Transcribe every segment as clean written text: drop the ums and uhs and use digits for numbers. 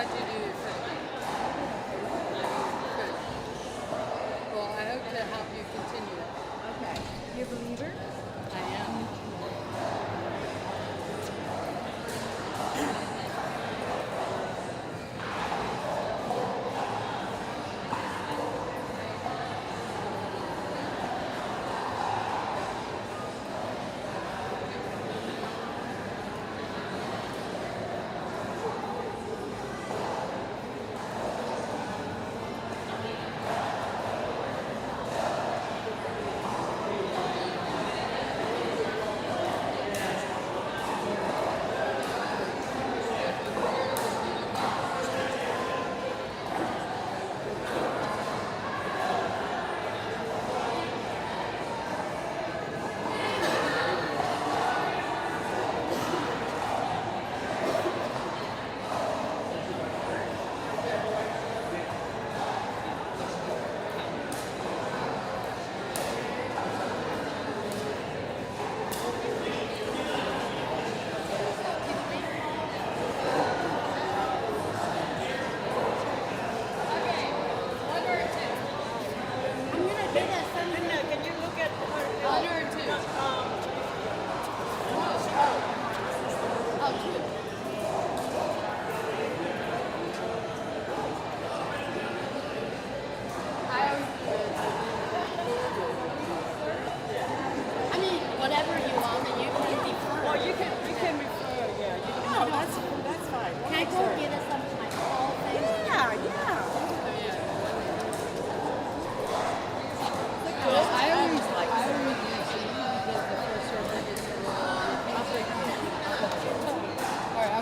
glad you do your thing. Good. Well, I hope to help you continue it. Okay. You a believer? I am.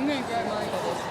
I'm going to grab mine.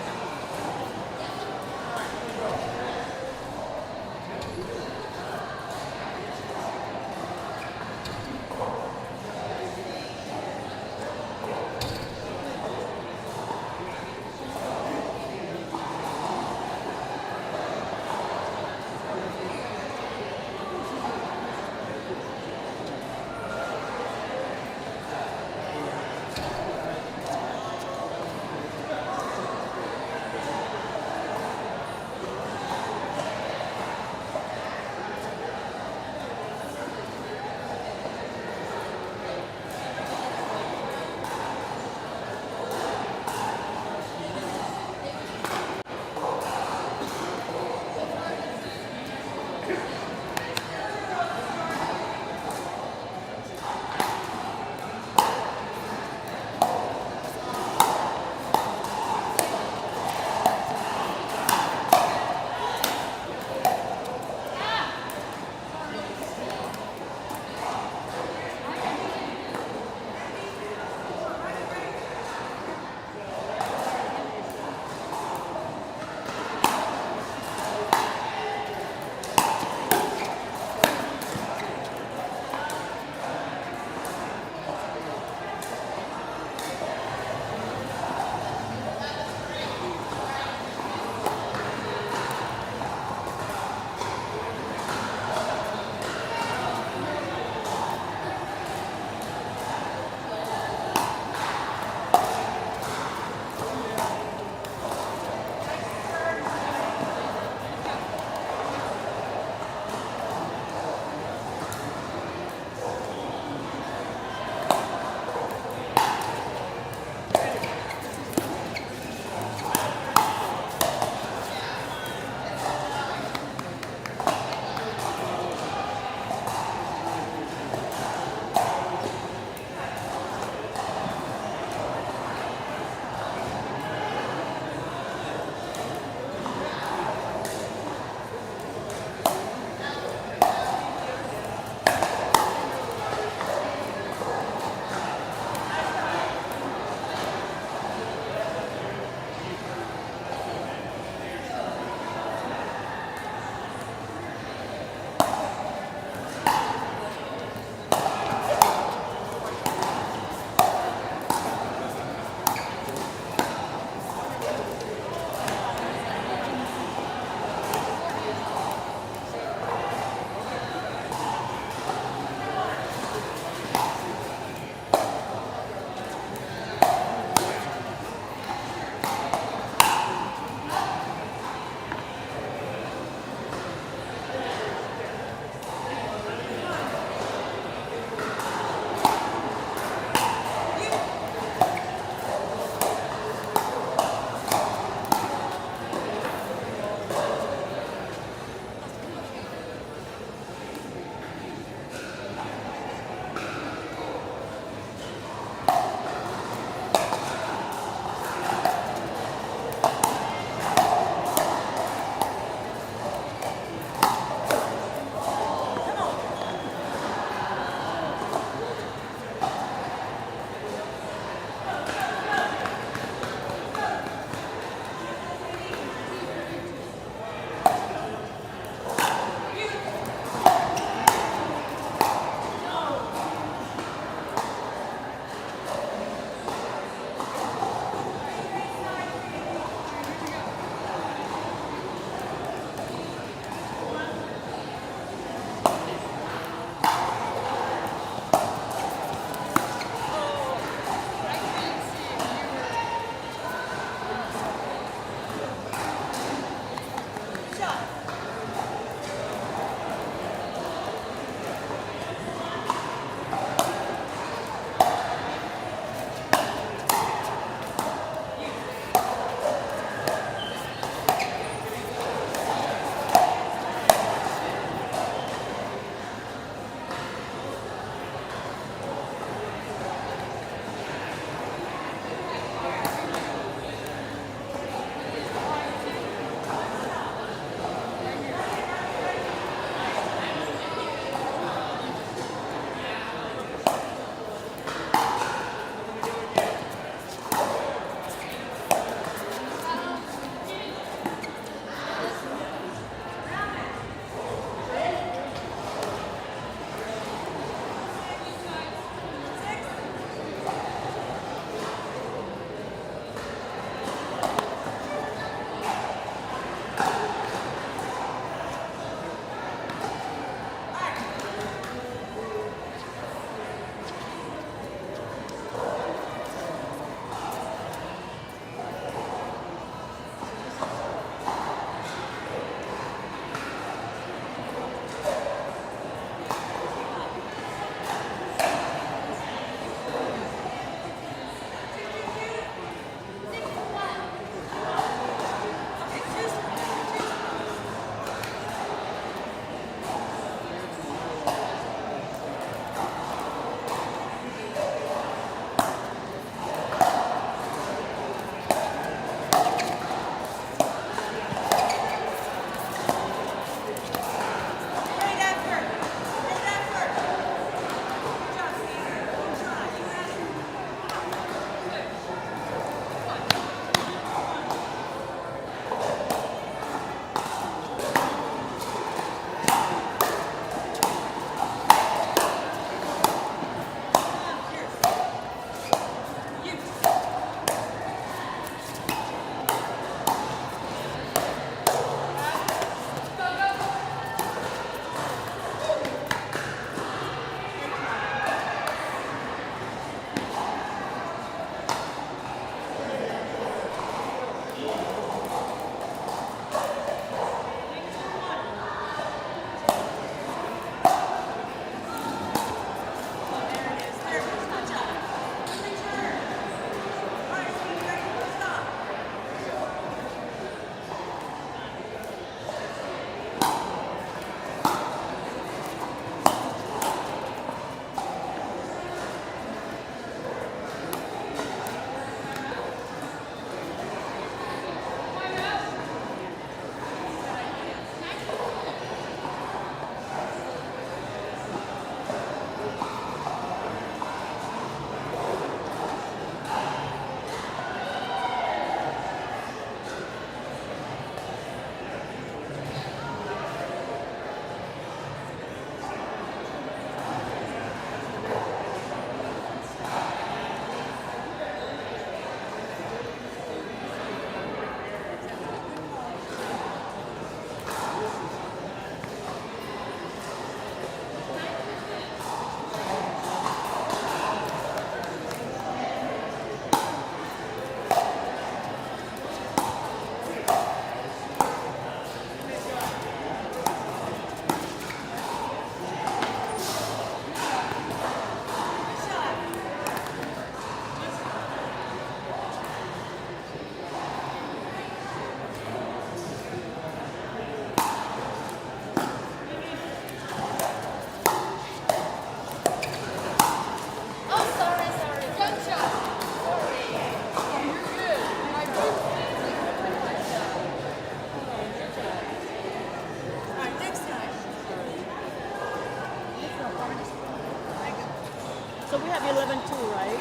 have you living too, right?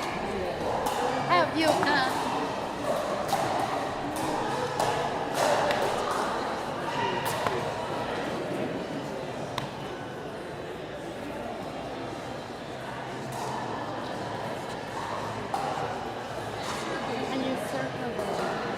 Have you, And you circle them.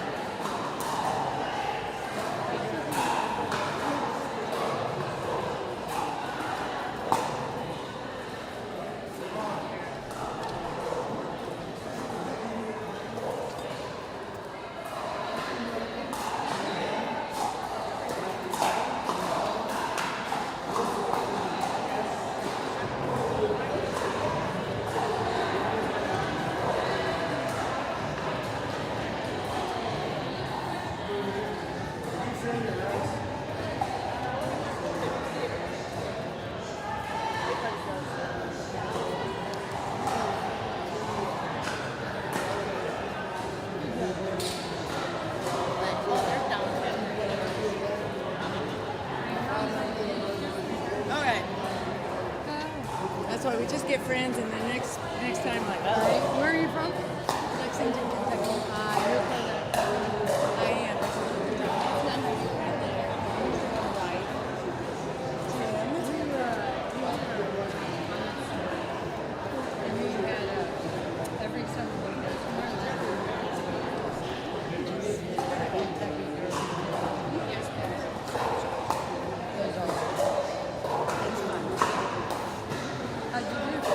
Okay. That's why we just get friends, and then next time, like, where are you from? Lexington, Kentucky. You're from I am. and we had every summer we go somewhere Kentucky girls. Yes, those are it's fun. How'd you do?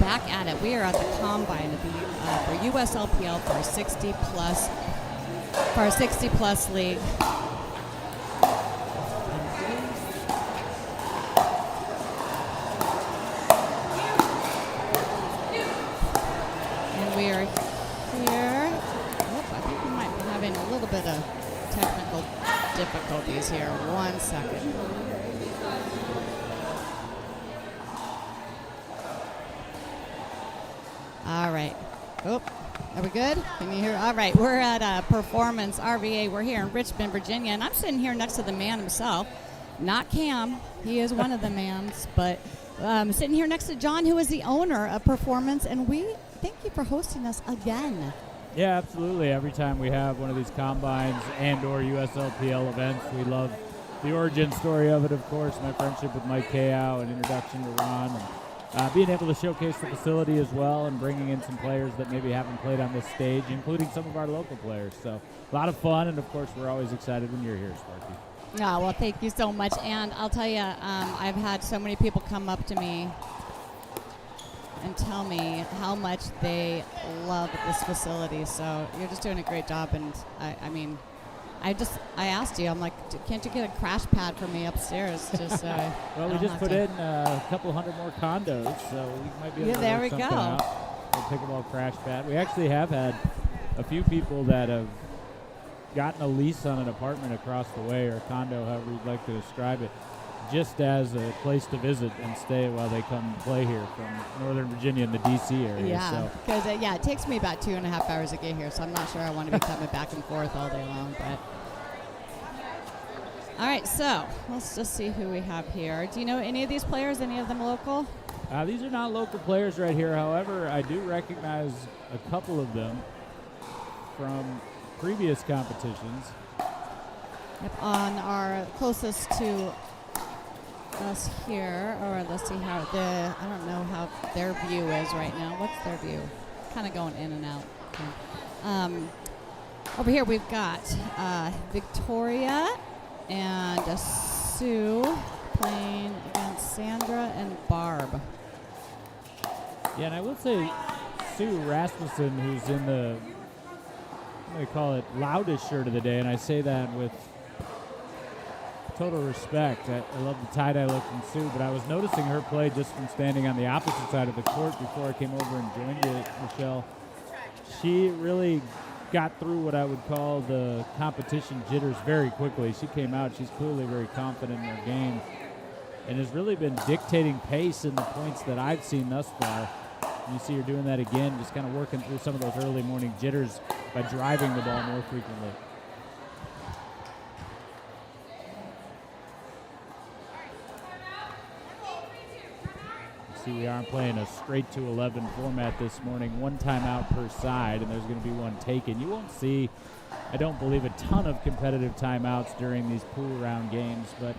back at it. We are at the Combine for USLPL for our 60 plus league. And we are here. I think we might be having a little bit of technical difficulties here. 1 second. All right. Oh, are we good? Can you hear? All right. We're at Performance RVA. We're here in Richmond, Virginia, and I'm sitting here next to the man himself, not Cam. He is one of the mans, but I'm sitting here next to John, who is the owner of Performance, and we thank you for hosting us again. Yeah, absolutely. Every time we have one of these combines and or USLPL events, we love the origin story of it, of course, my friendship with Mike Kao and introduction to Ron, and being able to showcase the facility as well and bringing in some players that maybe haven't played on this stage, including some of our local players. So a lot of fun, and of course, we're always excited when you're here, Sparky. Oh, well, thank you so much. And I'll tell you, I've had so many people come up to me and tell me how much they love this facility. So you're just doing a great job. And I asked you, I'm like, can't you get a crash pad for me upstairs? Just well, we just put in a couple hundred more condos, so we might be able to there work we something go. out. A pickleball crash pad. We actually have had a few people that have gotten a lease on an apartment across the way, or a condo, however you'd like to describe it, just as a place to visit and stay while they come play here from Northern Virginia and the D.C. area. Yeah, because it takes me about 2.5 hours to get here, so I'm not sure I want to be coming back and forth all day long. But all right, so let's just see who we have here. Do you know any of these players? Any of them local? These are not local players right here. However, I do recognize a couple of them from previous competitions. Yep, on our closest to us here, or let's see how I don't know how their view is right now. What's their view? Kind of going in and out. Okay. Over here we've got Victoria and Sue playing against Sandra and Barb. Yeah, and I will say Sue Rasmussen, who's in the, what do they call it, loudest shirt of the day, and I say that with total respect. I love the tie-dye look from Sue, but I was noticing her play just from standing on the opposite side of the court before I came over and joined you, Michele. She really got through what I would call the competition jitters very quickly. She came out, she's clearly very confident in her game, and has really been dictating pace in the points that I've seen thus far. And you see her doing that again, just kind of working through some of those early morning jitters by driving the ball more frequently. We are playing a straight to 11 format this morning, one timeout per side, and there's going to be one taken. You won't see, I don't believe, a ton of competitive timeouts during these pool round games, but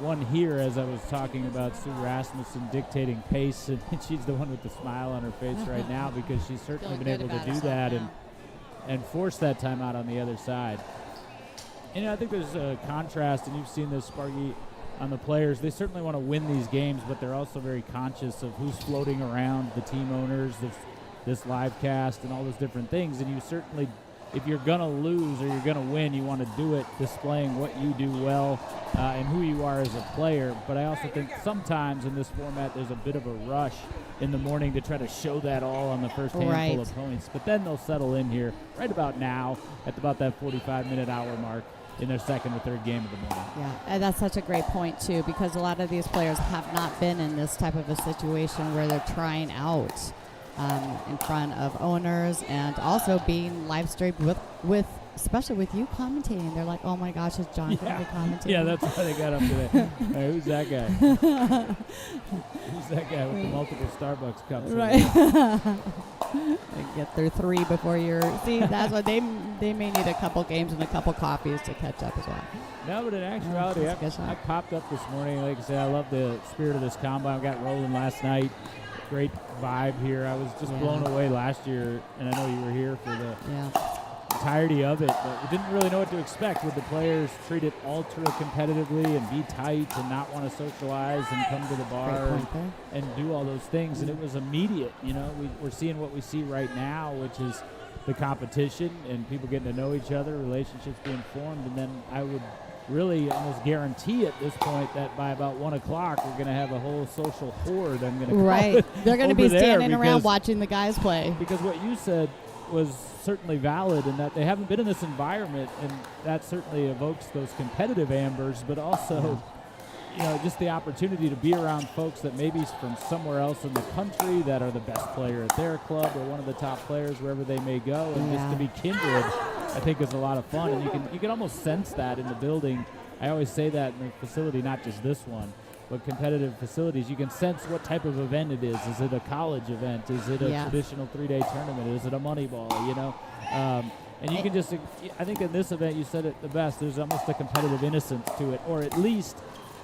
one here, as I was talking about Sue Rasmussen dictating pace, and she's the one with the smile on her face right now because she's certainly been able to do that and force that timeout on the other side. And I think there's a contrast, and you've seen this, Sparky, on the players. They certainly want to win these games, but they're also very conscious of who's floating around, the team owners, this live cast, and all those different things. And you certainly, if you're going to lose or you're going to win, you want to do it displaying what you do well and who you are as a player. But I also think sometimes in this format there's a bit of a rush in the morning to try to show that all on the first handful of points. But then they'll settle in here right about now at about that 45-minute hour mark in their second or third game of the morning. Yeah, and that's such a great point, too, because a lot of these players have not been in this type of a situation where they're trying out in front of owners and also being live streamed with especially with you commentating. They're like, oh my gosh, is John going to be commentating? Yeah, that's why they got up today. Hey, who's that guy? Who's that guy with the multiple Starbucks cups? Right. They get their 3 before you're. See, that's what they may need a couple games and a couple coffees to catch up as well. No, but in actuality, I popped up this morning. Like I said, I love the spirit of this combine. I got rolling last night. Great vibe here. I was just blown away last year, and I know you were here for the entirety of it, but we didn't really know what to expect. Would the players treat it ultra competitively and be tight and not want to socialize and come to the bar and do all those things? And it was immediate. You know, we're seeing what we see right now, which is the competition and people getting to know each other, relationships being formed, and then I would really almost guarantee at this point that by about 1 o'clock we're going to have a whole social horde. I'm going to right. They're going to be standing around because, watching the guys play. Because what you said was certainly valid in that they haven't been in this environment, and that certainly evokes those competitive ambers, but also, you know, just the opportunity to be around folks that maybe from somewhere else in the country that are the best player at their club or one of the top players wherever they may go, and just to be kindred, I think is a lot of fun, and you can almost sense that in the building. I always say that in the facility, not just this one, but competitive facilities. You can sense what type of event it is. Is it a college event? Is it a traditional 3-day tournament? Is it a money ball? You know, and you can just. I think in this event, you said it the best. There's almost a competitive innocence to it, or at least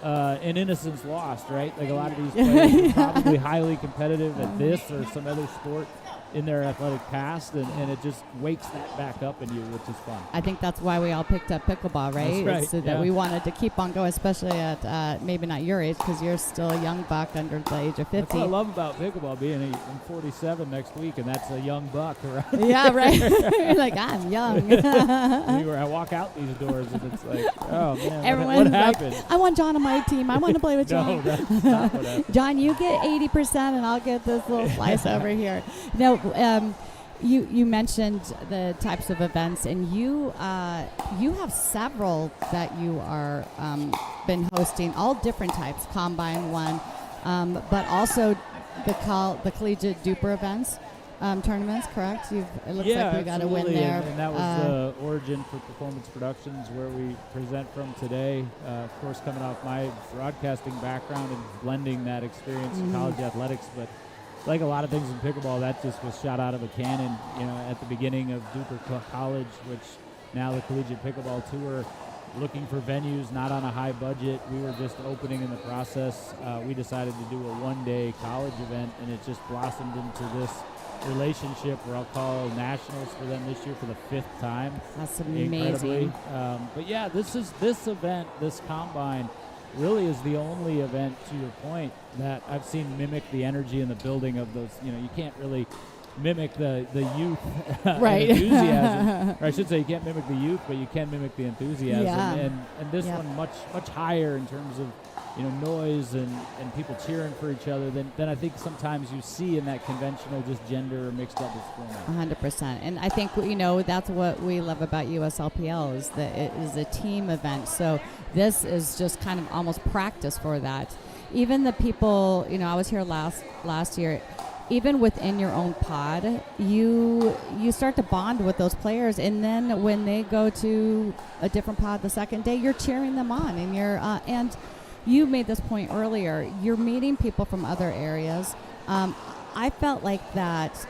an innocence lost. Right? Like a lot of these players are probably highly competitive at this or some other sport in their athletic past, and it just wakes that back up in you, which is fun. I think that's why we all picked up pickleball, right? That's right. So that we wanted to keep on going, especially at maybe not your age, because you're still a young buck under the age of 50. That's what I love about pickleball, being I'm 47 next week, and that's a young buck, right? Yeah, right. You're like, I'm young. I walk out these doors, and it's like, oh, man, Everyone's what happened? like, I want John on my team. I want to play with John. No, that's not what happened. John, you get 80%, and I'll get this little slice over here. No, you mentioned the types of events, and you have several that you are been hosting, all different types, combine one, but also the collegiate duper events, tournaments, correct? It looks like we got a win there. And that was the origin for Performance Productions, where we present from today. Of course, coming off my broadcasting background and blending that experience in college athletics, but like a lot of things in pickleball, that just was shot out of a cannon, you know, at the beginning of Duper College, which now the Collegiate Pickleball Tour, looking for venues, not on a high budget. We were just opening in the process. We decided to do a one-day college event, and it just blossomed into this relationship where I'll call nationals for them this year for the 5th time. That's amazing. Incredibly. But yeah, this event, this combine, really is the only event, to your point, that I've seen mimic the energy in the building of those. You know, you can't really mimic the youth right. enthusiasm. Or I should say, you can't mimic the youth, but you can mimic the enthusiasm. Yeah. And this one much higher in terms of, you know, noise and people cheering for each other than I think sometimes you see in that conventional just gender or mixed doubles format. 100%. And I think, you know, that's what we love about USLPL is that it is a team event. So this is just kind of almost practice for that. Even the people, you know, I was here last year, even within your own pod, you start to bond with those players, and then when they go to a different pod the second day, you're cheering them on, and and you made this point earlier. You're meeting people from other areas. I felt like that.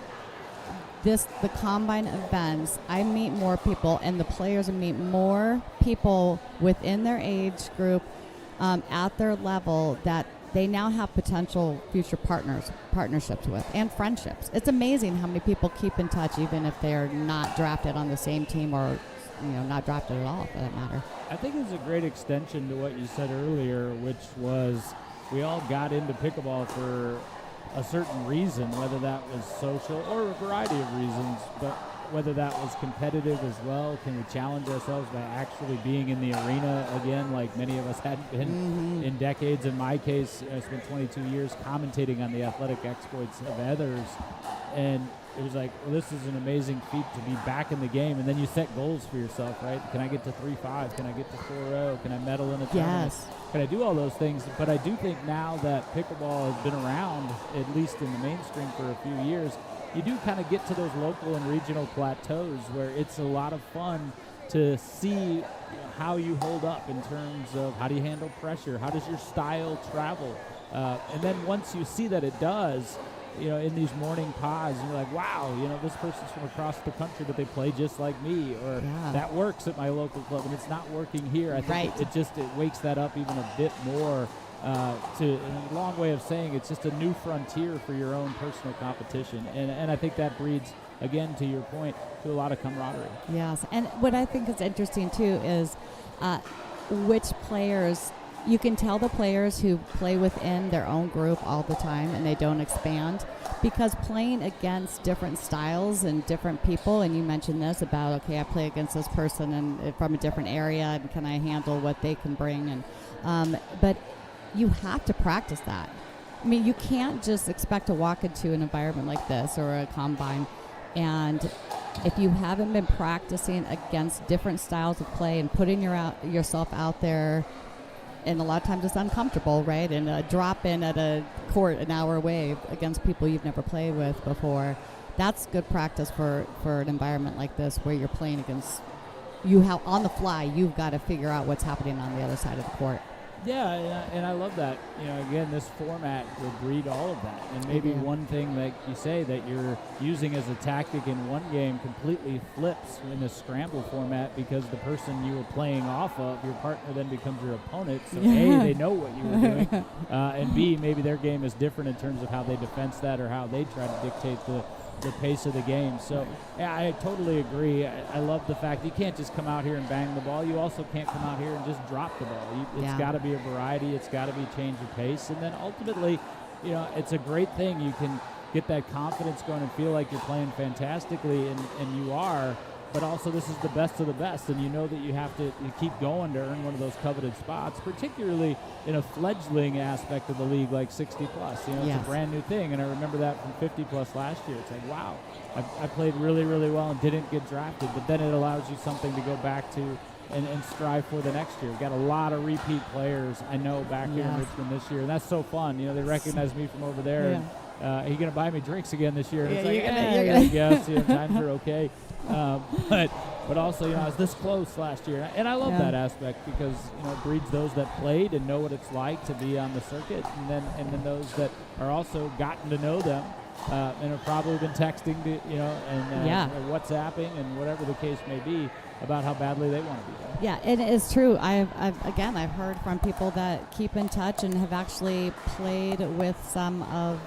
The combine events, I meet more people, and the players meet more people within their age group, at their level, that they now have potential future partnerships with, and friendships. It's amazing how many people keep in touch, even if they're not drafted on the same team, or, you know, not drafted at all, for that matter. I think it's a great extension to what you said earlier, which was we all got into pickleball for a certain reason, whether that was social or a variety of reasons, but whether that was competitive as well. Can we challenge ourselves by actually being in the arena again, like many of us hadn't been in decades? In my case, I spent 22 years commentating on the athletic exploits of others, and it was like, well, this is an amazing feat to be back in the game. And then you set goals for yourself, right? Can I get to 3-5? Can I get to 4-0? Can I medal in a tournament? Yes. Can I do all those things? But I do think now that pickleball has been around, at least in the mainstream, for a few years, you do kind of get to those local and regional plateaus where it's a lot of fun to see how you hold up in terms of how do you handle pressure, how does your style travel, and then once you see that it does, you know, in these morning pods, you're like, wow, you know, this person's from across the country, but they play just like me, or that works at my local club, and it's not working here. I think it wakes that up even a bit more to a long way of saying it's just a new frontier for your own personal competition. And I think that breeds, again, to your point, to a lot of camaraderie. Yes, and what I think is interesting too is which players, you can tell the players who play within their own group all the time and they don't expand, because playing against different styles and different people, and you mentioned this about, okay, I play against this person and from a different area, and can I handle what they can bring? And but you have to practice that. I mean, you can't just expect to walk into an environment like this or a combine, and if you haven't been practicing against different styles of play and putting yourself out there, and a lot of times it's uncomfortable, right? And a drop in at a court an hour away against people you've never played with before, that's good practice for an environment like this where you're playing against, on the fly, you've got to figure out what's happening on the other side of the court. Yeah, and I love that. Again, this format will breed all of that. And maybe one thing that you say that you're using as a tactic in one game completely flips in a scramble format because the person you were playing off of, your partner, then becomes your opponent. So A, they know what you were doing, and B, maybe their game is different in terms of how they defense that or how they try to dictate the pace of the game. So, yeah, I totally agree. I love the fact you can't just come out here and bang the ball. You also can't come out here and just drop the ball. It's got to be a variety. It's got to be change of pace. And then ultimately, it's a great thing. You can get that confidence going and feel like you're playing fantastically, and you are. But also, this is the best of the best, and you know that you have to keep going to earn one of those coveted spots, particularly in a fledgling aspect of the league like 60-plus. It's a brand new thing, and I remember that from 50-plus last year. It's like, wow, I played really, really well and didn't get drafted, but then it allows you something to go back to and strive for the next year. We've got a lot of repeat players, I know, back here in Richmond this year, and that's so fun. They recognize me from over there, and are you going to buy me drinks again this year? And it's like, I guess, times are okay. But also, I was this close last year, and I love that aspect because it breeds those that played and know what it's like to be on the circuit, and then those that are also gotten to know them and have probably been texting to, and WhatsApping and whatever the case may be about how badly they want to be there. Yeah, it is true. I've heard from people that keep in touch and have actually played with some of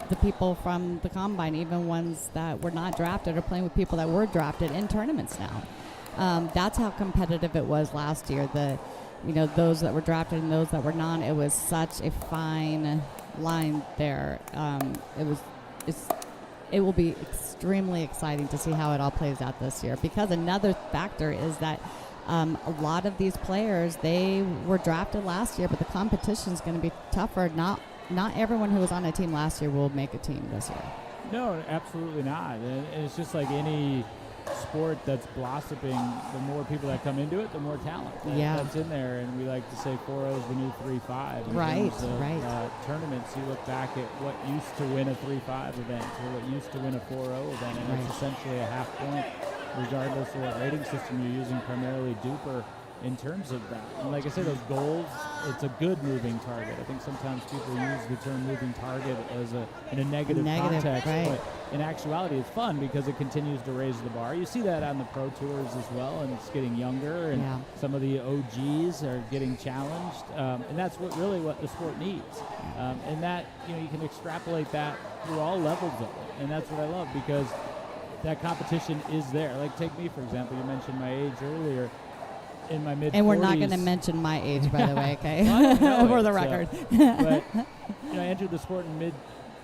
the people from the combine, even ones that were not drafted, are playing with people that were drafted in tournaments now. That's how competitive it was last year. Those that were drafted and those that were not. It was such a fine line there. It will be extremely exciting to see how it all plays out this year, because another factor is that a lot of these players, they were drafted last year, but the competition is going to be tougher. Not everyone who was on a team last year will make a team this year. No, absolutely not. And it's just like any sport that's blossoming, the more people that come into it, the more talent that's in there. And we like to say 4-0 is the new 3-5. Right. Tournaments, you look back at what used to win a 3-5 event or what used to win a 4-0 event, and it's essentially a half point, regardless of what rating system you're using, primarily duper in terms of that. And like I said, those goals, it's a good moving target. I think sometimes people use the term moving target as in a negative context, but in actuality it's fun because it continues to raise the bar. You see that on the pro tours as well, and it's getting younger, and some of the OGs are getting challenged, and that's what the sport needs. And that, you can extrapolate that through all levels of it, and that's what I love, because that competition is there. Like, take me, for example. You mentioned my age earlier. In my mid-40s. And we're not going to mention my age, by the way, okay? For the record. But I entered the sport in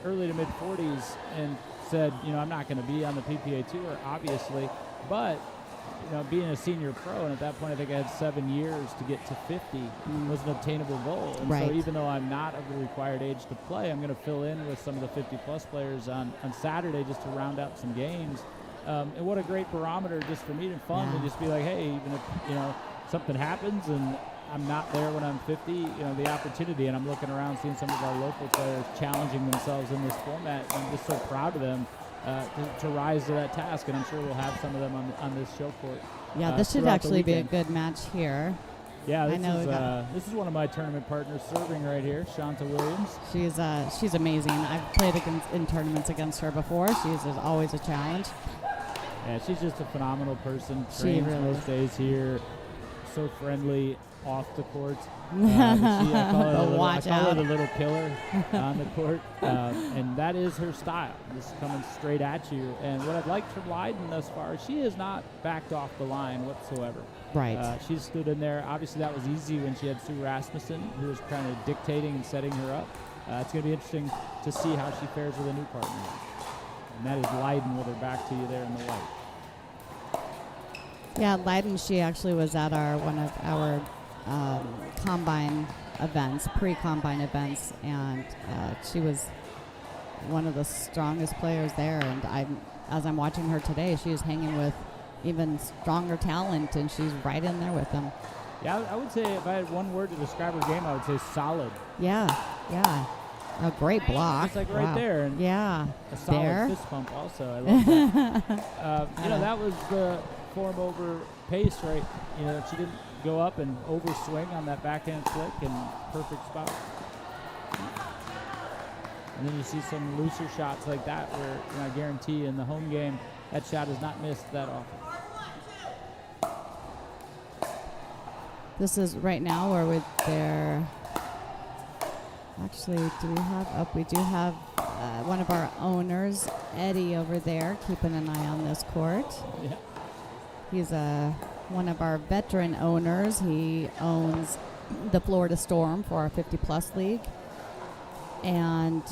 early to mid-40s and said, I'm not going to be on the PPA tour, obviously, but being a senior pro, and at that point I think I had 7 years to get to 50 was an obtainable goal. And so even though I'm not of the required age to play, I'm going to fill in with some of the 50-plus players on Saturday just to round out some games. And what a great barometer just for me and fun to just be like, hey, even if, something happens and I'm not there when I'm 50, the opportunity, and I'm looking around seeing some of our local players challenging themselves in this format, and I'm just so proud of them to rise to that task, and I'm sure we'll have some of them on this show court. Yeah, this should actually be a good match here. Yeah, this is one of my tournament partners serving right here, Shanta Williams. She's amazing. I've played in tournaments against her before. She's always a challenge. Yeah, she's just a phenomenal person. Trains most days here. So friendly. off the court. I Watch call her out. the little killer on the court, and that is her style. Just coming straight at you. And what I've liked from Leiden thus far, she has not backed off the line whatsoever. Right. She stood in there. Obviously, that was easy when she had Sue Rasmussen, who was kind of dictating and setting her up. It's going to be interesting to see how she fares with a new partner. And that is Leiden with her back to you there in the white. Yeah, Leiden, she actually was at one of our combine events, pre-combine events, and she was one of the strongest players there. And as I'm watching her today, she is hanging with even stronger talent, and she's right in there with them. Yeah, I would say if I had one word to describe her game, I would say solid. Yeah. A great block. It's like right Wow. there. And Yeah. a solid There. fist pump also. I love that. That was the form over pace, right? She didn't go up and overswing on that backhand flick and perfect spot. And then you see some looser shots like that where I guarantee in the home game that shot is not missed that often. This is right now where we're there. Actually, we do have one of our owners, Eddie, over there, keeping an eye on this court. Yeah. He's one of our veteran owners. He owns the Florida Storm for our 50-plus league. And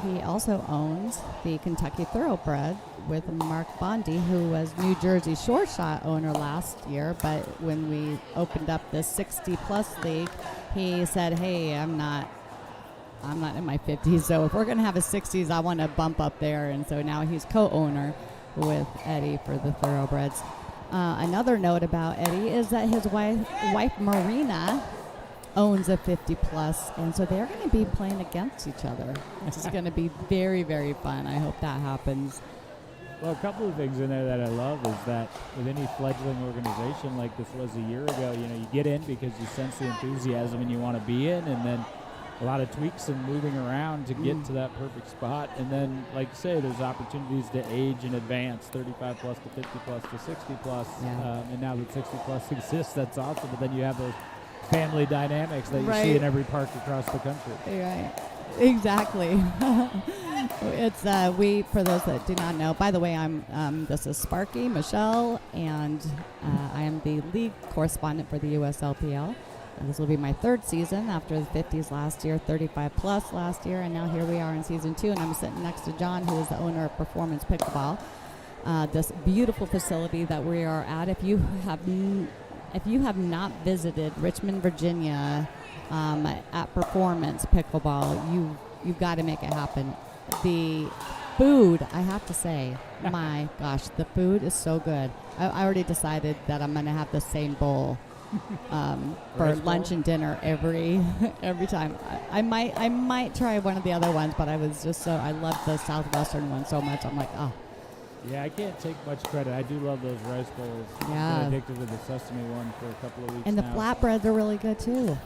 he also owns the Kentucky Thoroughbred with Mark Bondi, who was New Jersey short shot owner last year. But when we opened up this 60-plus league, he said, hey, I'm not in my 50s, so if we're going to have a 60s, I want to bump up there. And so now he's co-owner with Eddie for the Thoroughbreds. Another note about Eddie is that his wife Marina owns a 50-plus, and so they're going to be playing against each other, which is going to be very, very fun. I hope that happens. Well, a couple of things in there that I love is that with any fledgling organization like this was a year ago, you get in because you sense the enthusiasm and you want to be in, and then a lot of tweaks and moving around to get to that perfect spot. And then, like you say, there's opportunities to age and advance, 35 plus to 50 plus to 60 plus. Yeah. And now that 60 plus exists, that's awesome. But then you have those family dynamics that you Right. see in every park across the country. Right. Exactly. It's for those that do not know, by the way, this is Sparky, Michele, and I am the league correspondent for the USLPL. And this will be my third season after the 50s last year, 35 plus last year, and now here we are in season 2, and I'm sitting next to John, who is the owner of Performance Pickleball. This beautiful facility that we are at. If you have not visited Richmond, Virginia, at Performance Pickleball, you've got to make it happen. The food, I have to say, my gosh, the food is so good. I already decided that I'm going to have the same bowl for Rice lunch bowl? and dinner every time. I might try one of the other ones, but I love the Southwestern one so much. I'm like, oh. Yeah, I can't take much credit. I do love those rice bowls. Yeah. I've been addicted to the sesame one for a couple of weeks And the now. flatbreads are really good too.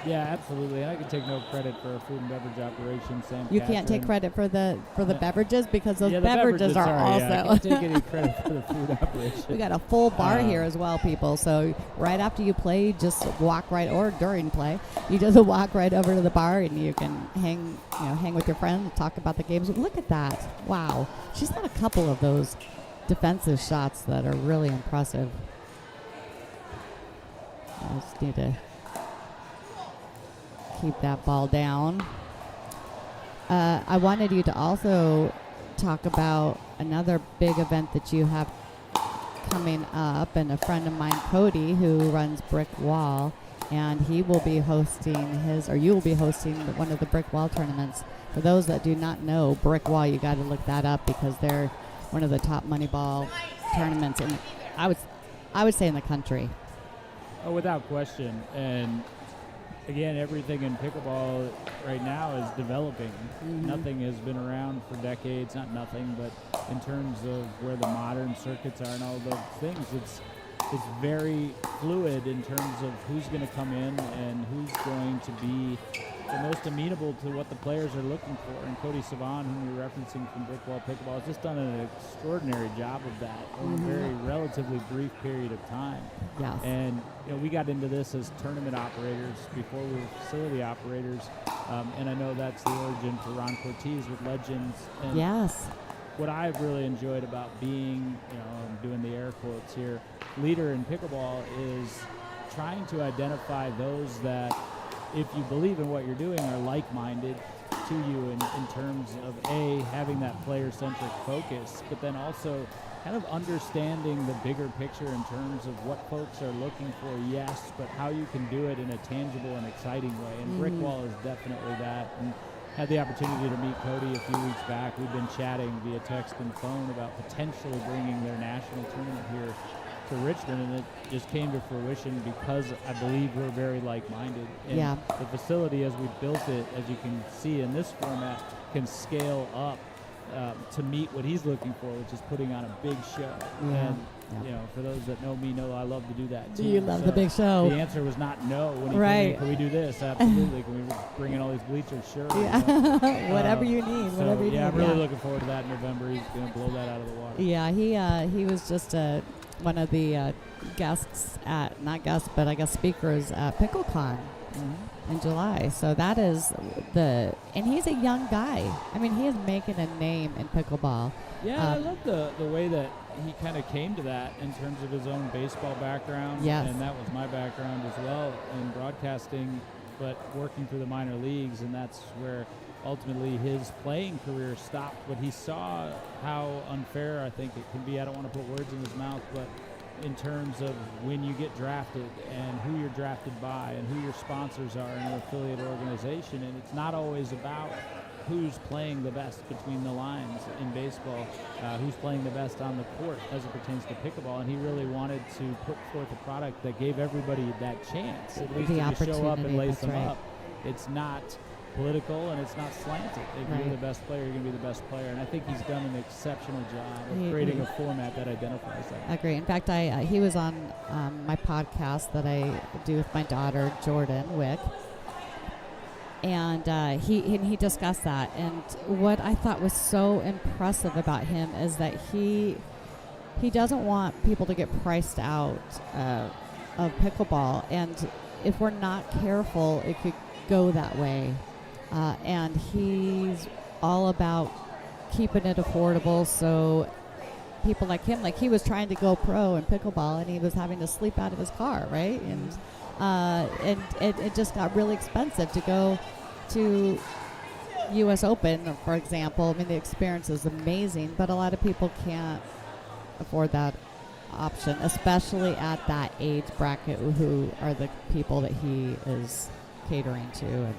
Yeah, absolutely. And I can take no credit for a food and beverage operation. Sam You can't take Catherine. credit for the beverages because those Yeah, the beverages are sorry, also. Yeah, I can't take any credit for the food operation. We got a full bar here as well, people. So right after you play, you just walk right, or during play, you just walk right over to the bar and you can hang with your friends, talk about the games. Look at that! Wow, she's had a couple of those defensive shots that are really impressive. I just need to keep that ball down. I wanted you to also talk about another big event that you have coming up, and a friend of mine, Cody, who runs Brick Wall, and he will be hosting you will be hosting one of the Brick Wall tournaments. For those that do not know, Brick Wall, you got to look that up because they're one of the top money ball tournaments I would say in the country. Oh, without question. And again, everything in pickleball right now is developing. Mm-hmm. Nothing has been around for decades. Not nothing, but in terms of where the modern circuits are and all those things, it's very fluid in terms of who's going to come in and who's going to be the most amenable to what the players are looking for. And Cody Savan, whom you're referencing from Brickwall Pickleball, has just done an extraordinary job of that over a very relatively brief period of time. Yes. And we got into this as tournament operators before we were facility operators, and I know that's the origin for Ron Cortez with Legends. And Yes. what I've really enjoyed about being, I'm doing the air quotes here, leader in pickleball is trying to identify those that, if you believe in what you're doing, are like-minded to you in terms of having that player-centric focus, but then also kind of understanding the bigger picture in terms of what folks are looking for, yes, but how you can do it in a tangible and exciting way. And Brickwall is definitely that. And had the opportunity to meet Cody a few weeks back. We've been chatting via text and phone about potentially bringing their national tournament here to Richmond, and it just came to fruition because I believe we're very like-minded. And the facility, as we built it, as you can see in this format, can scale up to meet what he's looking for, which is putting on a big show. And for those that know me, know I love to do that too. You love the big show. The answer was not no when he Right. came in. Can we do this? Absolutely. Can we bring in all these bleachers? Sure. Whatever you need. So, Whatever you need. I'm really looking forward to that in November. He's going to blow that out of the water. Yeah, he was just one of the guests not guests, but I guess speakers at PickleCon in July. So that is and he's a young guy. I mean, he is making a name in pickleball. Yeah, I love the way that he kind of came to that in terms of his own baseball background. Yes. And that was my background as well in broadcasting, but working through the minor leagues, and that's where ultimately his playing career stopped. But he saw how unfair I think it can be. I don't want to put words in his mouth, but in terms of when you get drafted and who you're drafted by and who your sponsors are in an affiliate organization, and it's not always about who's playing the best between the lines in baseball, who's playing the best on the court as it pertains to pickleball. And he really wanted to put forth a product that gave everybody that chance, at least The if you show up and opportunity, lace that's them right. up. It's not political and it's not slanted. If you're the best player, you're going to be the best player. And I think he's done an exceptional job of creating a format that identifies that. I agree. In fact, he was on my podcast that I do with my daughter, Jordan Wick. And he discussed that. And what I thought was so impressive about him is that he doesn't want people to get priced out of pickleball. And if we're not careful, it could go that way. And he's all about keeping it affordable. So people like him, like he was trying to go pro in pickleball, and he was having to sleep out of his car, right? And it just got really expensive to go to US Open, for example. I mean, the experience is amazing, but a lot of people can't afford that option, especially at that age bracket, who are the people that he is catering to.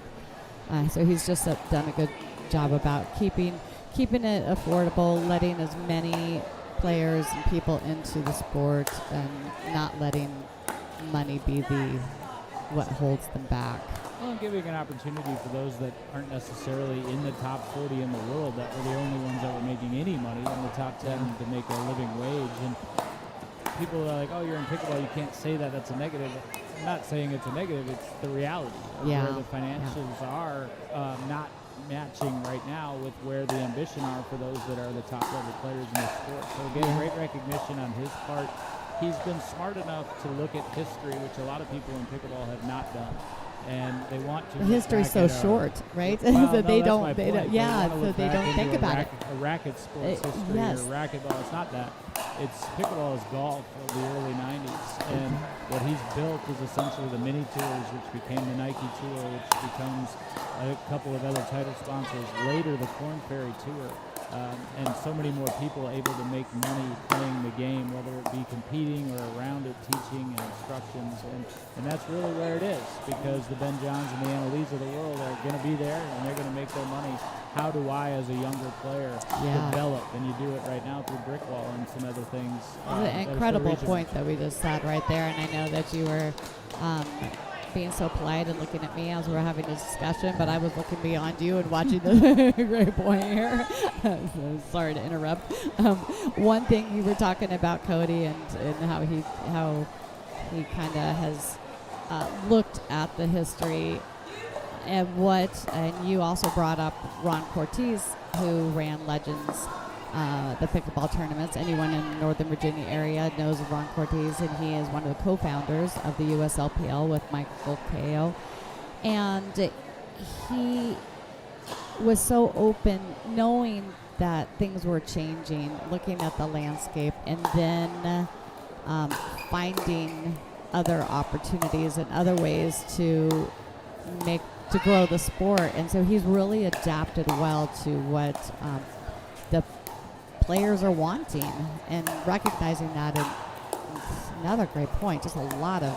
And so he's just done a good job about keeping it affordable, letting as many players and people into the sport, and not letting money be what holds them back. Well, and giving an opportunity for those that aren't necessarily in the top 40 in the world, that were the only ones that were making any money, in the top 10 to make a living wage. And people are like, oh, you're in pickleball, you can't say that, that's a negative. I'm not saying it's a negative, it's the reality of where the financials are not matching right now with where the ambition are for those that are the top level players in the sport. So again, great recognition on his part. He's been smart enough to look at history, which a lot of people in pickleball have not done. And they want to. The history's so short, right? Well, so no, they that's don't. my They point. don't. Yeah. They So they don't think about it. A racket sports history yes. or racquetball. It's not that. It's pickleball is golf of the early '90s, and what he's built is essentially the mini tours, which became the Nike Tour, which becomes a couple of other title sponsors. Later, the Korn Ferry Tour. And so many more people able to make money playing the game, whether it be competing or around it, teaching and instructions. And that's really where it is, because the Ben Johns and the Annalise of the world are going to be there, and they're going to make their money. How do I, as a younger player, develop? And you do it right now through Brickwall and some other things. An incredible point that we just said right there. And I know that you were being so polite and looking at me as we were having this discussion, but I was looking beyond you and watching the great point here. So sorry to interrupt. One thing you were talking about Cody and how he kind of has looked at the history And you also brought up Ron Cortez, who ran Legends, the pickleball tournaments. Anyone in the Northern Virginia area knows of Ron Cortez, and he is one of the co-founders of the USLPL with Michael Ko. And he was so open, knowing that things were changing, looking at the landscape, and then finding other opportunities and other ways to grow the sport. And so he's really adapted well to what the players are wanting, and recognizing that. And another great point, just a lot of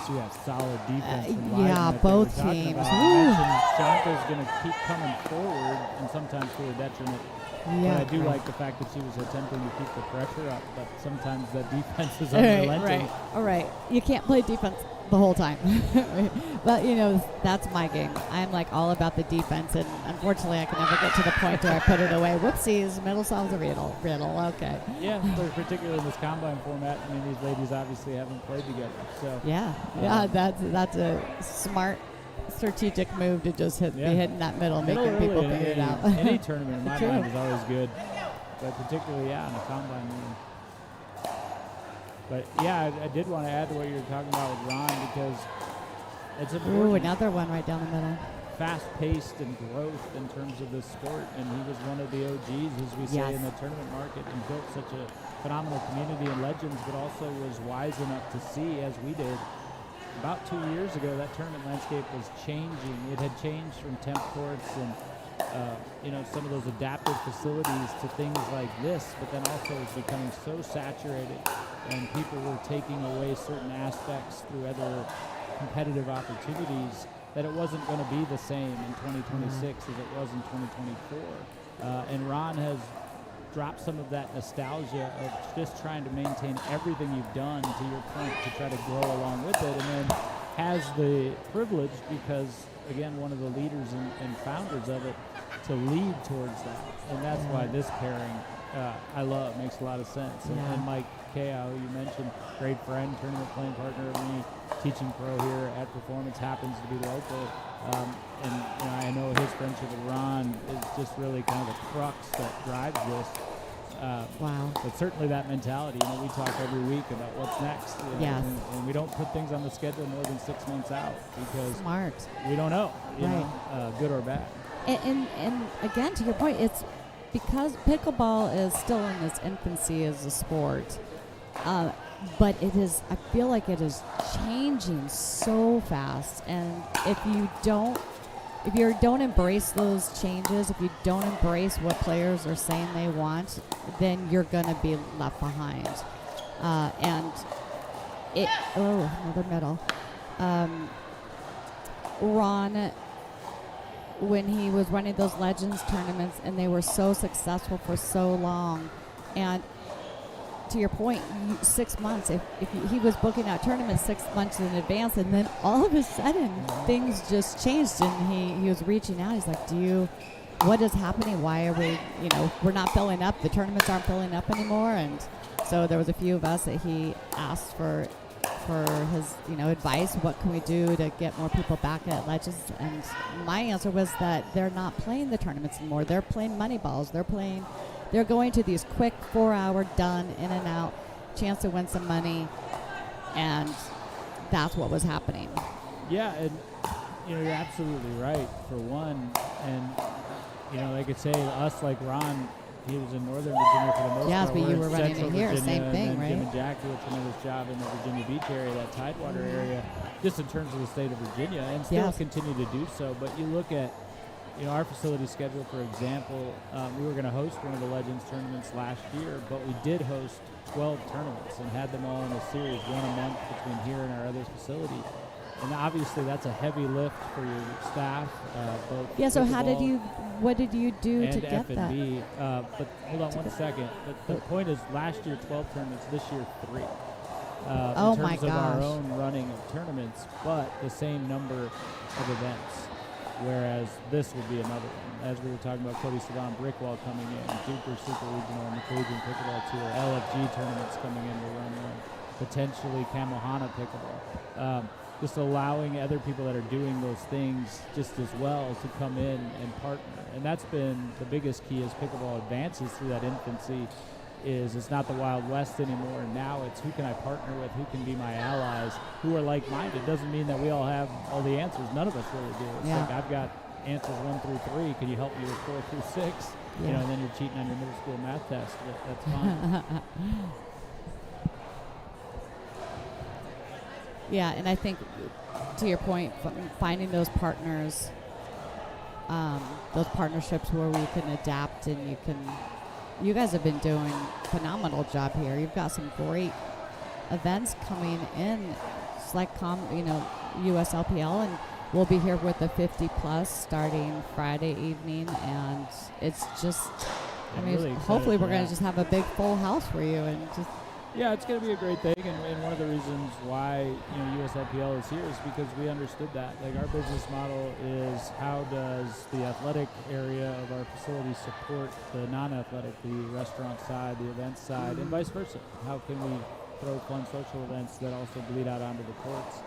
You have solid defense from yeah, Leiden that both they were talking teams. about. You mentioned Shanta's going to keep coming forward, and sometimes to her detriment. yeah. But I do like the fact that she was attempting to keep the pressure up, but sometimes that defense is unrelenting. Right. All right. You can't play defense the whole time. But, that's my game. I'm like all about the defense, and unfortunately I can never get to the point where I put it away. Whoopsies, middle solves a riddle. Okay. Yeah, but particularly in this combine format, I mean, these ladies obviously haven't played together. So Yeah, that's a smart strategic move to just be hitting that middle, making people early in figure it out. Any tournament in my True. mind is always good, but particularly, in the combine meeting. But I did want to add to what you were talking about with Ron, because it's important. Ooh, another one right down the middle. Fast-paced and growth in terms of this sport, and he was one of the OGs, as we say, Yes. in the tournament market, and built such a phenomenal community and legends, but also was wise enough to see, as we did, about 2 years ago, that tournament landscape was changing. It had changed from temp courts and some of those adaptive facilities to things like this, but then also it's becoming so saturated, and people were taking away certain aspects through other competitive opportunities, that it wasn't going to be the same in 2026 as it was in 2024. And Ron has dropped some of that nostalgia of just trying to maintain everything you've done, to your point, to try to grow along with it, and then has the privilege, because, again, one of the leaders and founders of it, to lead towards that. And that's why this pairing I love. Makes a lot of sense. Yeah. And Mike Kao, you mentioned, great friend, tournament playing partner of me, teaching pro here at Performance, happens to be local. I know his friendship with Ron is just really kind of the crux that drives this. Wow. But certainly that mentality, we talk every week about what's next. Yes. And we don't put things on the schedule more than 6 months out, because Smart. we don't know, Right. good or bad. And again, to your point, it's because pickleball is still in its infancy as a sport, but it is. I feel like it is changing so fast, and if you don't embrace those changes, if you don't embrace what players are saying they want, then you're gonna be left behind. Another medal. Ron, when he was running those Legends tournaments, and they were so successful for so long, and to your point, 6 months, if he was booking out tournaments 6 months in advance, and then all of a sudden things just changed, and he was reaching out. He's like, what is happening? Why are we, we're not filling up, the tournaments aren't filling up anymore. And so there was a few of us that he asked for his, advice. What can we do to get more people back at Legends? And my answer was that they're not playing the tournaments anymore. They're playing money balls. They're going to these quick 4-hour done, in and out, chance to win some money, and that's what was happening. Yeah, and you're absolutely right, for one. And they could say us, like Ron, he was in Northern Virginia for the most Yes, part. but you We're were in running Central it here, Virginia, same thing, and then right? Jim and Jackie did a tremendous job in the Virginia Beach area, that Tidewater area, just in terms of the state of Virginia, and still continue to do so. But you look at our facility schedule, for example. We were going to host one of the Legends tournaments last year, but we did host 12 tournaments and had them all in a series, one a month between here and our other facility. And obviously that's a heavy lift for your staff, both So what did you do and to get that? F&B. But hold on one second. The point is, last year 12 tournaments, this year 3. Oh in my terms of our gosh. own running of tournaments, but the same number of events. Whereas this would be another one. As we were talking about, Cody Saddam, Brickwall coming in, Duper Super Regional, and the Collegiate Pickleball Tour, LFG tournaments coming in to run one, potentially Kamohana Pickleball. just allowing other people that are doing those things just as well to come in and partner. And that's been the biggest key as pickleball advances through that infancy. Is it's not the Wild West anymore. Now it's who can I partner with, who can be my allies, who are like-minded. Doesn't mean that we all have all the answers. None of us really do. It's like I've got answers 1 through 3. Can you help me with 4 through 6? Yeah. You know, and then you're cheating on your middle school math test. That's fine. Yeah, and I think to your point, finding those partners, those partnerships where we can adapt and you guys have been doing a phenomenal job here. You've got some great events coming in. It's like USLPL, and we'll be here with the 50 plus starting Friday evening, and it's just, really hopefully we're going that. to just have a big full house for you, and just. Yeah, it's going to be a great thing, and one of the reasons why USLPL is here is because we understood that. Like, our business model is how does the athletic area of our facility support the non-athletic, the restaurant side, the event side, and vice versa. How can we throw fun social events that also bleed out onto the courts?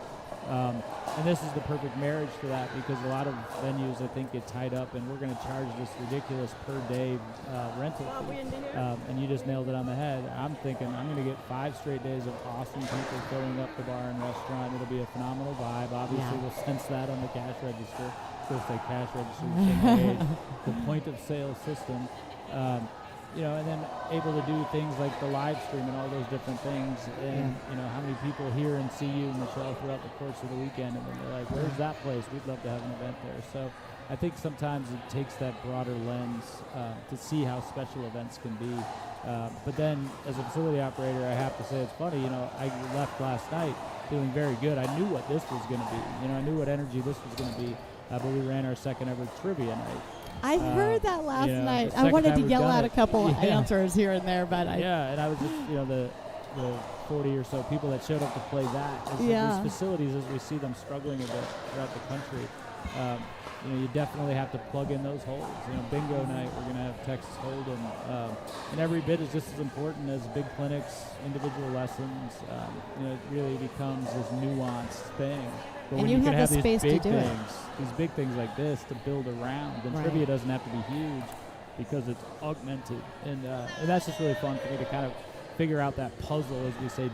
And this is the perfect marriage for that, because a lot of venues, I think, get tied up, and we're going to charge this ridiculous per-day rental fee. And you just nailed it on the head. I'm thinking I'm going to get 5 straight days of awesome people filling up the bar and restaurant. It'll be a phenomenal vibe. Obviously, we'll sense that on the cash register. Supposed to say cash register, the point-of-sale system. And then able to do things like the live stream and all those different things. And, how many people hear and see you, Michele, throughout the course of the weekend, and then they're like, where's that place? We'd love to have an event there. So I think sometimes it takes that broader lens to see how special events can be. But then as a facility operator, I have to say it's funny, I left last night feeling very good. I knew what this was going to be. I knew what energy this was going to be. But we ran our second ever trivia night. I heard that last night. I wanted to yell out a couple answers here and there, but and I was just, the 40 or so people that showed up to play that. These facilities, as we see them struggling a bit throughout the country, you definitely have to plug in those holes. Bingo night, we're going to have Texas Hold'em, and every bit is just as important as big clinics, individual lessons. It really becomes this nuanced thing. But and when you can have have the space these big to do it. these big things like this to build around, then trivia doesn't have to be huge because it's augmented, and that's just really fun for me to kind of figure out that puzzle, as we say,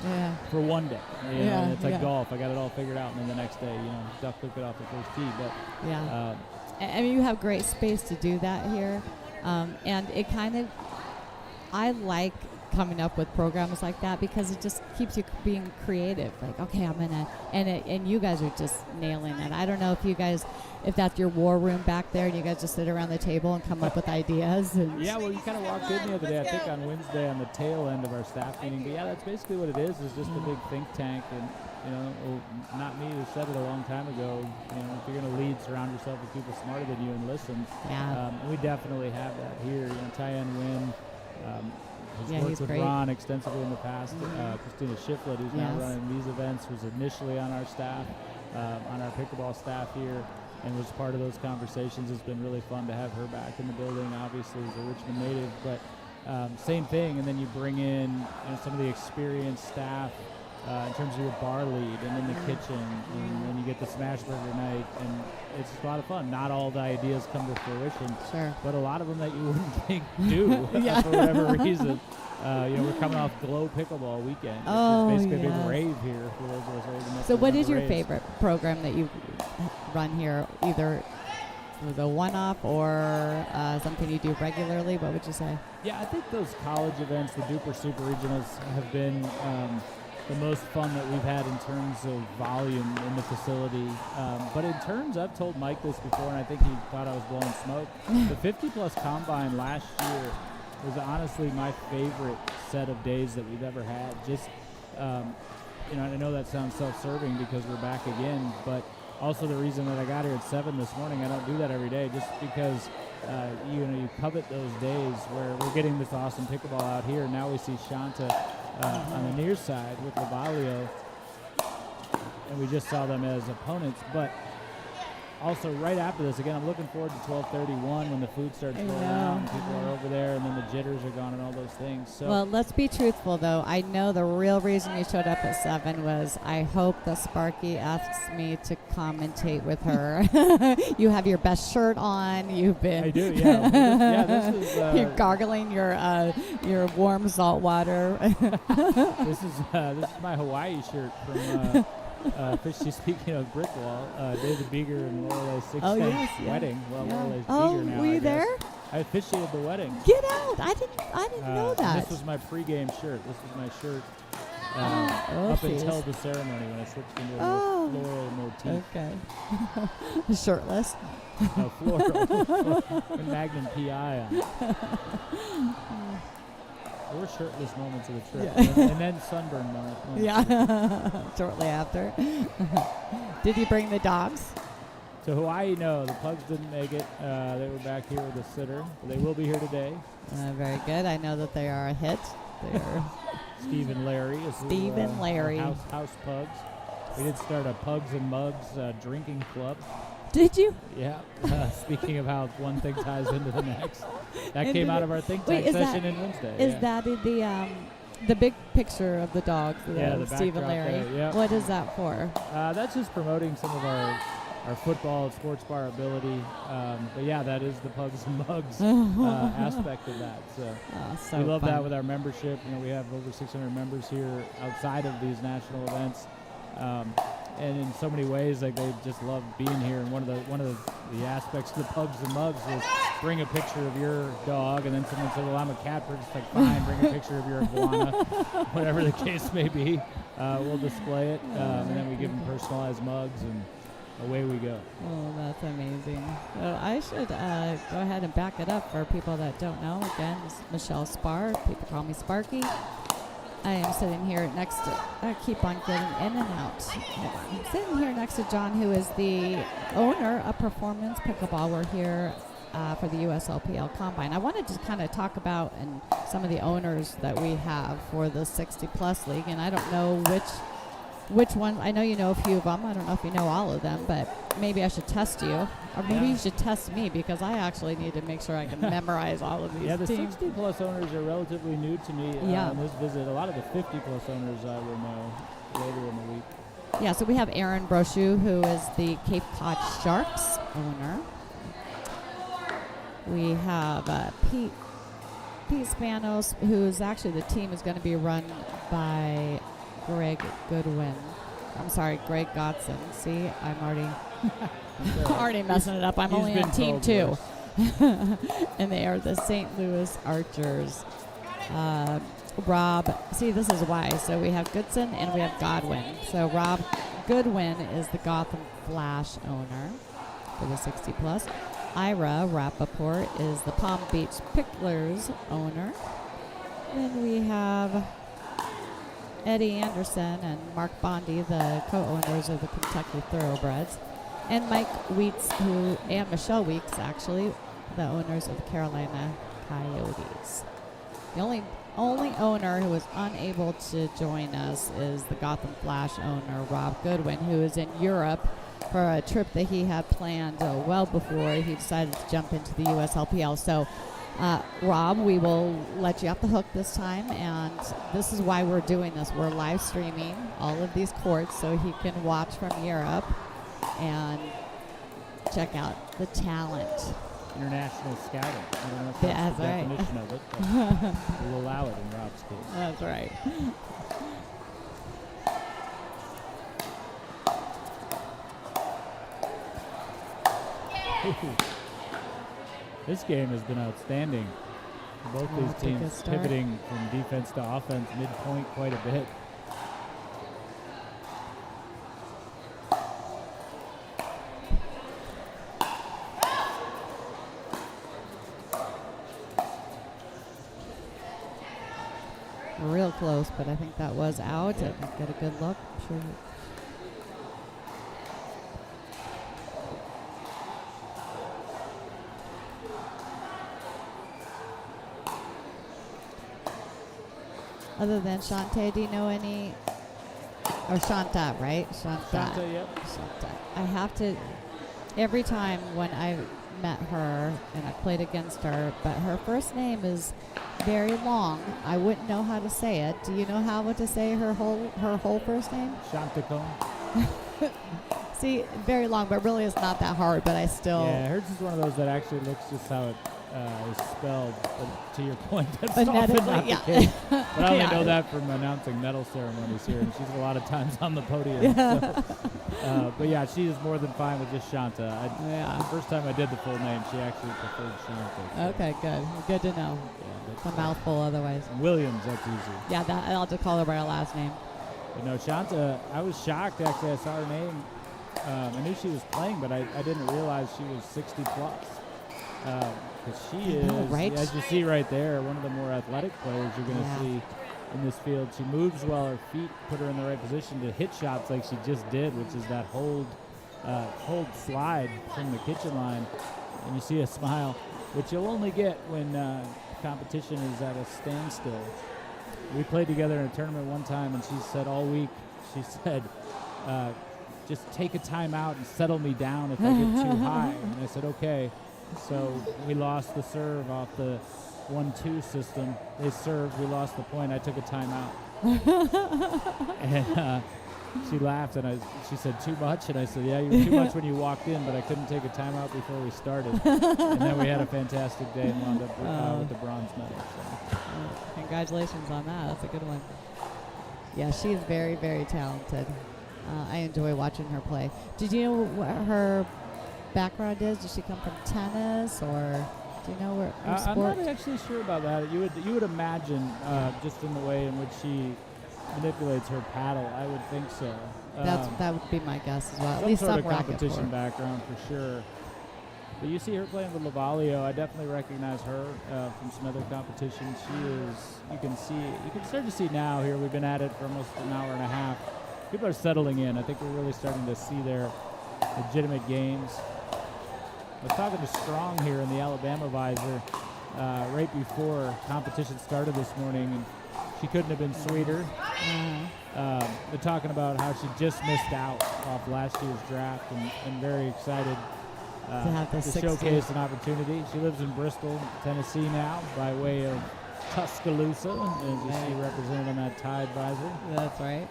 for one day. And it's like golf. I got it all figured out, and then the next day, duck hook it off the first tee. But you have great space to do that here, and it kind of, I like coming up with programs like that because it just keeps you being creative. Like, okay, I'm gonna, and you guys are just nailing it. I don't know if that's your war room back there, and you guys just sit around the table and come up with ideas. And you kind of walked in the other day, I think on Wednesday, on the tail end of our staff meeting. But that's basically what it is just a big think tank. And not me who said it a long time ago. If you're going to lead, surround yourself with people smarter than you and listen. And we definitely have that here. Tyann Wynn. Has worked with Ron extensively in the past. Christina Shiflett, who's now running these events, was initially on our staff, on our pickleball staff here, and was part of those conversations. It's been really fun to have her back in the building. Obviously, as a Richmond native, but same thing. And then you bring in some of the experienced staff in terms of your bar lead and in the kitchen, and then you get the smash burger night, and it's just a lot of fun. Not all the ideas come to fruition, but a lot of them that you wouldn't think do for whatever reason. We're coming off Glow Pickleball Weekend, which is basically a big rave here for those of us old enough. So what is your raves. favorite program that you run here, either the one-off or something you do regularly? What would you say? Yeah, I think those college events, the Duper Super Regionals, have been the most fun that we've had in terms of volume in the facility. But in terms, I've told Mike this before, and I think he thought I was blowing smoke. The 50-plus Combine last year was honestly my favorite set of days that we've ever had. Just, I know that sounds self-serving because we're back again, but also the reason that I got here at 7 this morning, I don't do that every day, just because you covet those days where we're getting this awesome pickleball out here. Now we see Shanta on the near side with Lavalio, and we just saw them as opponents. But also, right after this, again, I'm looking forward to 12:31 when the food starts I rolling know. out and people are over there, and then the jitters are gone and all those things. So Well, let's be truthful, though. I know the real reason you showed up at 7 was I hope that Sparky asks me to commentate with her. You have your best shirt on. You've been. I do, yeah. This is You're gargling your warm salt water. this is my Hawaii shirt from. Speaking of brick wall, David Beeger and Lorelei Sixth's wedding. Well, Lorelai's Beeger now. Were you I guess. there? I officiated the wedding. Get out! I didn't know that. This was my pregame shirt. This was my shirt up geez. until the ceremony when I switched into a floral motif. Okay. Shirtless. No, floral. With Magnum PI on. There were shirtless moments of the trip, and then sunburn moments. Yeah. Shortly after. Did you bring the dogs? To Hawaii, no. The pugs didn't make it. They were back here with a sitter. But they will be here today. Very good. I know that they are a hit. They're Steve and Larry. Steve and Larry. House pugs. We did start a Pugs and Mugs drinking club. Did you? Yeah. Speaking of how one thing ties into the next. That Into came out the- of our think Wait, tank is session that- in Wednesday. Is yeah. that the big picture of the dogs? Yeah, the Steve and backdrop Larry. there, yeah. What is that for? That's just promoting some of our football and sports bar ability. But yeah, that is the Pugs and Mugs aspect of that. So, we love that with our membership. You know, we have over 600 members here outside of these national events. And in so many ways, like they just love being here. And one of the aspects of the Pugs and Mugs is bring a picture of your dog, and then someone said, "Well, I'm a cat person." It's like, fine, bring a picture of your iguana, whatever the case may be. We'll display it, and then we give them personalized mugs, and away we go. Oh, that's amazing. So I should go ahead and back it up for people that don't know. Again, this is Michele Spahr. People call me Sparky. I am sitting here next to, I keep on getting in and out. I'm sitting here next to John, who is the owner of Performance Pickleball. We're here for the USLPL Combine. I wanted to kind of talk about and some of the owners that we have for the 60-plus league, and I don't know which one. I know you know a few of them. I don't know if you know all of them, but maybe I should test you. Or maybe you should test me, because I actually need to make sure I can memorize all of these Yeah, the teams. 60-plus owners are relatively new to me on this visit. A lot of the 50-plus owners I will know later in the week. Yeah, so we have Aaron Brochu, who is the Cape Cod Sharks owner. We have Pete Spanos, who's actually the team is going to be run by Greg Goodwin. I'm sorry, Greg Godson. See, I'm already messing it up. I'm only on team 2. And they are the St. Louis Archers. Rob, see, this is why. So we have Goodson and we have Godwin. So Rob Goodwin is the Gotham Flash owner for the 60-plus. Ira Rappaport is the Palm Beach Picklers owner. Then we have Eddie Anderson and Mark Bondi, the co-owners of the Kentucky Thoroughbreds. And Mike Weeks, and Michelle Weeks, actually, the owners of the Carolina Coyotes. The only owner who was unable to join us is the Gotham Flash owner, Rob Goodwin, who is in Europe for a trip that he had planned well before he decided to jump into the USLPL. So, Rob, we will let you off the hook this time, and this is why we're doing this. We're live streaming all of these courts so he can watch from Europe and check out the talent. International scouting. I don't know if That's that's the right. definition of it, but we'll allow it in Rob's case. That's right. This game has been outstanding. Both these That's a good teams start. pivoting from defense to offense midpoint quite a bit. Real close, but I think that was out. I can get a good look. I'm sure. Other than Shantae, do you know any? Or Shanta, right? Shanta. Shanta, yep. Shanta. I have to. every time when I met her and I played against her, but her first name is very long. I wouldn't know how to say it. Do you know how to say her whole first name? Shantacone. See, very long, but really it's not that hard, but I still... Yeah, hers is one of those that actually looks just how it is spelled. But to your point, that's Phonetically, often not yeah. the case. But I only Yeah. know that from announcing medal ceremonies here, and she's a lot of times on the podium. Yeah. So, but yeah, she is more than fine with just Shanta. The Yeah. first time I did the full name, she actually preferred Shanta. So, Okay, good. Good to know. yeah, It's a that's, mouthful otherwise. Williams, that's easy. Yeah, I'll just call her by her last name. But no, Shanta, I was shocked actually. I saw her name. I knew she was playing, but I didn't realize she was 60 plus. Because she I know, is, right? as you see right there, one of the more athletic players you're going to Yeah. see in this field. She moves well. Her feet put her in the right position to hit shots like she just did, which is that hold slide from the kitchen line. And you see a smile, which you'll only get when competition is at a standstill. We played together in a tournament one time, and she said all week, she said, just take a timeout and settle me down if I get too high. And I said, okay. So we lost the serve off the 1-2 system. They served, we lost the point. I took a timeout. And she laughed, and she said, too much? And I said, yeah, you were too much when you walked in, but I couldn't take a timeout before we started. And then we had a fantastic day and wound up with the bronze medal. So. Congratulations on that. That's a good one. Yeah, she is very, very talented. I enjoy watching her play. Did you know what her background is? Does she come from tennis, or do you know where her I'm sport? not actually sure about that. You would imagine just in the way in which she manipulates her paddle. I would think so. That would be my guess as well. At Some least sort some of racket competition for. background for sure. But you see her playing with Lavalio. I definitely recognize her from some other competitions. She is. You can start to see now here. We've been at it for almost an hour and a half. People are settling in. I think we're really starting to see their legitimate games. I was talking to Strong here in the Alabama visor right before competition started this morning, and she couldn't have been sweeter. They're talking about how she just missed out off last year's draft and very excited To have the to 60. showcase an opportunity. She lives in Bristol, Tennessee now by way of Tuscaloosa, as you see represented on that Tide visor. That's right.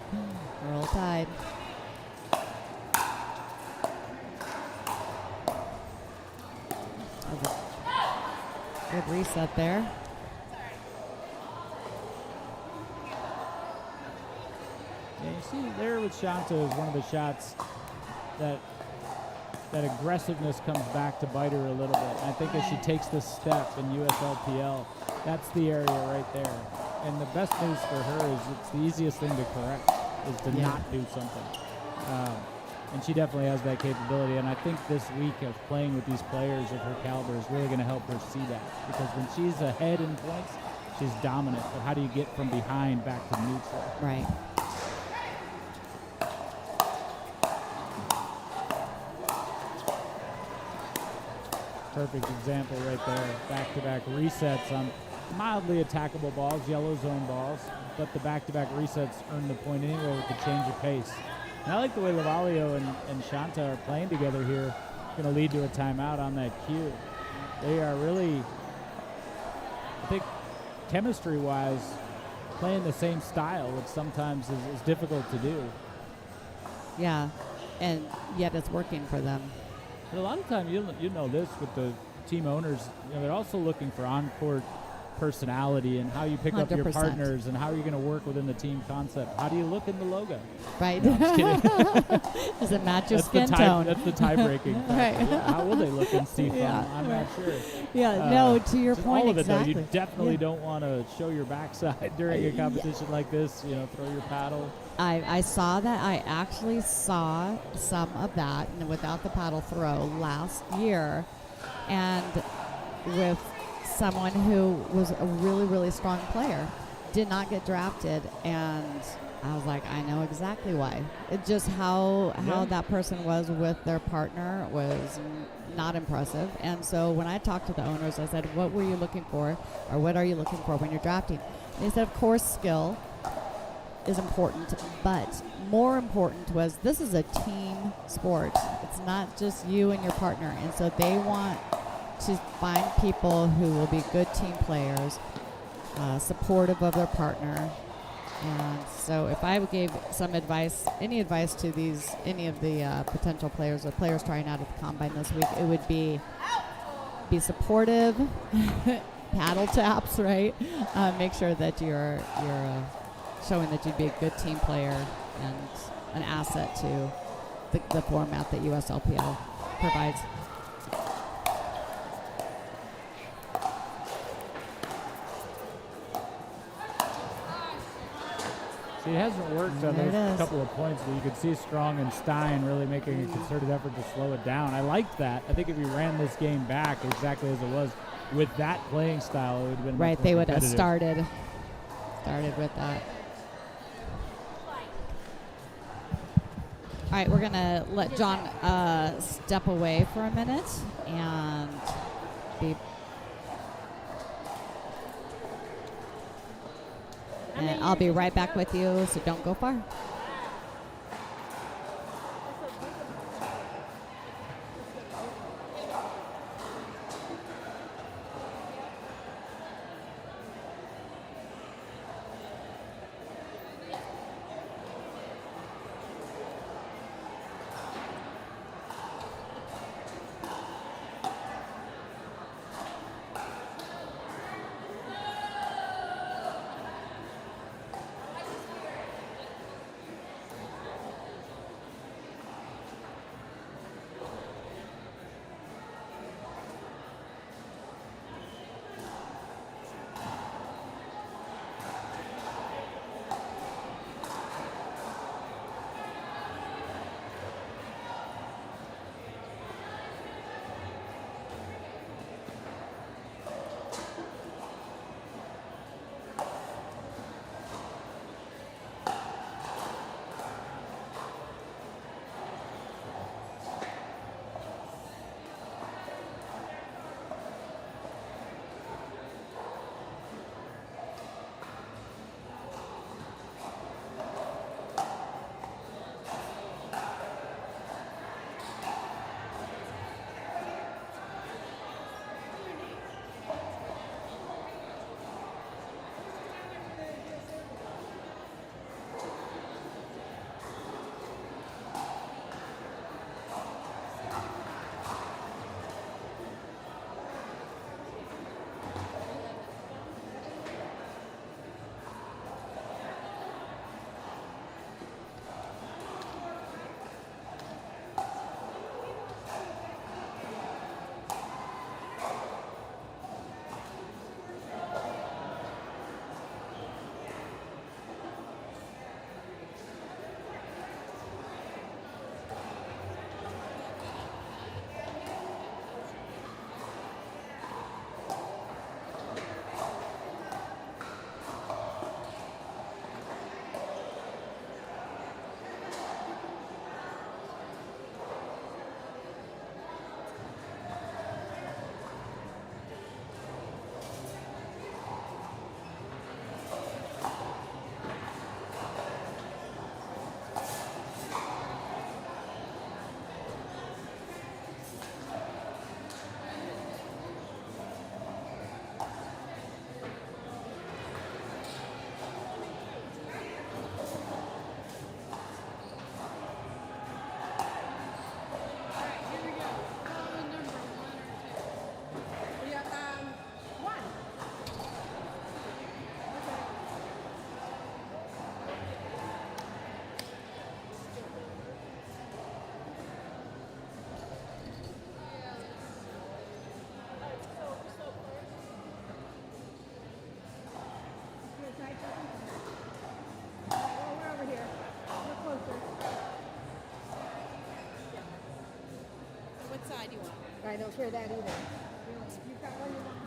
Roll Tide. Good reset there. Yeah, you see there with Shanta is one of the shots that aggressiveness comes back to bite her a little bit. And I think as she takes this step in USLPL, that's the area right there. And the best news for her is it's the easiest thing to correct, is to not do something. And she definitely has that capability. And I think this week of playing with these players of her caliber is really going to help her see that. Because when she's ahead in points, she's dominant. But how do you get from behind back to neutral? Right. Perfect example right there. Back-to-back resets on mildly attackable balls, yellow zone balls, but the back-to-back resets earn the point anyway with the change of pace. And I like the way Lavalio and Shanta are playing together here. Going to lead to a timeout on that cue. They are really, I think, chemistry-wise, playing the same style, which sometimes is difficult to do. Yeah, and yet it's working for them. But a lot of times, you know this with the team owners, they're also looking for on-court personality and how you pick up your 100%. partners and how are you going to work within the team concept. How do you look in the logo? Right. No, I'm just kidding. Does it match your That's skin the tone? That's the tie-breaking factor. Right. Yeah, how will they look in Seafoam? Yeah, I'm right. not sure. Yeah, no, to your Just point, all of it, exactly. though. You definitely Yeah. don't want to show your backside during a competition like this. Throw your paddle. I saw that. I actually saw some of that without the paddle throw last year, and with someone who was a really, really strong player, did not get drafted, and I was like, I know exactly why. It just how that person was with their partner was not impressive. And so when I talked to the owners, I said, what were you looking for, or what are you looking for when you're drafting? And they said, of course, skill. is important, but more important was this is a team sport. It's not just you and your partner, and so they want to find people who will be good team players, supportive of their partner. And so if I gave some advice, any advice to any of the potential players or players trying out at the Combine this week, it would be supportive, paddle taps, right? Make sure that you're showing that you'd be a good team player and an asset to the format that USLPL provides. See, it hasn't worked on those couple of points, but you could see Strong and Stein really making a concerted effort to slow it down. I liked that. I think if we ran this game back exactly as it was with that playing style, it would have been right. Much more They would have competitive. started with that. All right, we're gonna let John step away for a minute and be. And I'll be right back with you, so don't go far. I don't care that either. You've got one you want.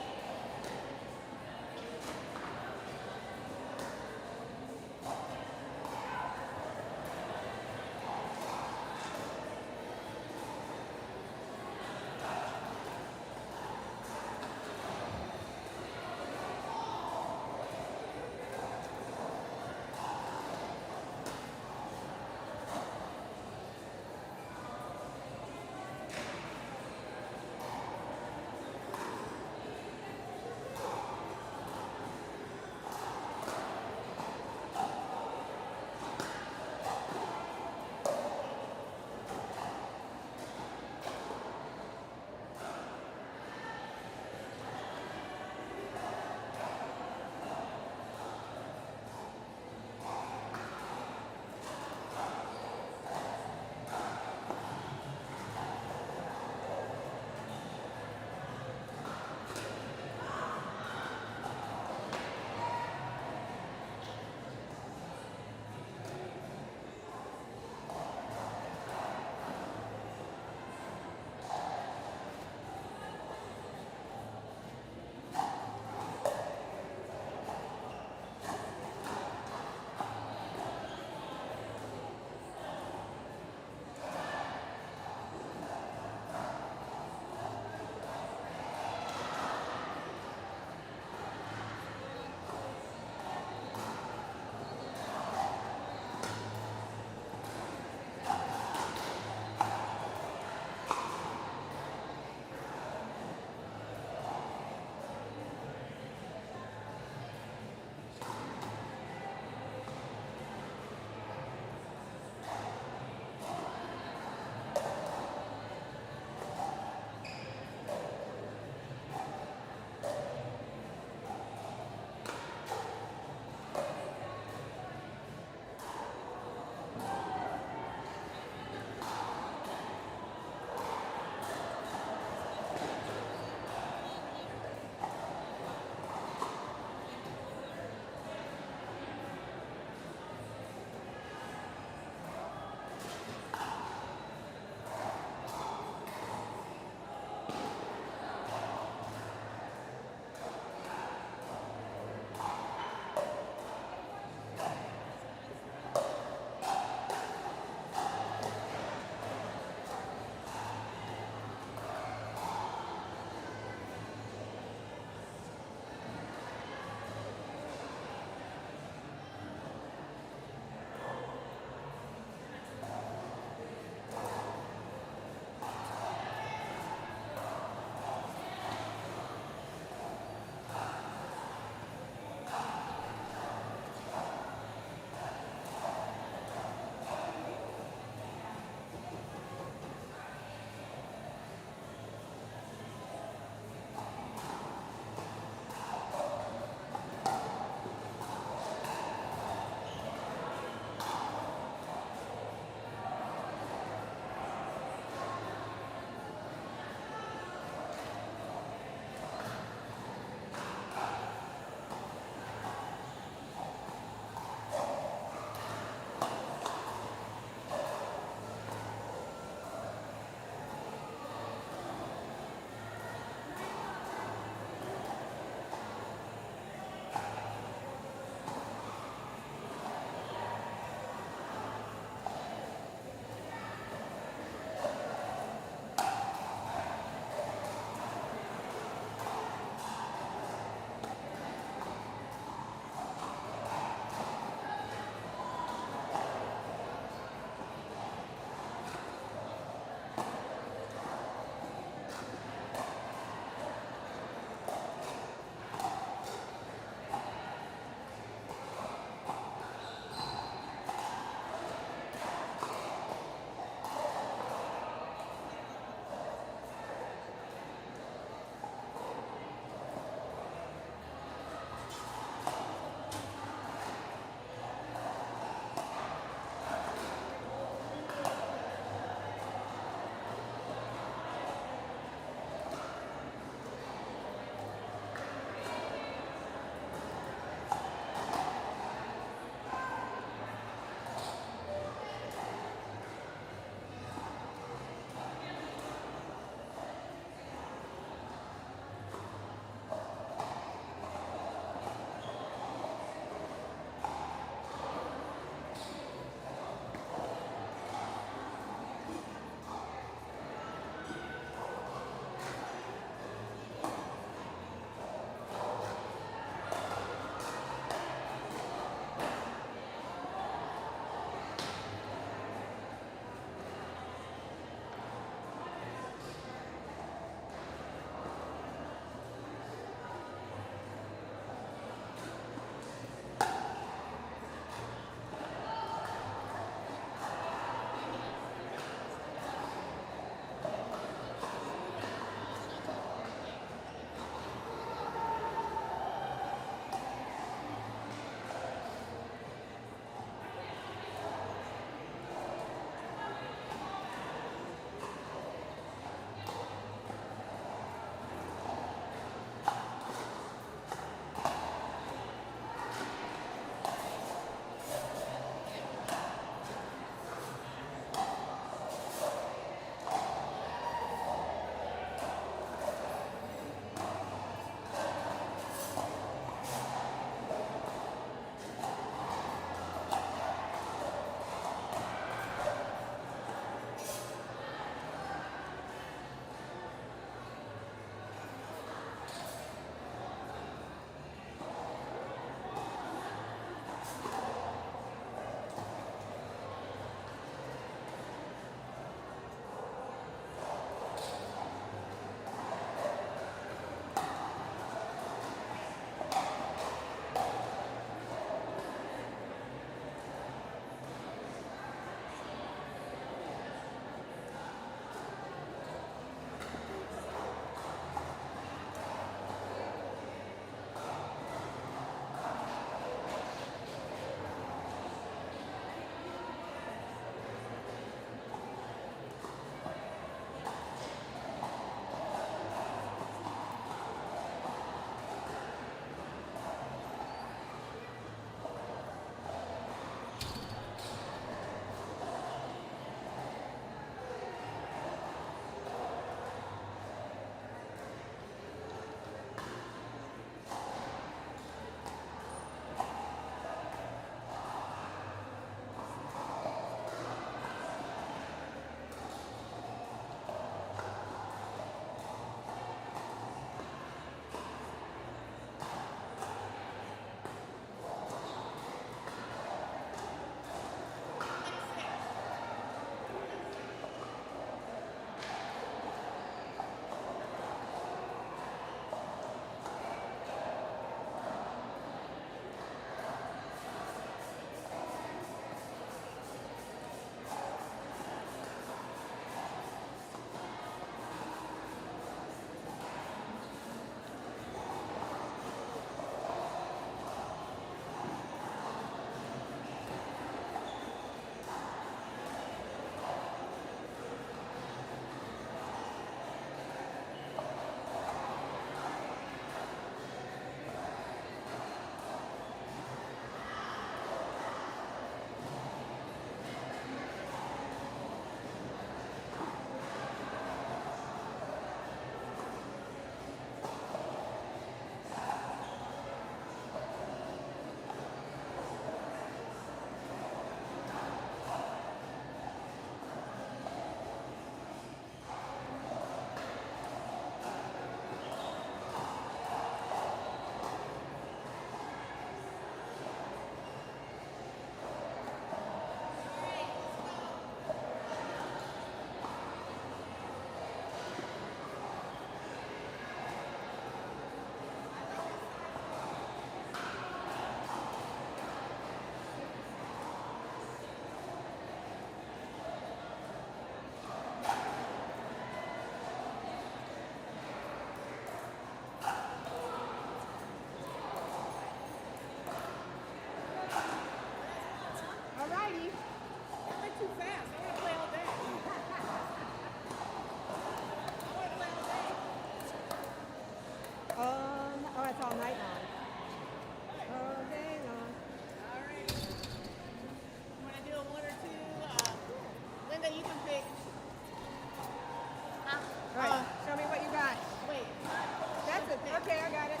Okay, I got it.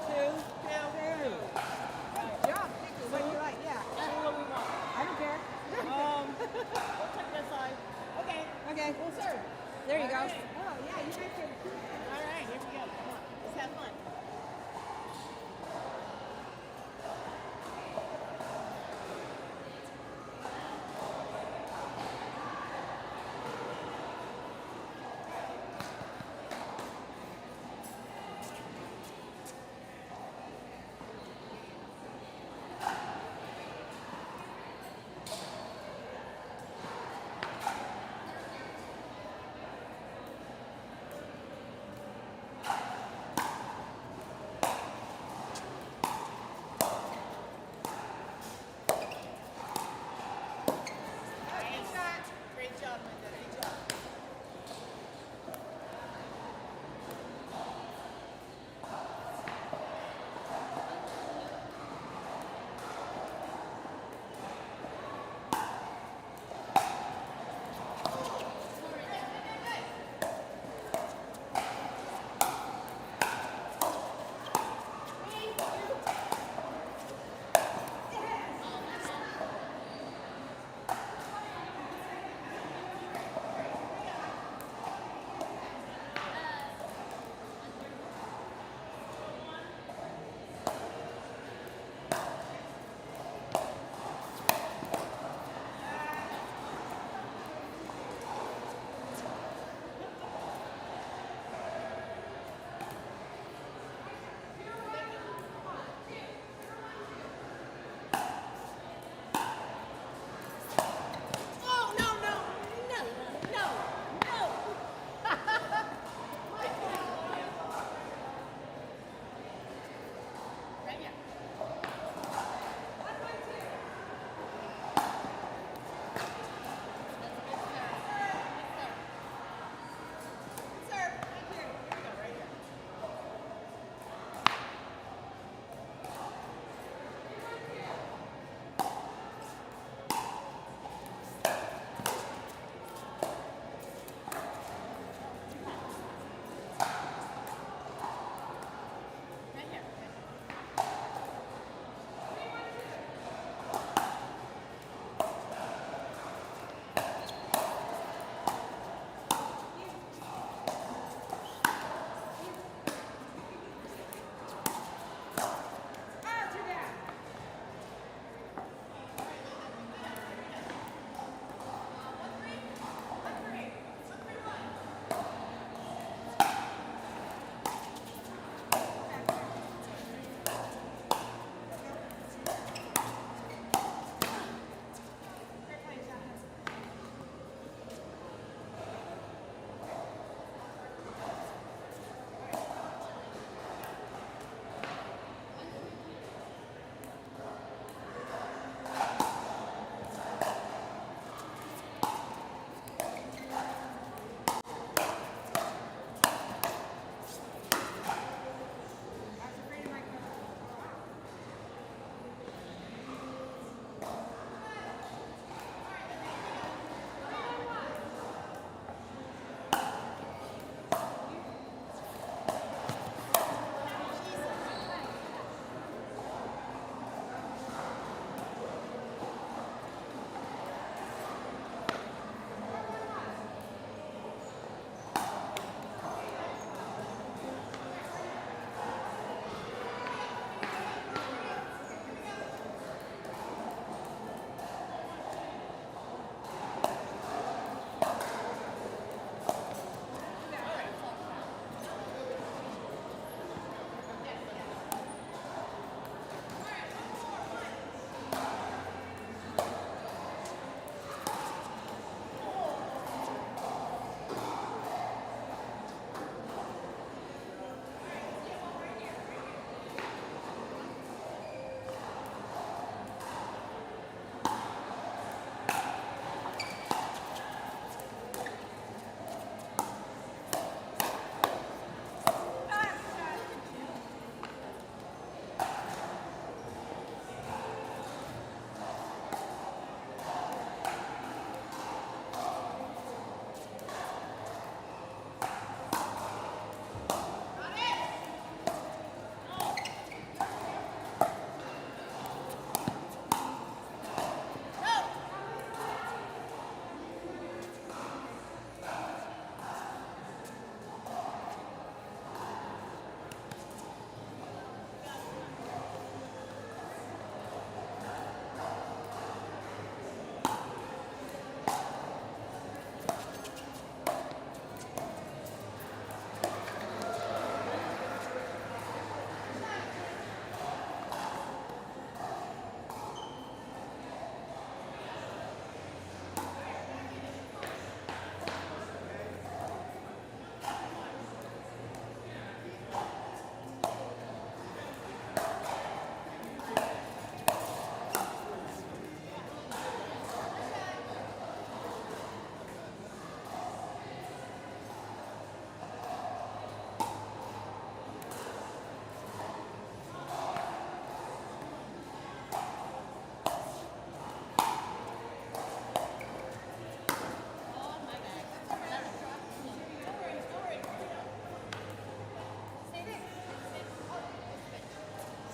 Two. Good job. What do you like? Yeah. What we want. I don't care. We'll check that side. Okay. Okay. We'll serve. There you go. All right. Oh, yeah, you guys can. All right, here we go. Come on. Let's have fun.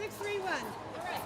6-3-1. All right.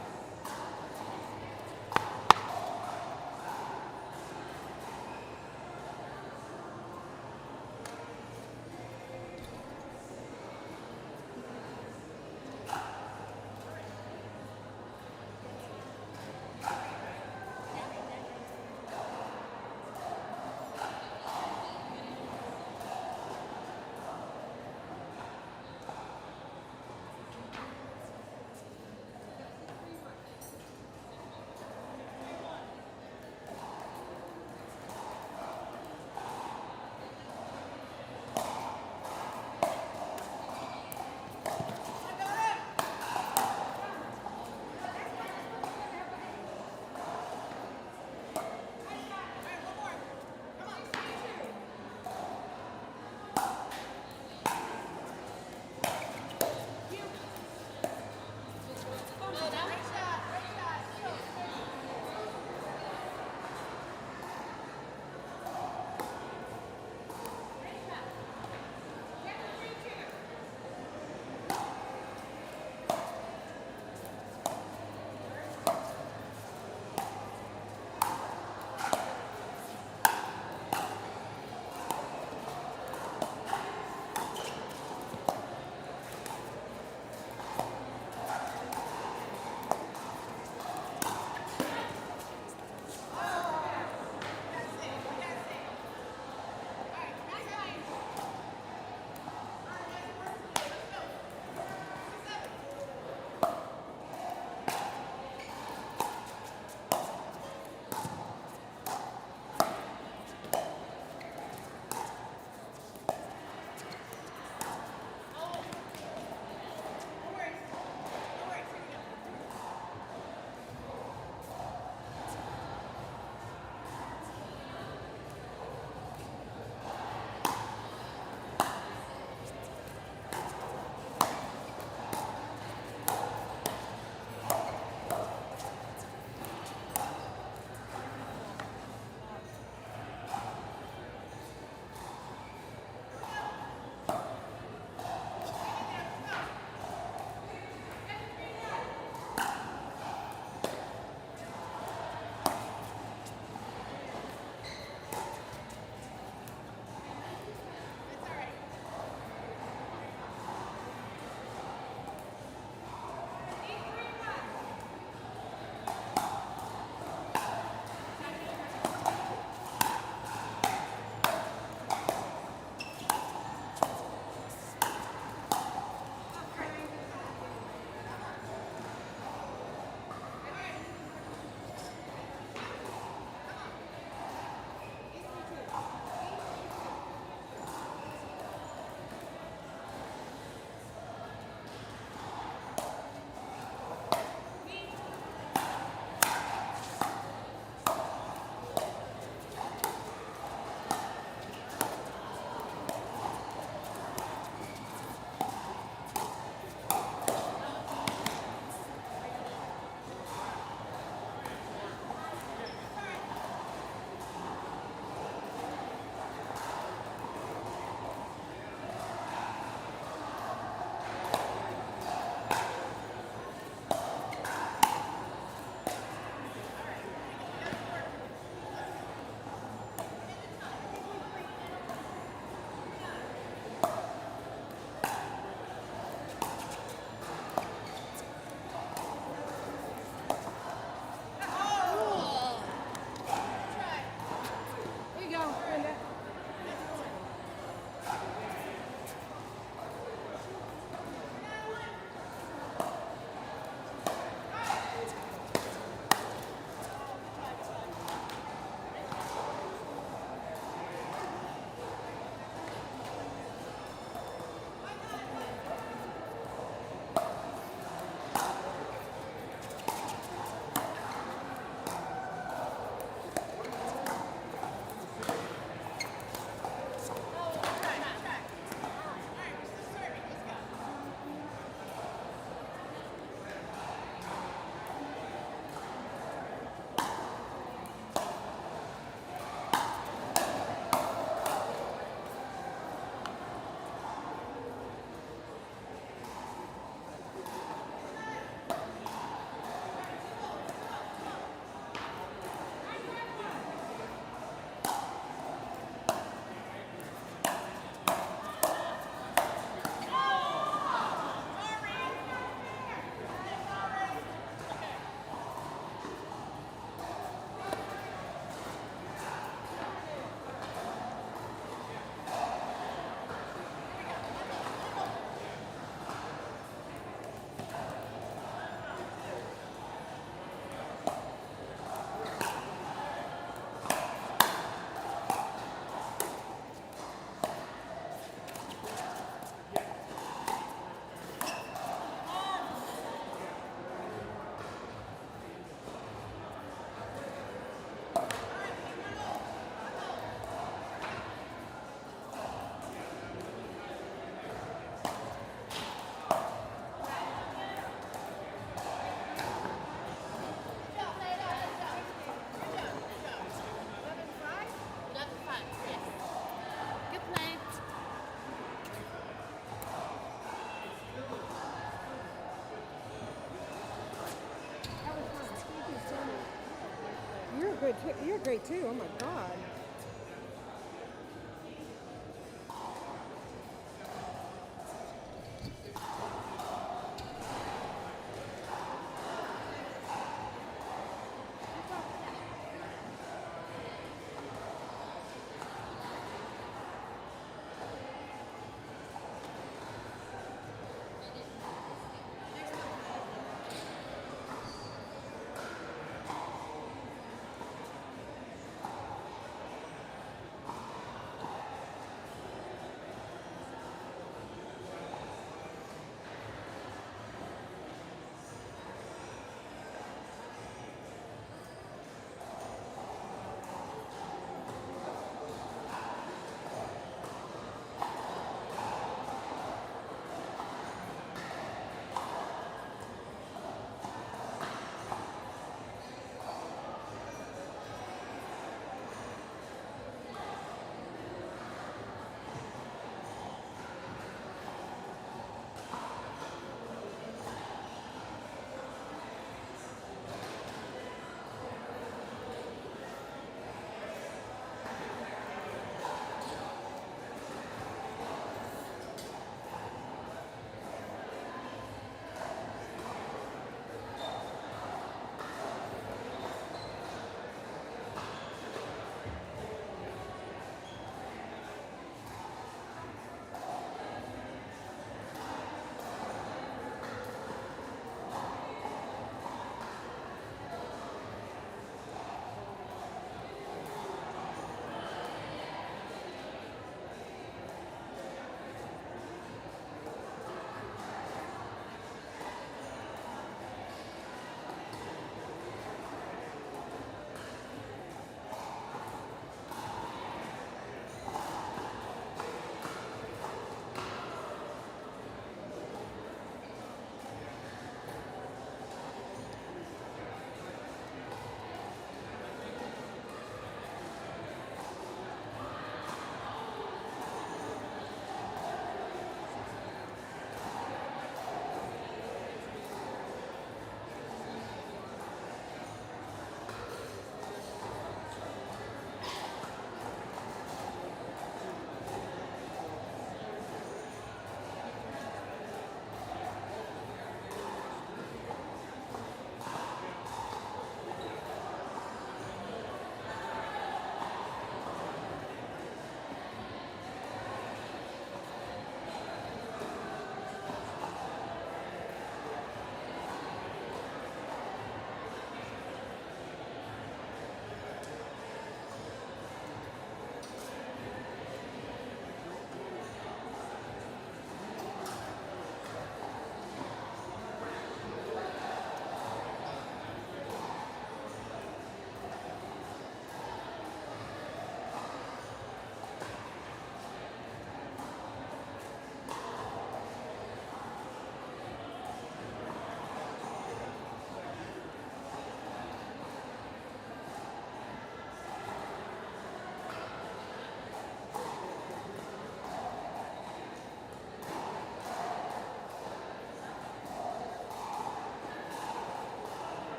good too. You're great too. Oh my God.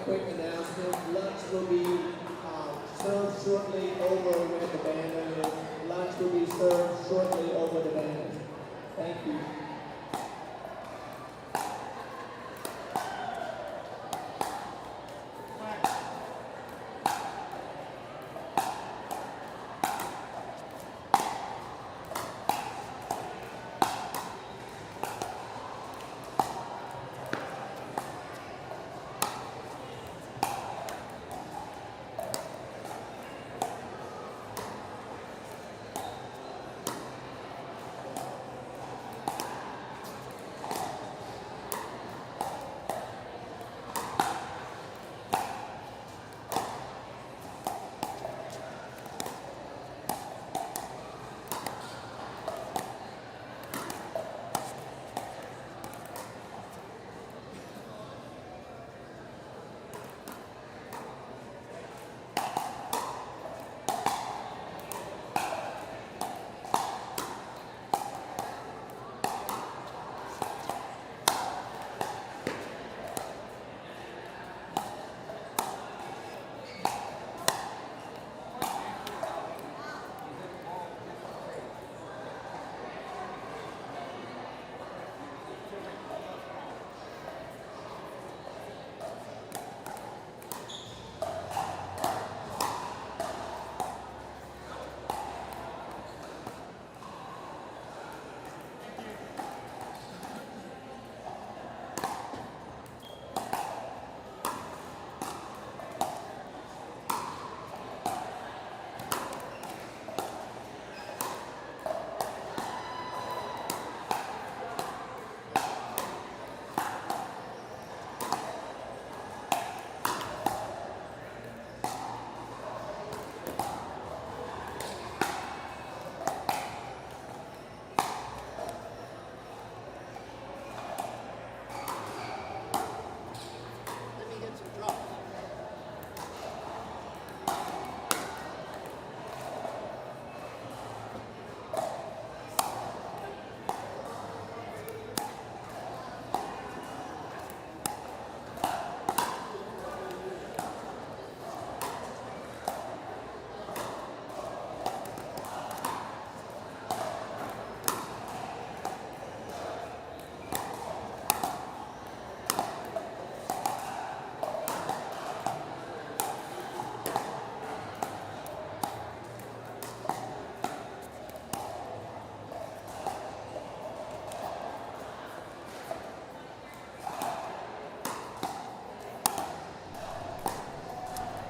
quick announcement. Lunch will be served shortly over where the banner is. Lunch will be served shortly over the banner. Thank you.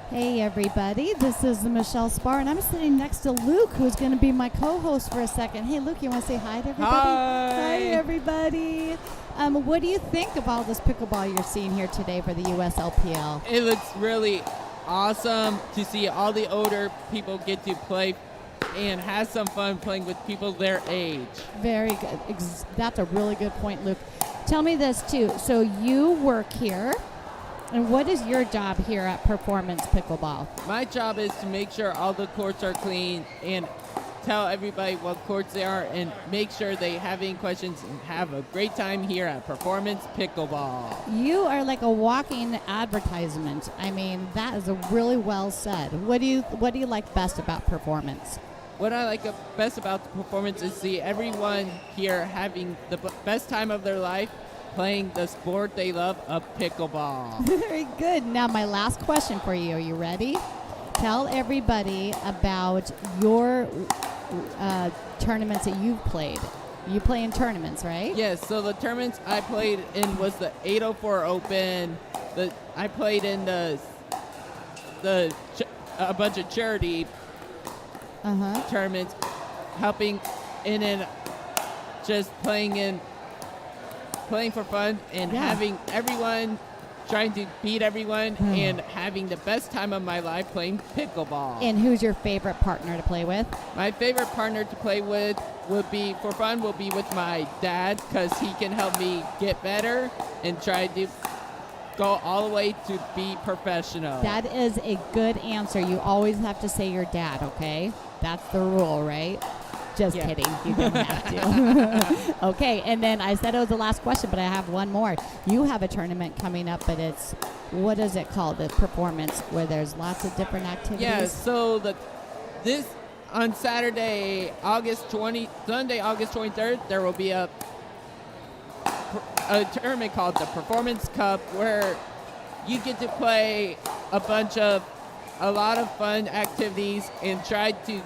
Hey everybody, this is Michele Spahr, and I'm sitting next to Luke, who's going to be my co-host for a second. Hey Luke, you want to say hi to everybody? Hi everybody. What do you think about this pickleball you're seeing here today for the USLPL? It looks really awesome to see all the older people get to play and have some fun playing with people their age. Very good. That's a really good point, Luke. Tell me this too. So you work here. And what is your job here at Performance Pickleball? My job is to make sure all the courts are clean and tell everybody what courts they are and make sure they have any questions and have a great time here at Performance Pickleball. You are like a walking advertisement. I mean, that is a really well said. What do you like best about Performance? What I like best about the Performance is see everyone here having the best time of their life playing the sport they love, of pickleball. Very good. Now, my last question for you. Are you ready? Tell everybody about your tournaments that you've played. You play in tournaments, right? Yes, so the tournaments I played in was the 804 Open. I played in a bunch of charity tournaments, helping in and just playing for fun and having everyone, trying to beat everyone and having the best time of my life playing pickleball. And who's your favorite partner to play with? My favorite partner to play with would be, for fun, will be with my dad, because he can help me get better and try to go all the way to be professional. That is a good answer. You always have to say your dad, okay? That's the rule, right? Just Yeah. kidding. You don't have to. Okay, and then I said it was the last question, but I have one more. You have a tournament coming up, but it's, what is it called? The performance, where there's lots of different activities? Yeah, so this on Sunday, August 23rd, there will be a tournament called the Performance Cup, where you get to play a lot of fun activities and try to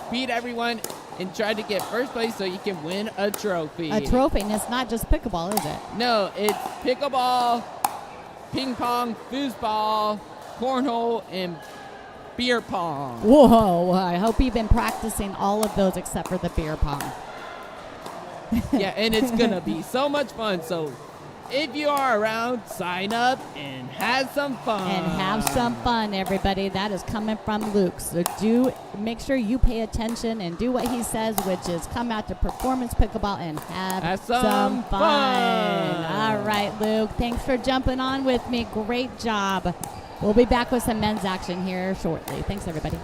beat everyone and try to get first place so you can win a trophy. A trophy, and it's not just pickleball, is it? No, it's pickleball, ping pong, foosball, cornhole, and beer pong. Whoa, I hope you've been practicing all of those except for the beer pong. Yeah, and it's going to be so much fun. So if you are around, sign up and have some fun. And have some fun, everybody. That is coming from Luke. So do make sure you pay attention and do what he says, which is come out to Performance Pickleball and have some fun. All right, Luke. Thanks for jumping on with me. Great job. We'll be back with some men's action here shortly. Thanks, everybody.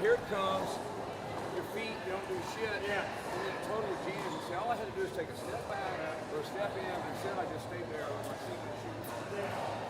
here it comes. Your feet, you don't do shit. Yeah. And then it totally jams. You see, all I had to do is take a step back or a step in, and instead I just stayed there with my feet and shoes.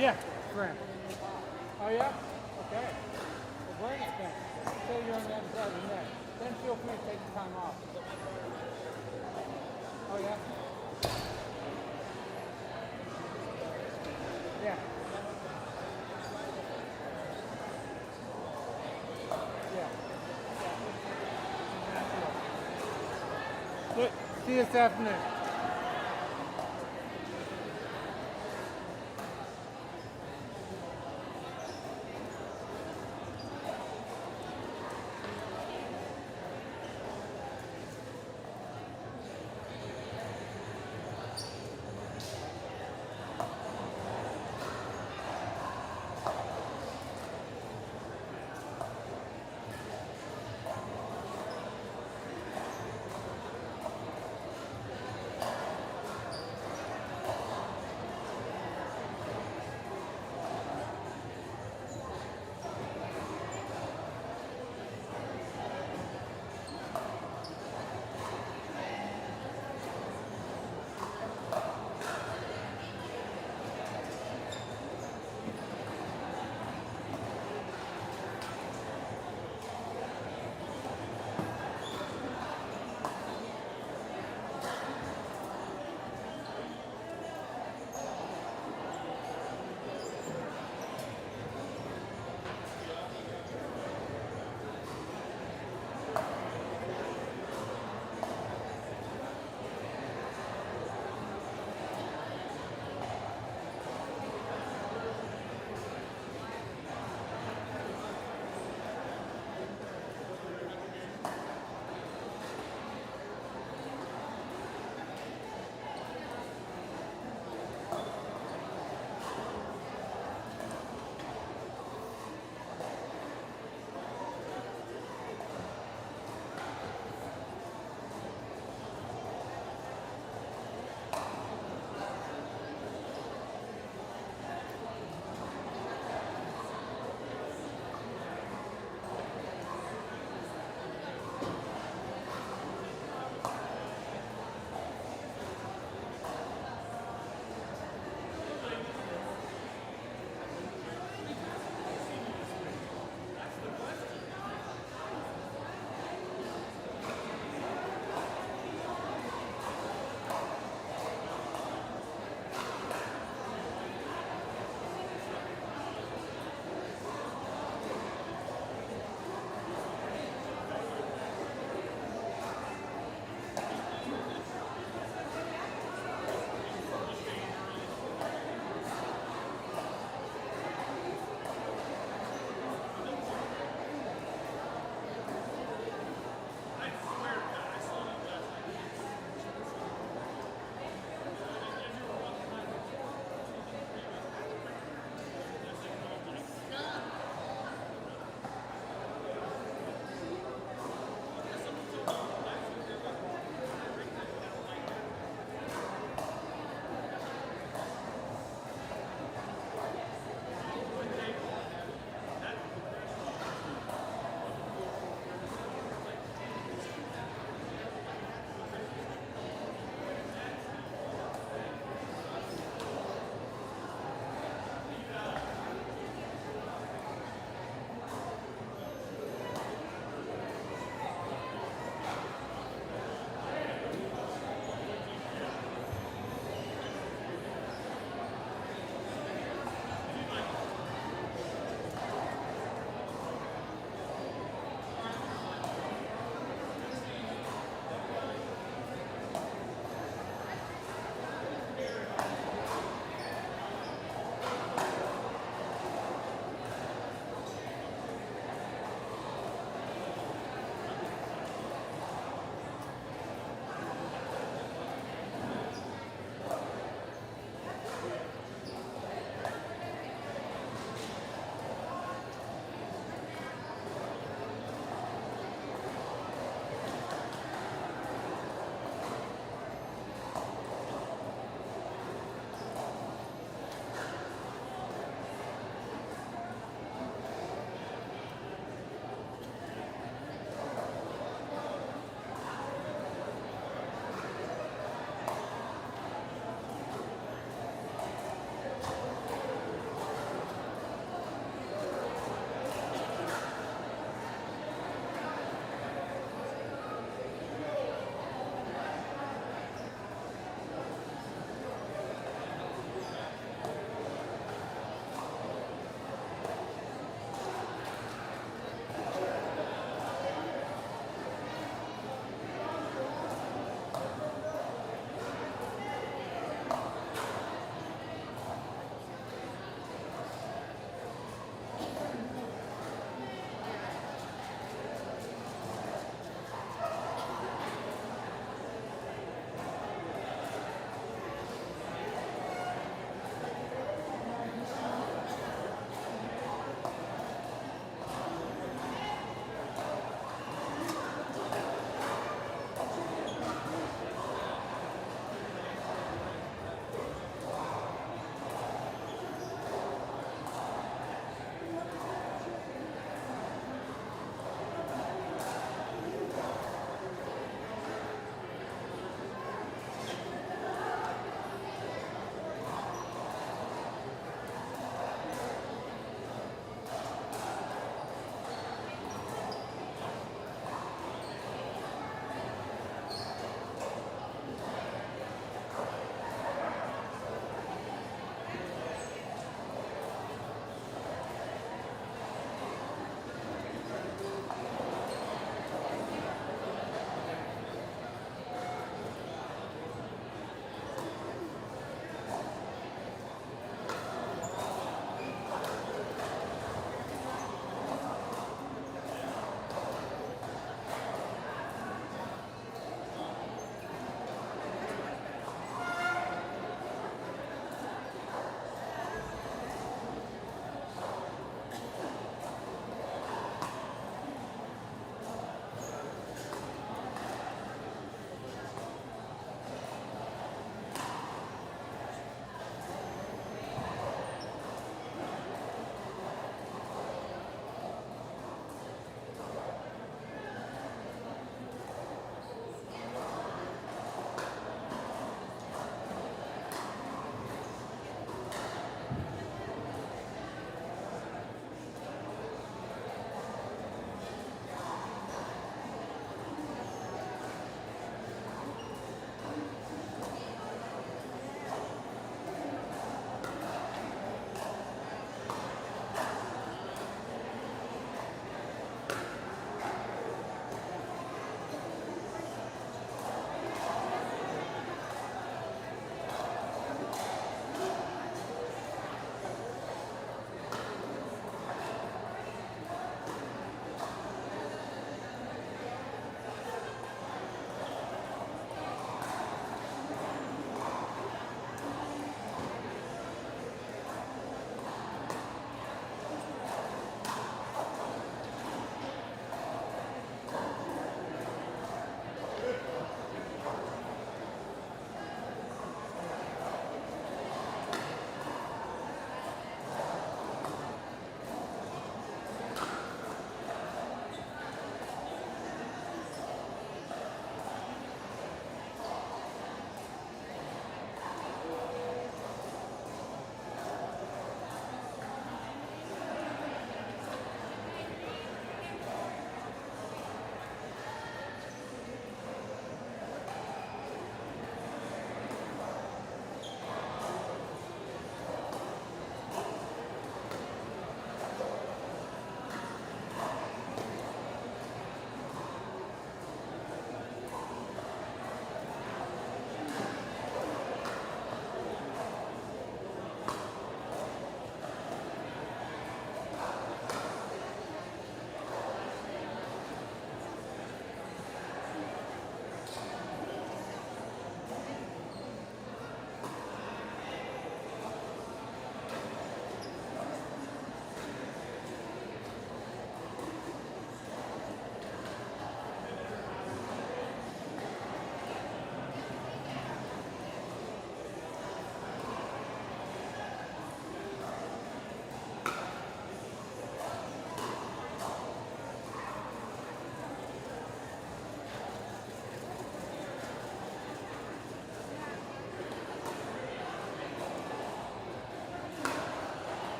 Yeah, friend. Oh yeah? Okay. Well, bring it then. Say you're on the other side of the net. Then feel free to take the time off. Oh yeah? Yeah. Yeah. Look, see you this afternoon.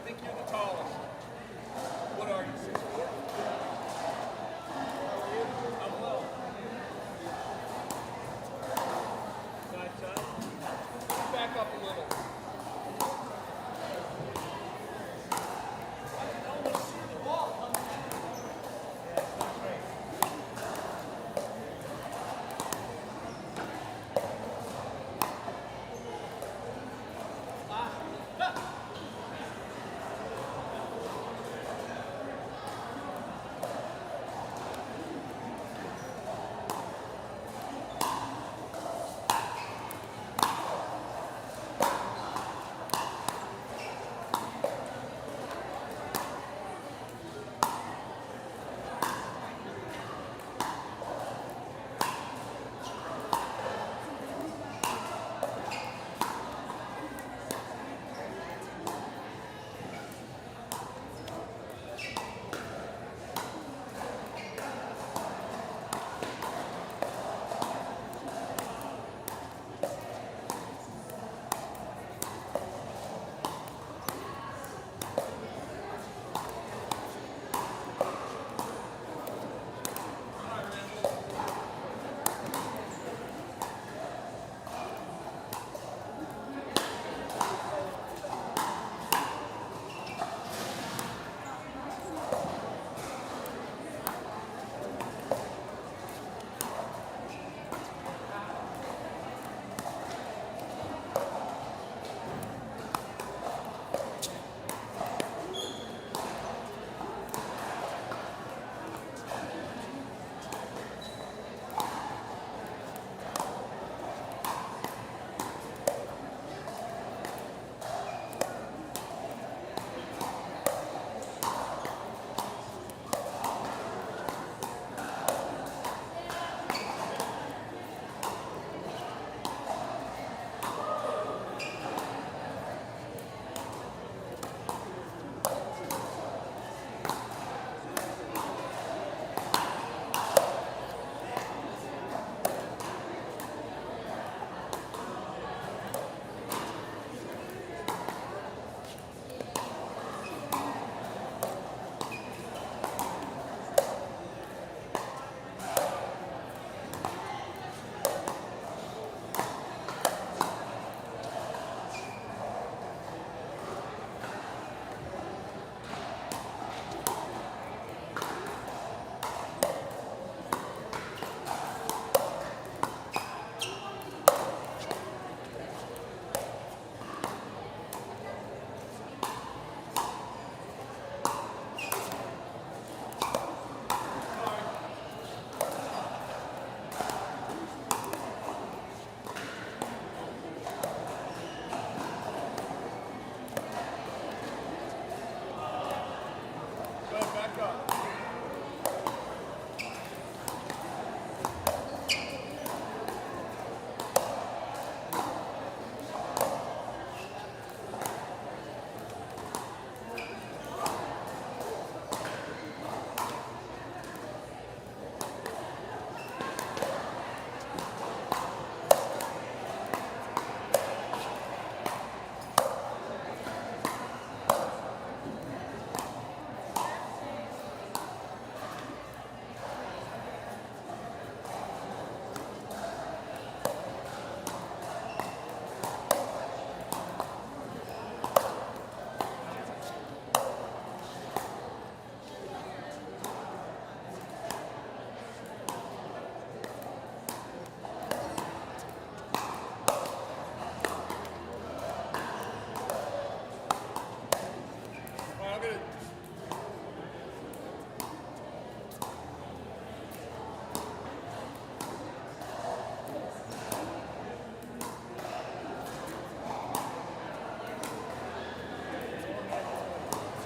think you're the tallest. What are you, 6'4"? I'm low. Side. Back up a little.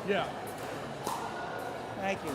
Yeah. Thank you.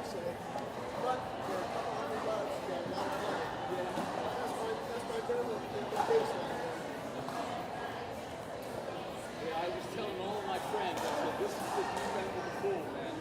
say. But there are a couple hundred bucks that got a lot of play. Yeah. That's my minimum baseline. Yeah, I was telling all of my friends, I said, this is the defense of the pool, man.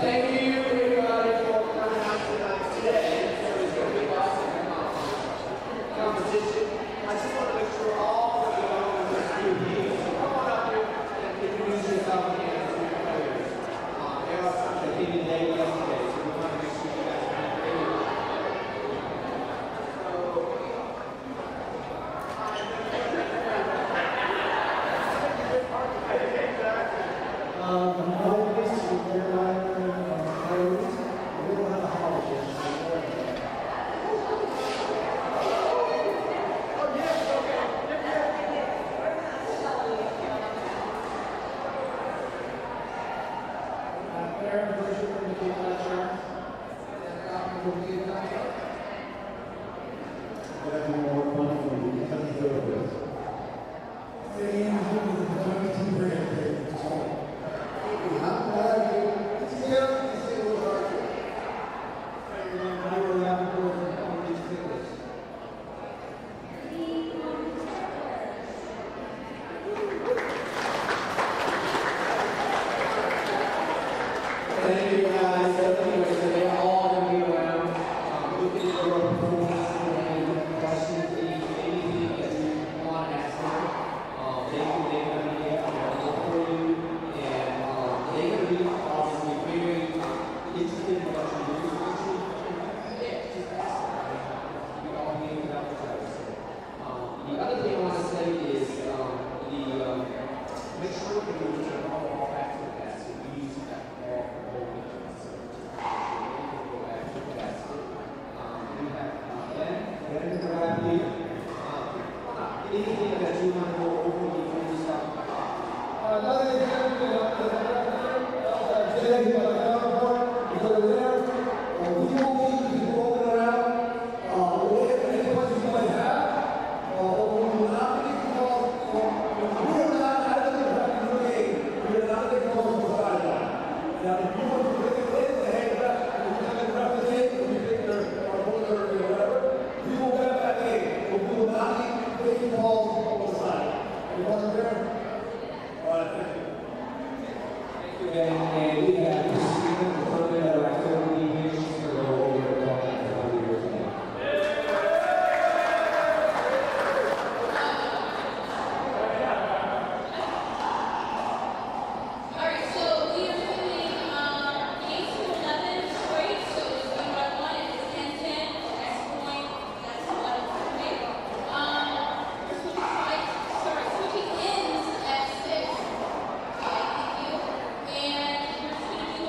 Thank you, everybody, for coming out tonight today. So it's going to be awesome competition. I just want to make sure all of you know this group here. So come on up here and introduce yourself again to your players. There are some that didn't day yesterday, so we want to make sure you guys can be there. Thank you guys. So anyway, so they're all going to be around looking at your performance and questions, anything that you want to ask them. They're going to be here to look for you, and they're going to be obviously very interested in what you do. Just ask them. We all need to help each other. The other thing I want to say is make sure that you return all the ball back to the basket. You use that ball. Anything that you want to go over before we start? Another example of Jay, because there, we won't need to go around, any questions you might have, we will not be called, we are not out of the game, we are not the calls on the sideline. Now, if you want to look at this, the head back, and you come and represent, and you think they're our opponent or whatever, we will get that game, but we will not be taking calls on the side. You want to there? All right, thank you. Thank you, and we have Christina, the permit of activity here. She's going to go over and talk about the years ago. And you're just going to do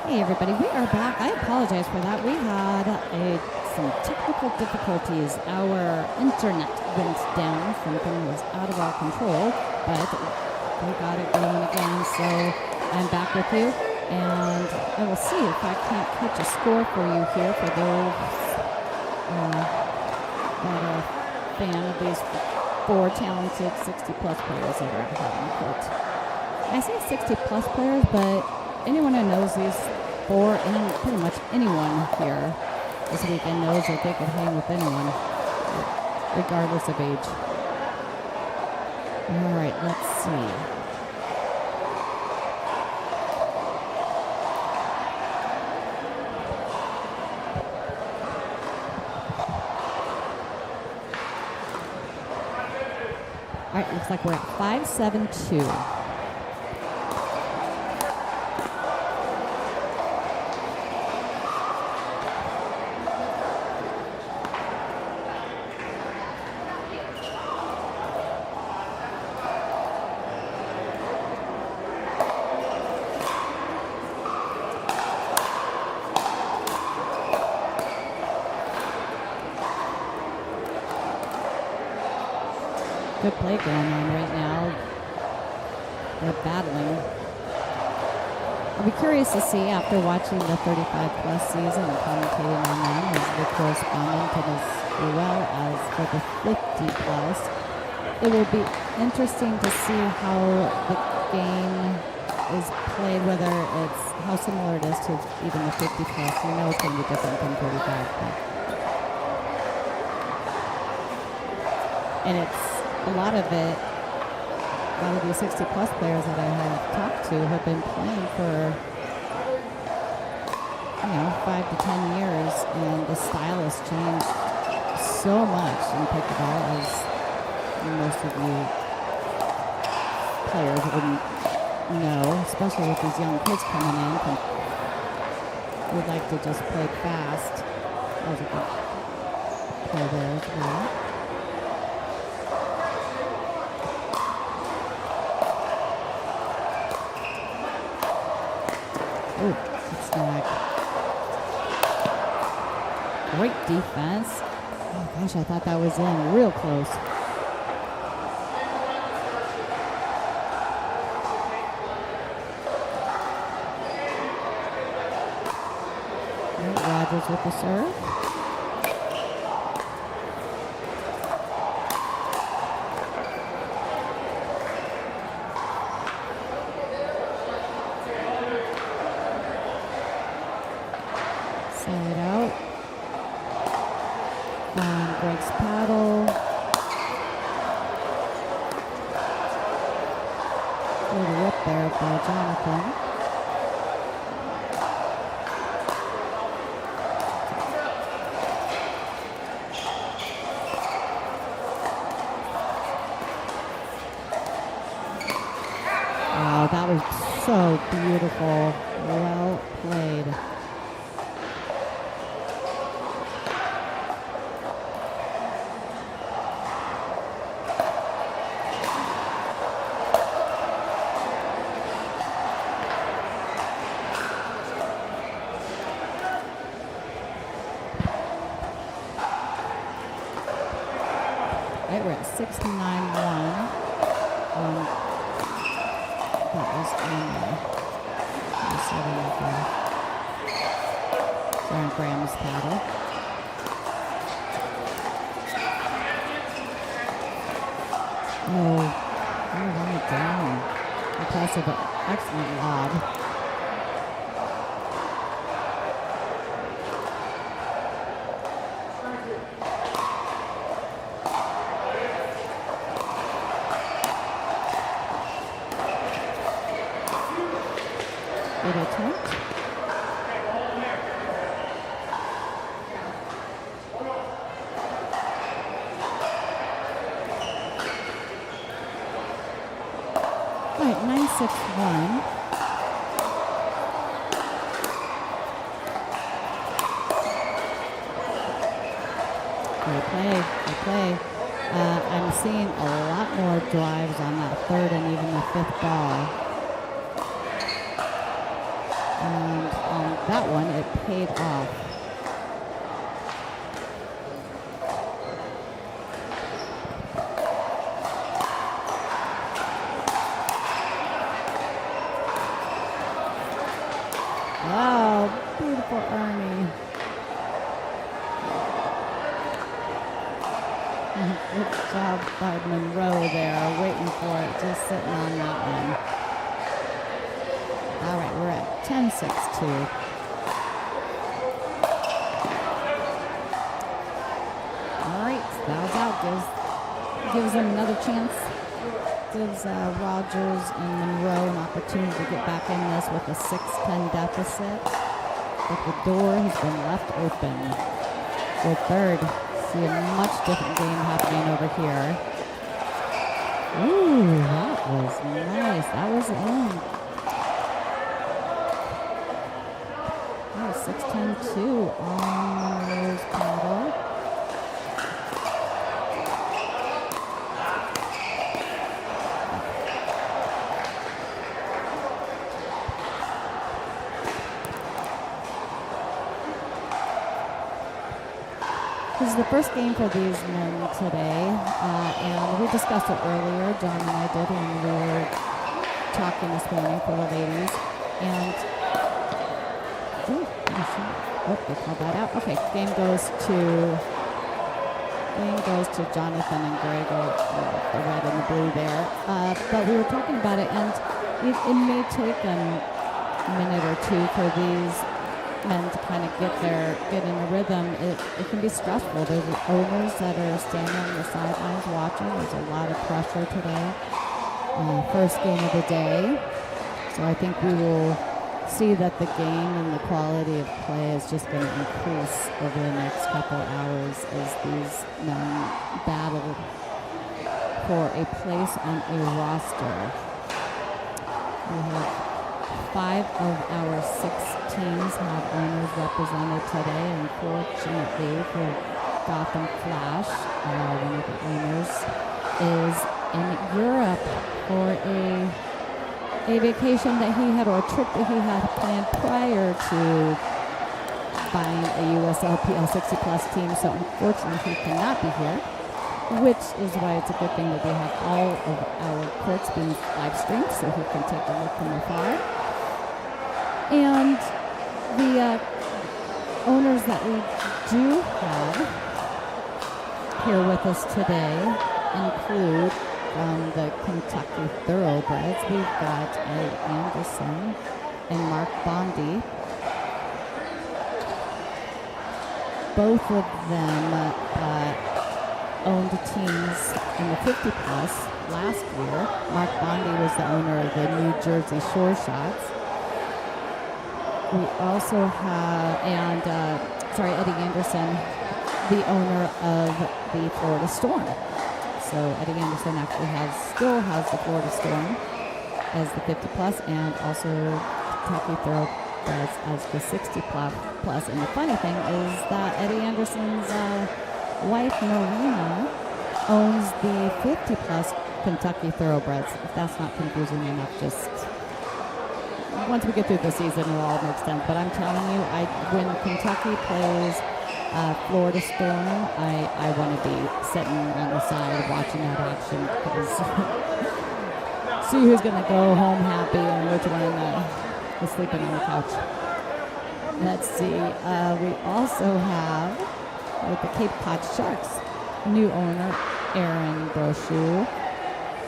Hey everybody, we are back. I apologize for that. We had some technical difficulties. Our internet went down. Something was out of our control, but we got it going again. So I'm back with you, and I will see if I can't catch a score for you here for those that are fan of these 4 talented 60-plus players that are out on the court. I say 60-plus players, but anyone who knows these 4 and pretty much anyone here this weekend knows that they could hang with anyone, regardless of age. All right, let's see. All right, looks like we're at 5-7-2. Good play going on right now. They're battling. I'll be curious to see after watching the 35-plus season and commentating on them as the correspondent and as well as for the 50-plus. It will be interesting to see how the game is played, whether it's how similar it is to even the 50-plus. You know it's going to be different than 35. And it's a lot of these 60-plus players that I have talked to have been playing for, 5 to 10 years, and the style has changed so much in pickleball, as most of you players wouldn't know, especially with these young kids coming in who would like to just play fast. That was a good play there as well. Oh, good snag. Great defense. Oh gosh, I thought that was in real close. Rogers with the serve. Side out. On Greg's paddle. Good whip there by Jonathan. Wow, that was so beautiful. Well played. Right, we're at 69-1. That was on Graham's paddle. Oh, run it down. Impressive, but excellent lob. Good attempt. All right, 9-6-1. Great play, good play. I'm seeing a lot more drives on that third and even the fifth ball. And on that one, it paid off. Wow, beautiful Ernie. Good job by Monroe there, waiting for it, just sitting on that one. All right, we're at 10-6-2. All right, fouls out, gives them another chance. Gives Rogers and Monroe an opportunity to get back in this with a 6-10 deficit. But the door has been left open. For third, see a much different game happening over here. Ooh, that was nice. That was in. That was 6-10-2 on Monroe's paddle. This is the first game for these men today, and we discussed it earlier, John and I did, when we were talking this morning for the ladies. And, they called that out. Okay, game goes to Jonathan and Greg, the red and the blue there. But we were talking about it, and it may take a minute or two for these men to kind of get in the rhythm. It can be stressful. There's owners that are standing on the sidelines watching. There's a lot of pressure today. First game of the day. So I think we will see that the game and the quality of play is just going to increase over the next couple hours as these men battle for a place on a roster. We have 5 of our 6 teams have owners represented today. Unfortunately for Gotham Flash, one of the owners is in Europe for a vacation that he had, or a trip that he had planned prior to buying a USLPL 60-plus team. So unfortunately, he cannot be here, which is why it's a good thing that we have all of our courts being live streamed so he can take a look from afar. And the owners that we do have here with us today include from the Kentucky Thoroughbreds, we've got Ed Anderson and Mark Bondi. Both of them owned teams in the 50-plus last year. Mark Bondi was the owner of the New Jersey Shore Shots. We also have, Eddie Anderson, the owner of the Florida Storm. So Eddie Anderson actually still has the Florida Storm as the 50-plus, and also Kentucky Thoroughbreds as the 60-plus. And the funny thing is that Eddie Anderson's wife, Marina, owns the 50-plus Kentucky Thoroughbreds. If that's not confusing enough, just once we get through the season, it'll all make sense. But I'm telling you, when Kentucky plays Florida Storm, I want to be sitting on the side watching that action, because see who's going to go home happy and which one is sleeping on the couch. Let's see. We also have, with the Cape Cod Sharks, new owner, Aaron Brochu.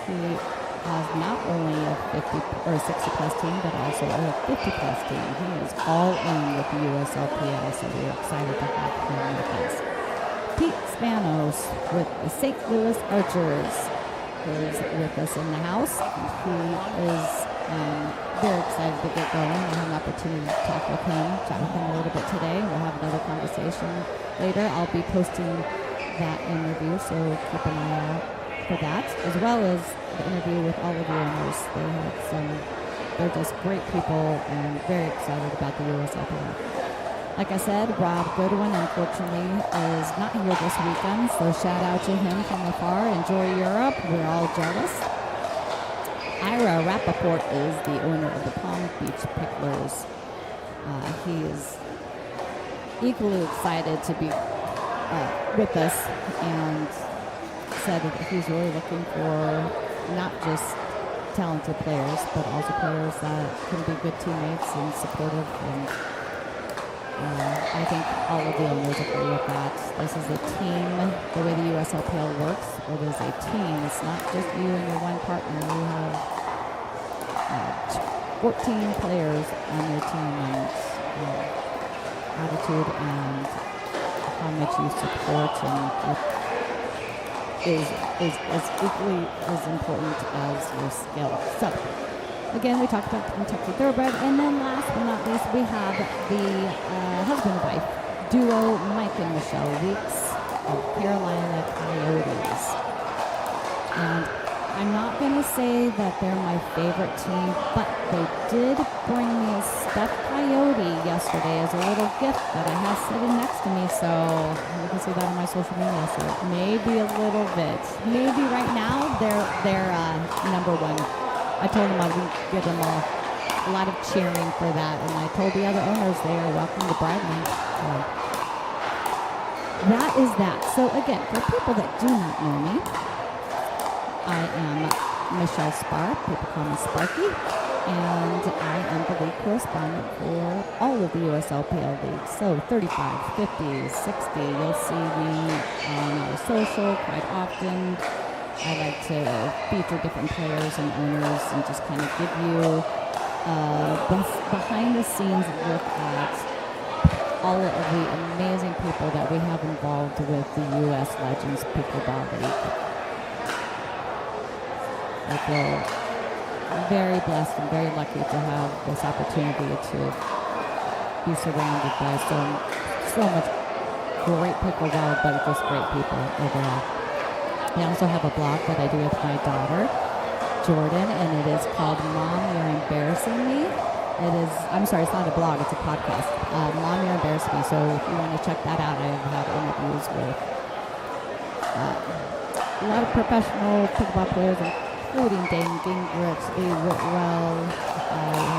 He has not only a 50 or 60-plus team, but also a 50-plus team. He is all in with the USLPL, so we're excited to have him with us. Pete Spanos with the St. Louis Archers is with us in the house. He is very excited to get going. We'll have an opportunity to chat with him a little bit today. We'll have another conversation later. I'll be posting that interview, so keep an eye out for that, as well as the interview with all of the owners. They're just great people and very excited about the USLPL. Like I said, Rob Goodwin, unfortunately, is not here this weekend, so shout out to him from afar. Enjoy Europe. We're all jealous. Ira Rappaport is the owner of the Palm Beach Picklers. He is equally excited to be with us and said that he's really looking for not just talented players, but also players that can be good teammates and supportive. And I think all of the owners agree with that. This is a team. The way the USLPL works, it is a team. It's not just you and your one partner. You have 14 players on your team, and attitude and how much you support and is equally as important as your skill. So, again, we talked about Kentucky Thoroughbred, and then last but not least, we have the husband and wife duo, Mike and Michele Weeks of Carolina Coyotes. And I'm not going to say that they're my favorite team, but they did bring me a stuffed coyote yesterday as a little gift that I have sitting next to me, so you can see that on my social media, so maybe a little bit. Maybe right now they're number one. I told them I would give them a lot of cheering for that, and I told the other owners they are welcome to brag me. So that is that. So again, for people that do not know me, I am Michele Spahr, people call me Sparky, and I am the league correspondent for all of the USLPL leagues. So 35, 50, 60, you'll see me on our social quite often. I like to feature different players and owners and just kind of give you behind the scenes look at all of the amazing people that we have involved with the US Legends Pickleball League. I feel very blessed and very lucky to have this opportunity to be surrounded by so much great pickleball, but just great people overall. I also have a blog that I do with my daughter, Jordan, and it is called Mom, You're Embarrassing Me. I'm sorry, it's not a blog, it's a podcast. Mom, You're Embarrassing Me. So if you want to check that out, I have interviews with a lot of professional pickleball players, including Dane Gingrich, Lee Whitwell,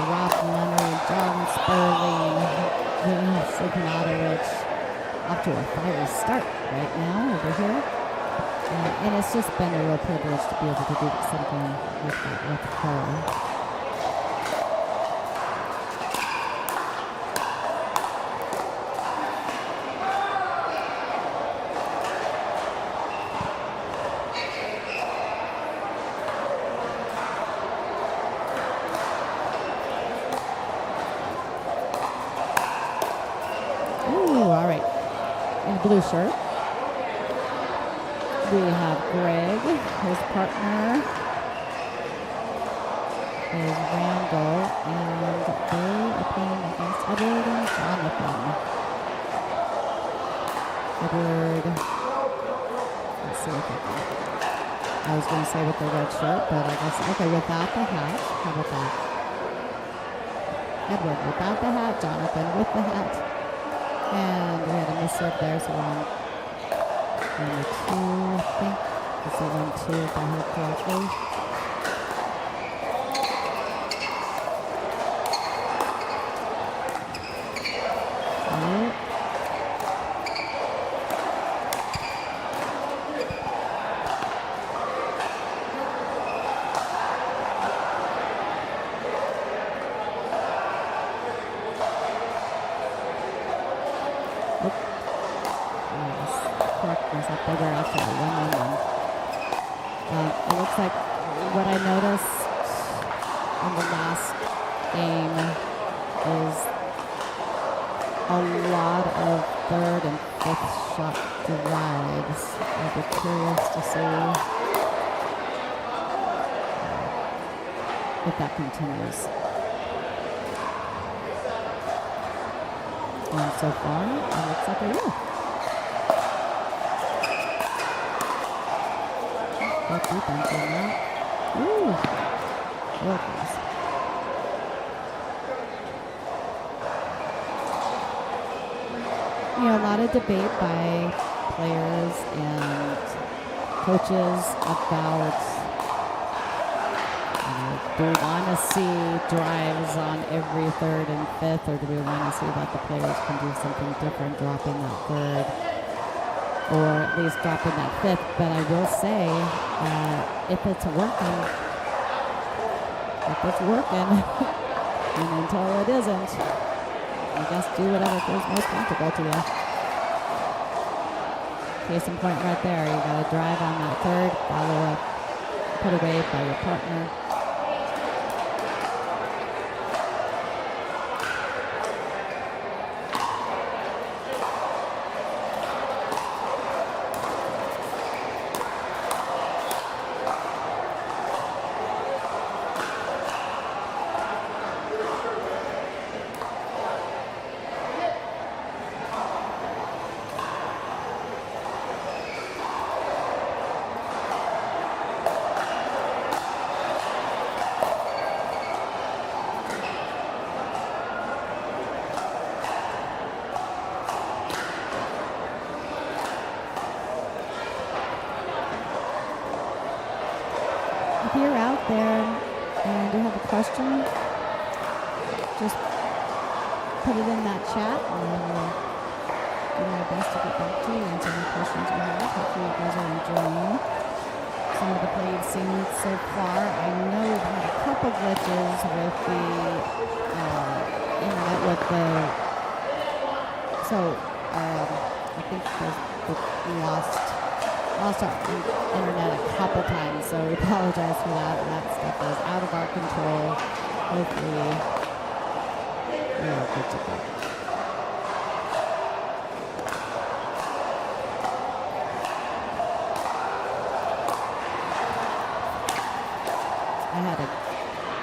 Rob Leonard, John Sperling, James Signatovich. Off to a fiery start right now over here. And it's just been a real privilege to be able to do something with her. Blue shirt. We have Greg, his partner is Randall, and they are playing against Edward and Jonathan. Edward, let's see if I was going to say with the red shirt, but I guess, okay, without the hat. How about that? Edward without the hat, Jonathan with the hat. And we had a miss-serve there, so we're on number 2, I think. It's a 1-2 if I heard correctly. It looks like what I noticed in the last game is a lot of third and fifth shot drives. I'd be curious to see if that continues. And so far, it looks like it will. That defense on that. Ooh. Real close. You know, a lot of debate by players and coaches about Do we want to see drives on every third and fifth, or do we want to see that the players can do something different, dropping that third, or at least dropping that fifth? But I will say, if it's working, and until it isn't, I guess do whatever feels most comfortable to you. Case in point right there, you got to drive on that third, follow up, put away by your partner. If you're out there and you have a question, just put it in that chat and I will do my best to get back to you and answer any questions you have. Hopefully you guys are enjoying some of the play you've seen so far. I know we've had a couple glitches with the internet with the I think we lost our internet a couple times, so we apologize for that. That stuff is out of our control. Hopefully, we are good to go. I had a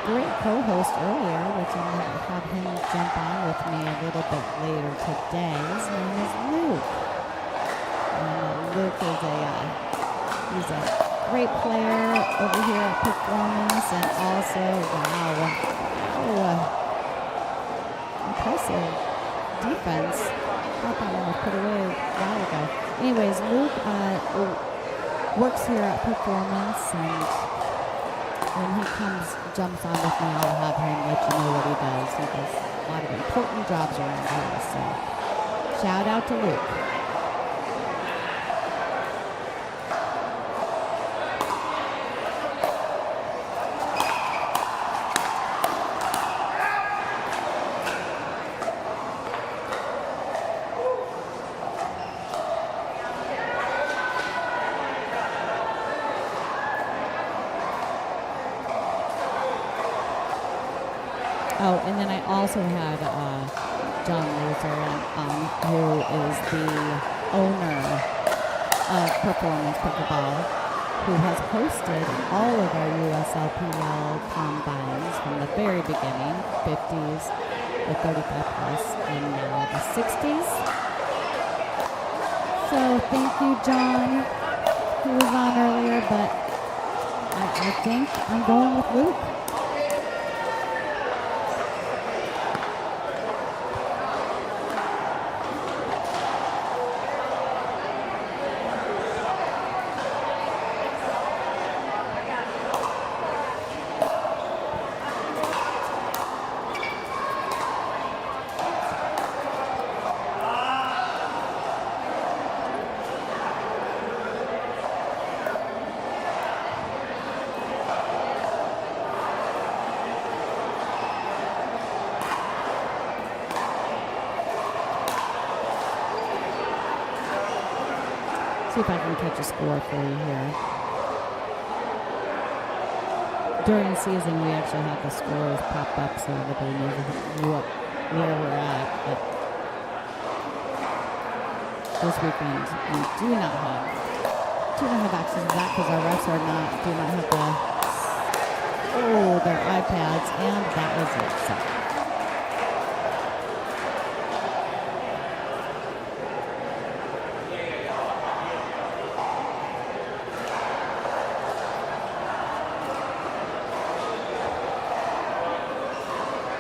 great co-host earlier, which I'm going to have him jump on with me a little bit later today. His name is Luke. Luke is he's a great player over here at Performance, and also, impressive defense. I thought that one was put away a while ago. Anyways, Luke works here at Performance, and when he jumps on with me, I'll have him let you know what he does. He does a lot of important jobs around here, so shout out to Luke. Oh, and then I also had John Luther, who is the owner of Performance Pickleball, who has hosted all of our USLPL combines from the very beginning, 50s, the 35 plus, and now the 60s. So thank you, John, who was on earlier, but I think I'm going with Luke. See if I can catch a score for you here. During the season, we actually had the scores pop up so everybody knew where we're at. But this weekend, we do not have access to that because our refs do not have their iPads, and that was it. So.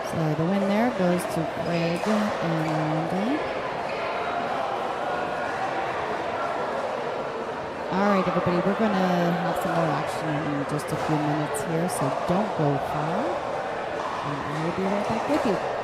So the win there goes to Greg and Randy. All right, everybody, we're going to have some more action in just a few minutes here, so don't go far. And I will be right back with you.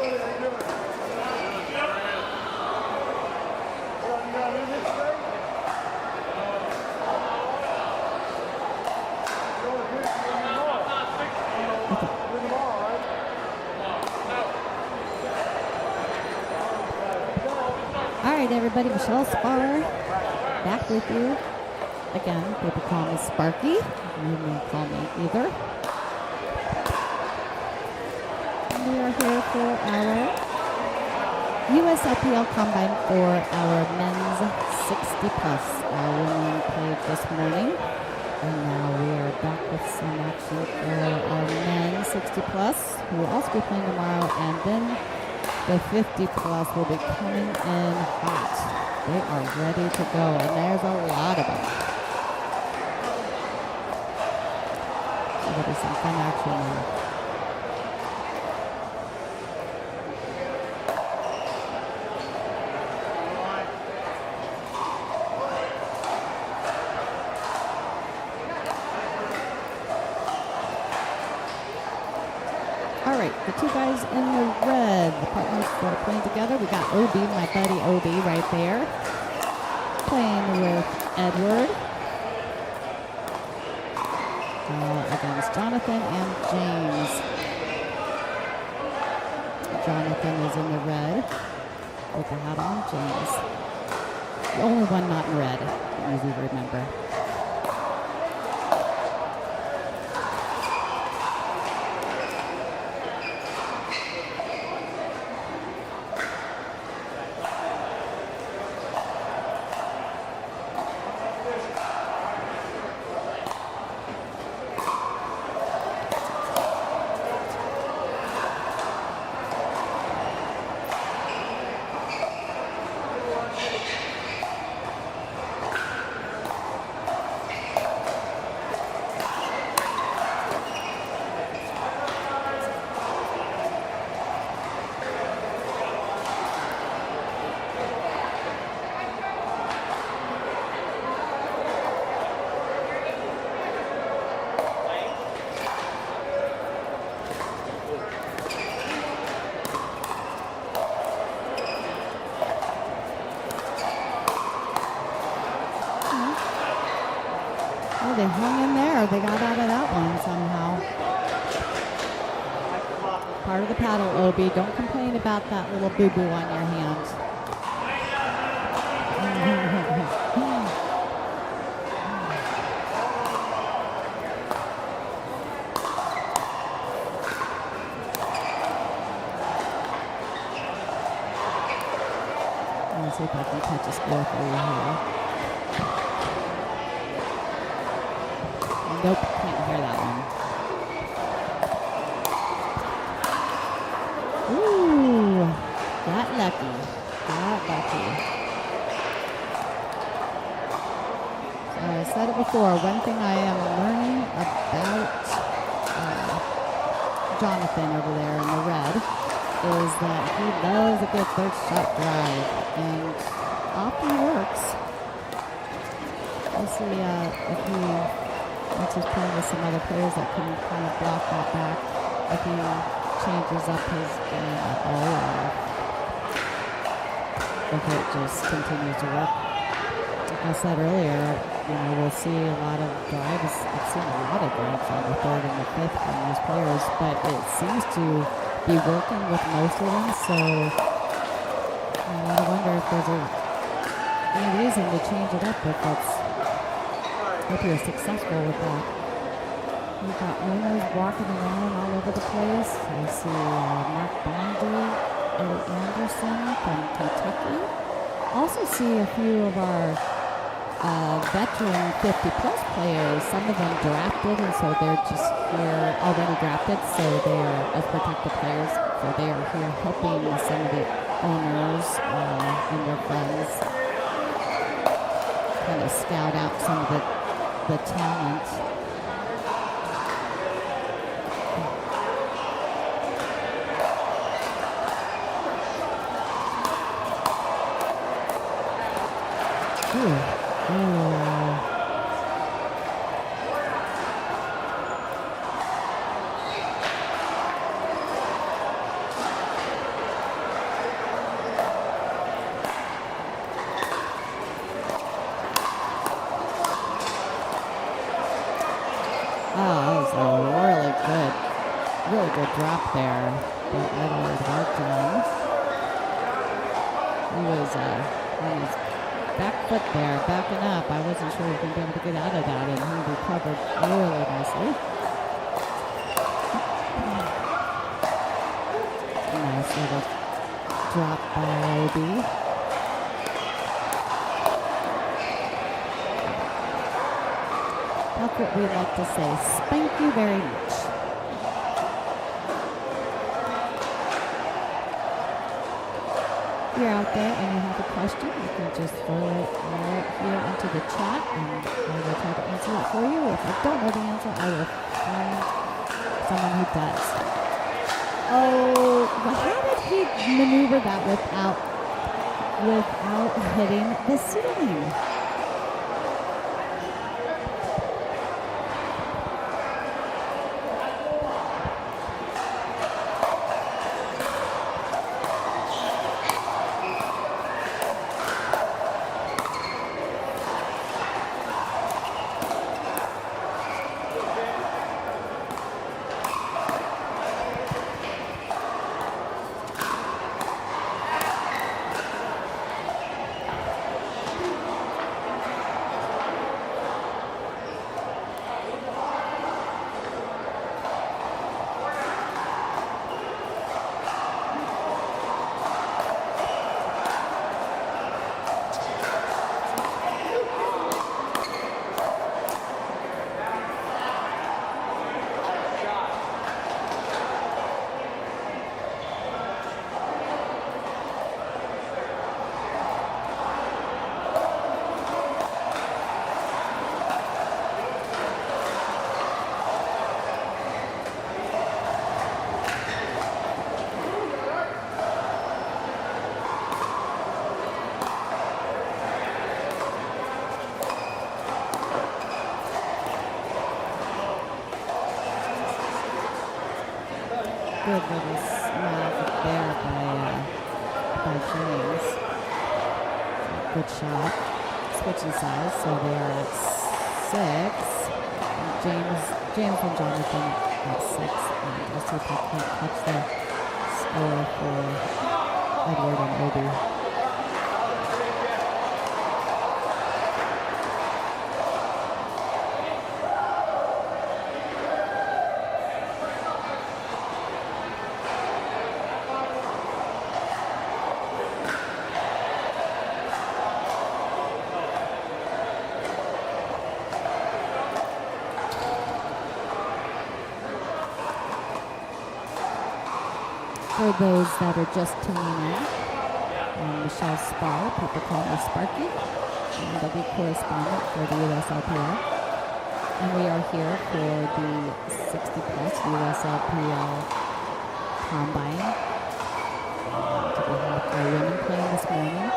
All right, everybody, Michele Spahr back with you. Again, people call me Sparky. You may call me either. We are here for our USLPL Combine for our men's 60 plus. Our women played this morning, and now we are back with some action for our men 60 plus, who will also be playing tomorrow, and then the 50 plus will be coming in hot. They are ready to go, and there's a lot of them. So there'll be some fun action there. All right, the two guys in the red, the partners that are playing together. We got OB, my buddy OB right there, playing with Edward against Jonathan and James. Jonathan is in the red with the hat on. James, the only one not in red, easy to remember. They hung in there. They got out of that one somehow. Part of the paddle, OB. Don't complain about that little boo-boo on your hand. Let me see if I can catch a score for you here. Nope, can't hear that one. Ooh, got lucky. Got lucky. So I said it before, one thing I am learning about Jonathan over there in the red is that he loves a good third shot drive, and often works. We'll see if he... Once he's playing with some other players that can kind of block that back, if he changes up his game at all, or if it just continues to work. Like I said earlier, we'll see a lot of drives. I've seen a lot of drives on the third and the fifth from these players, but it seems to be working with most of them, so I gotta wonder if there's any reason to change it up if you're successful with that. We've got owners walking around all over the place. I see Mark Bondi, Eddie Anderson from Kentucky. Also see a few of our veteran 50-plus players. Some of them drafted, and so they're just here already drafted, so they are as protected players. So they are here helping some of the owners and their friends kind of scout out some of the talent. drop there that Edward worked on. He was on his back foot there, backing up. I wasn't sure he was going to be able to get out of that, and he recovered really nicely. Nice little drop by Obi. That's what we like to say. Spank you very much. If you're out there and you have a question, you can just throw it right here into the chat and I will try to answer it for you. If I don't know the answer, I will find someone who does. Oh, how did he maneuver that without hitting the ceiling? Good little snap there by James. Good shot. Switching sides, so they are at 6. And James and Jonathan at 6. And we'll see if they can't catch the score for Edward and Obi. For those that are just tuning in, I'm Michele Spahr. People call me Sparky. I'm the league correspondent for the USLPL. And we are here for the 60-plus USLPL Combine. We have our women playing this morning.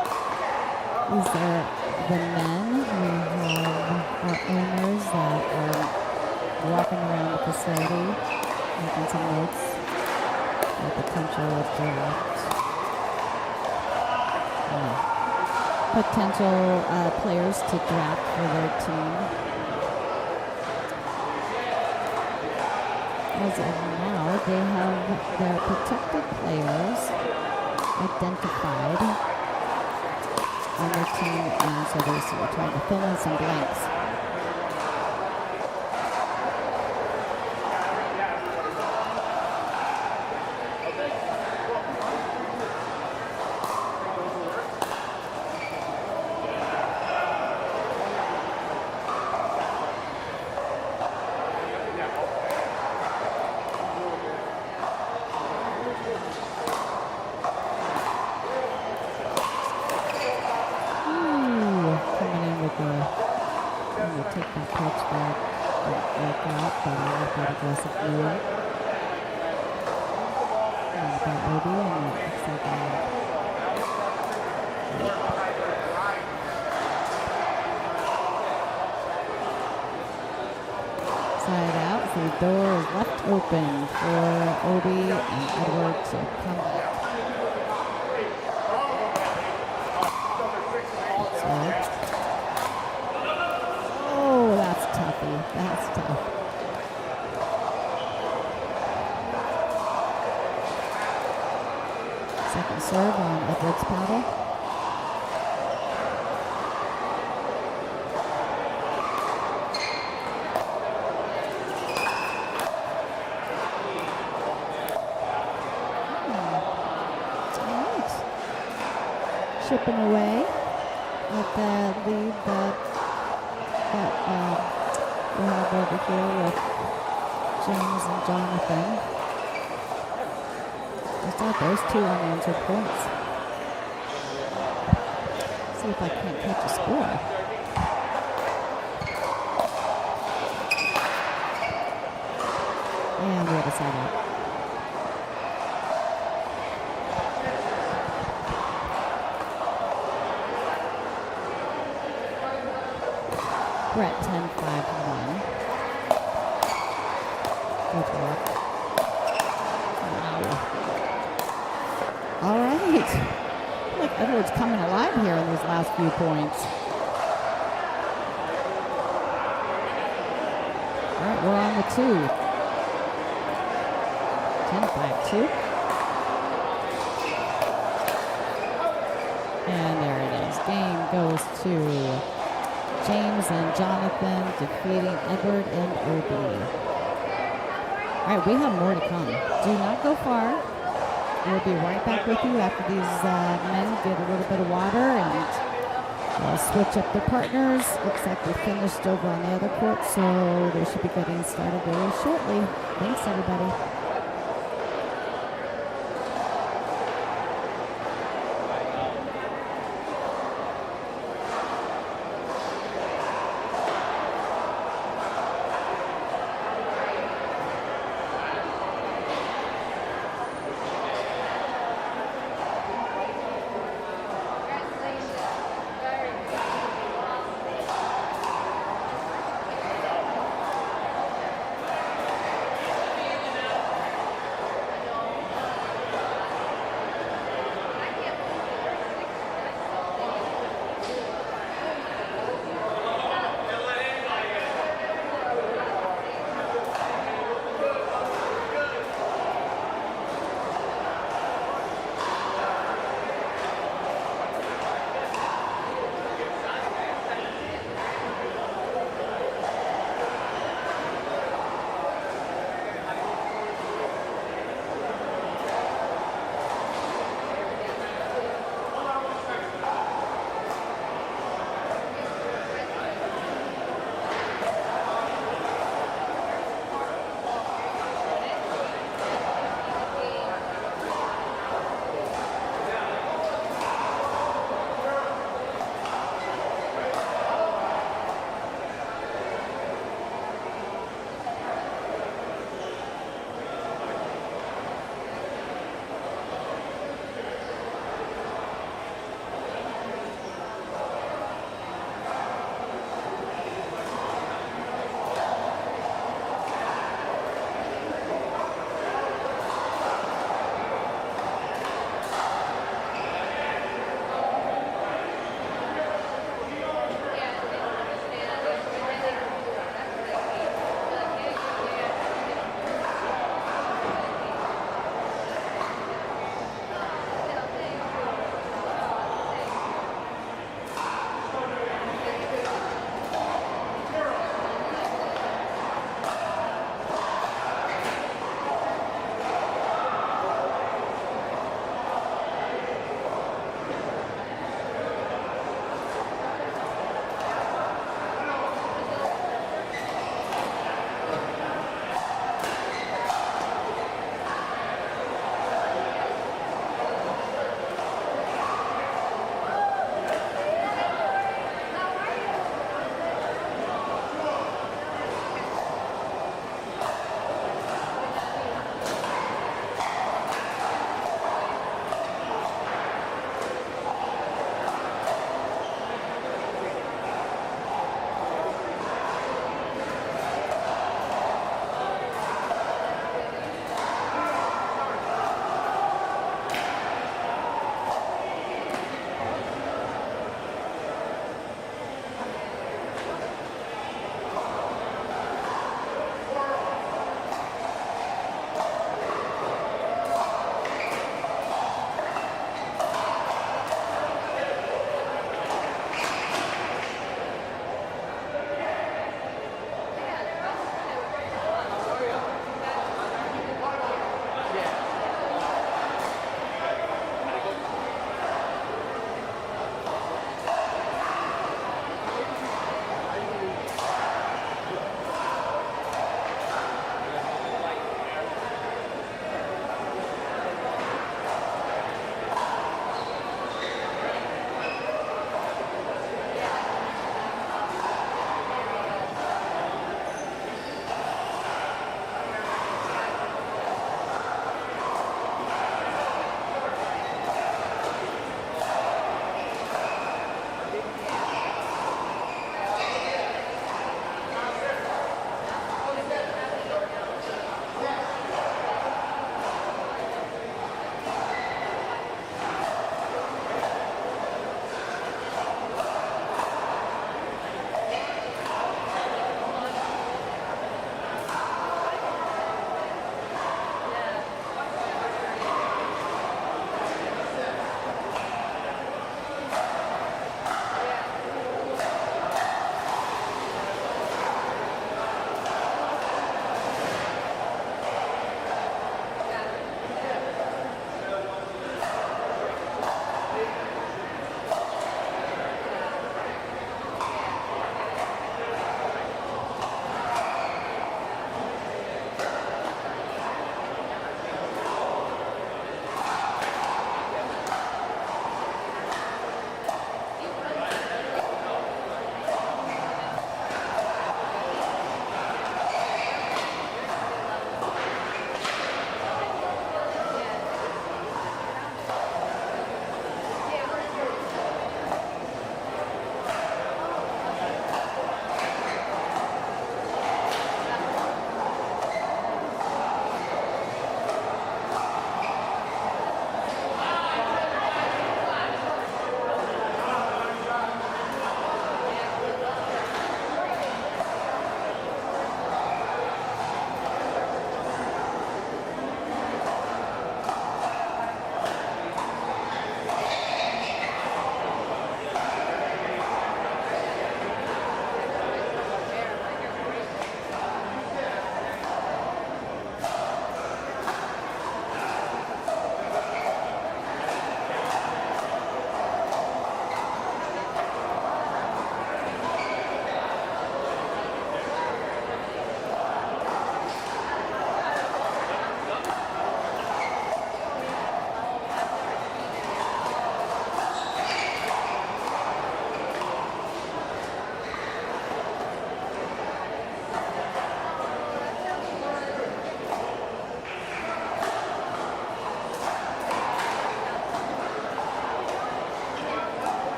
These are the men. We have our owners that are walking around the facility, making some notes. Potential draft. Potential players to draft for their team. As of now, they have their protected players identified on their team, and so they're trying to fill in some blanks. Door is left open for Obi and Edward to come back. Oh, that's toughy. That's tough. Second serve on Edwards' paddle. Chipping away at the lead that we have over here with James and Jonathan. Just thought those 2 unanswered points. See if I can't catch a score. And we have a side out. We're at 10-5-1. Good work. Wow. All right. I feel like Edwards coming alive here in these last few points. All right, we're on the 2. 10-5-2. And there it is. Game goes to James and Jonathan defeating Edward and Obi. All right, we have more to come. Do not go far. We'll be right back with you after these men get a little bit of water and switch up their partners. Looks like we finished over on the other court, so they should be getting started very shortly. Thanks, everybody.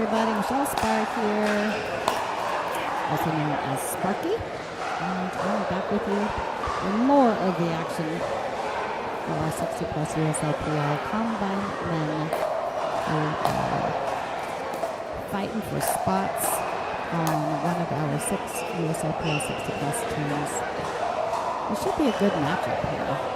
everybody. Michele Spahr here, also known as Sparky. And I'm back with you for more of the action for our 60-plus USLPL Combine men who are fighting for spots on one of our 6 USLPL 60-plus teams. It should be a good matchup here.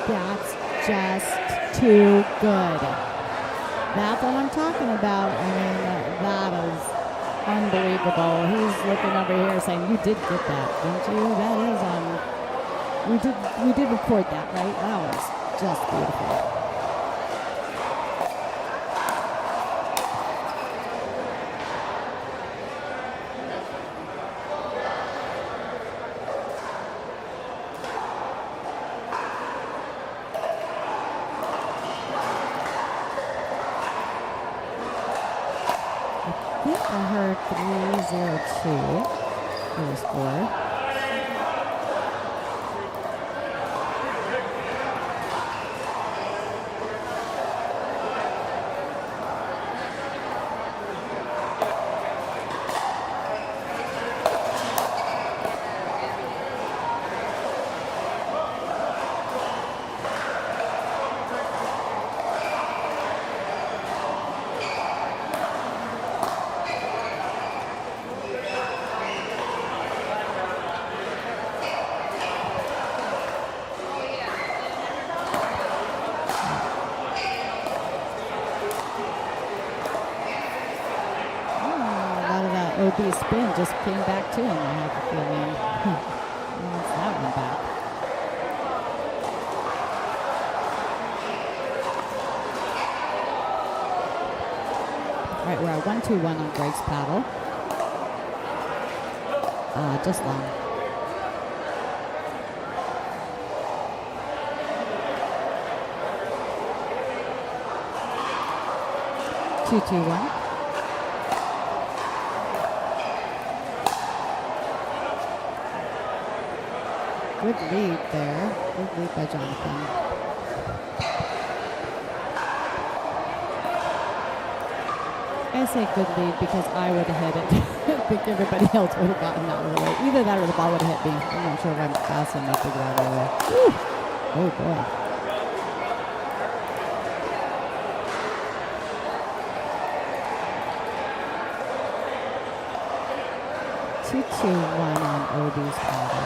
That's just too good. That's what I'm talking about. I mean, that is unbelievable. He's looking over here saying, "You did get that, didn't you?" That is we did record that, right? That was just beautiful. I think I heard 302 for the score. OB spin just came back to him, I have a feeling. He wants that one back. All right, we're at 1-2-1 on Greg's paddle. Just long. Two, 2-1. Good lead there. Good lead by Jonathan. I say good lead because I would have hit it. I think everybody else would have gotten that really. Either that or the ball would have hit me. I'm not sure if I'm fast enough to get out of there. Woo! Oh boy. Two, 2-1 on OB's paddle.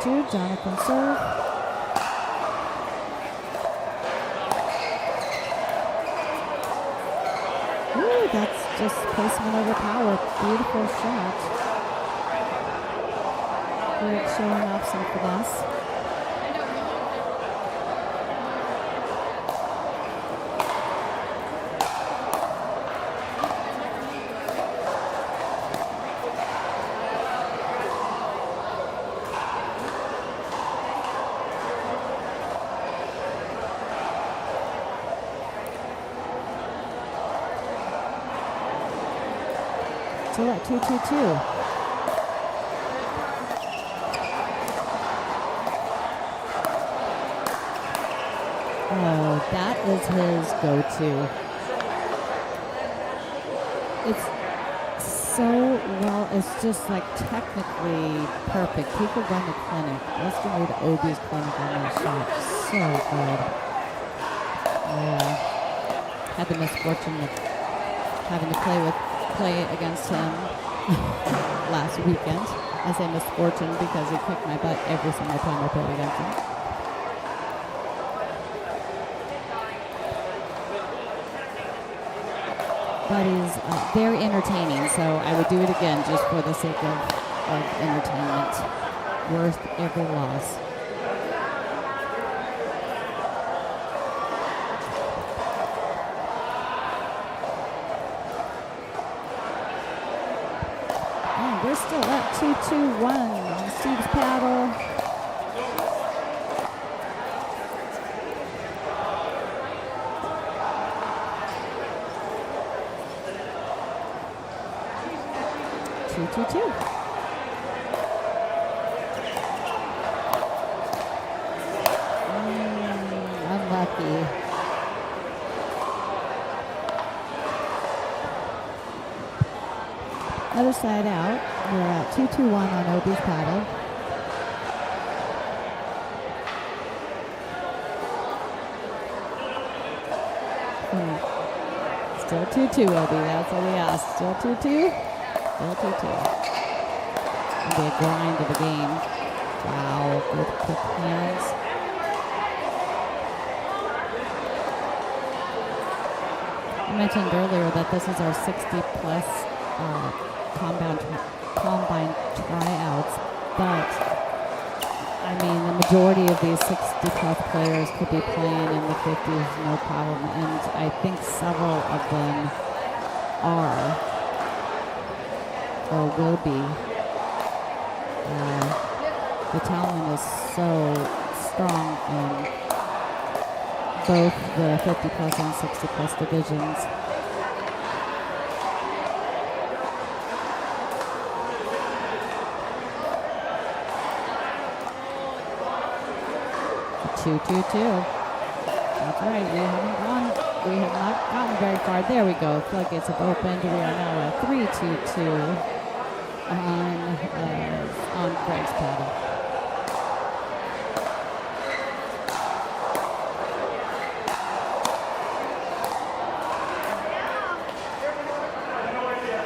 Two, Jonathan serve. Ooh, that's just placement over power. Beautiful shot. Greg showing off some finesse. So at 2-2-2. Oh, that is his go-to. It's so well, it's just like technically perfect. He could run the clinic. Let's go to OB's clinic on that shot. So good. Had the misfortune of having to play against him last weekend. I say misfortune because he kicked my butt every single time I played against him. But he's very entertaining, so I would do it again just for the sake of entertainment. Worth every loss. we're still at 2-2-1 on Steve's paddle. Two. Unlucky. Other side out. We're at 2-2-1 on Obi's paddle. Still 2-2, Obi. That's what we asked. Still 2-2? Still 2-2. It'll be a grind of the game. Wow, good quick hands. I mentioned earlier that this is our 60-plus combine tryouts, but I mean the majority of these 60-plus players could be playing in the 50s, no problem, and I think several of them are or will be. The talent is so strong in both the 50-plus and 60-plus divisions. Two. That's right. We have not gotten very far. There we go. Floodgates have opened. We are now at 3-2-2 on Greg's paddle.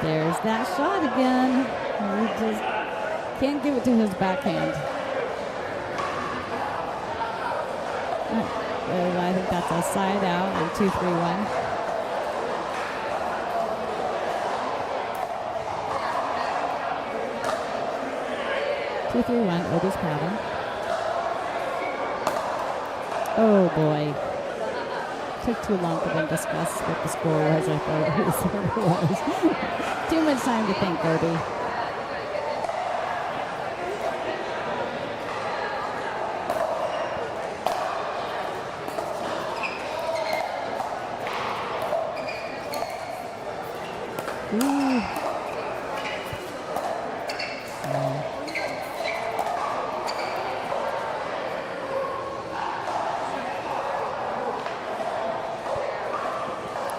There's that shot again. He just can't give it to his backhand. I think that's a side out on 2-3-1. Obi's paddle. Oh boy. Took too long to then discuss what the score was. I thought it was. Too much time to think, Obi.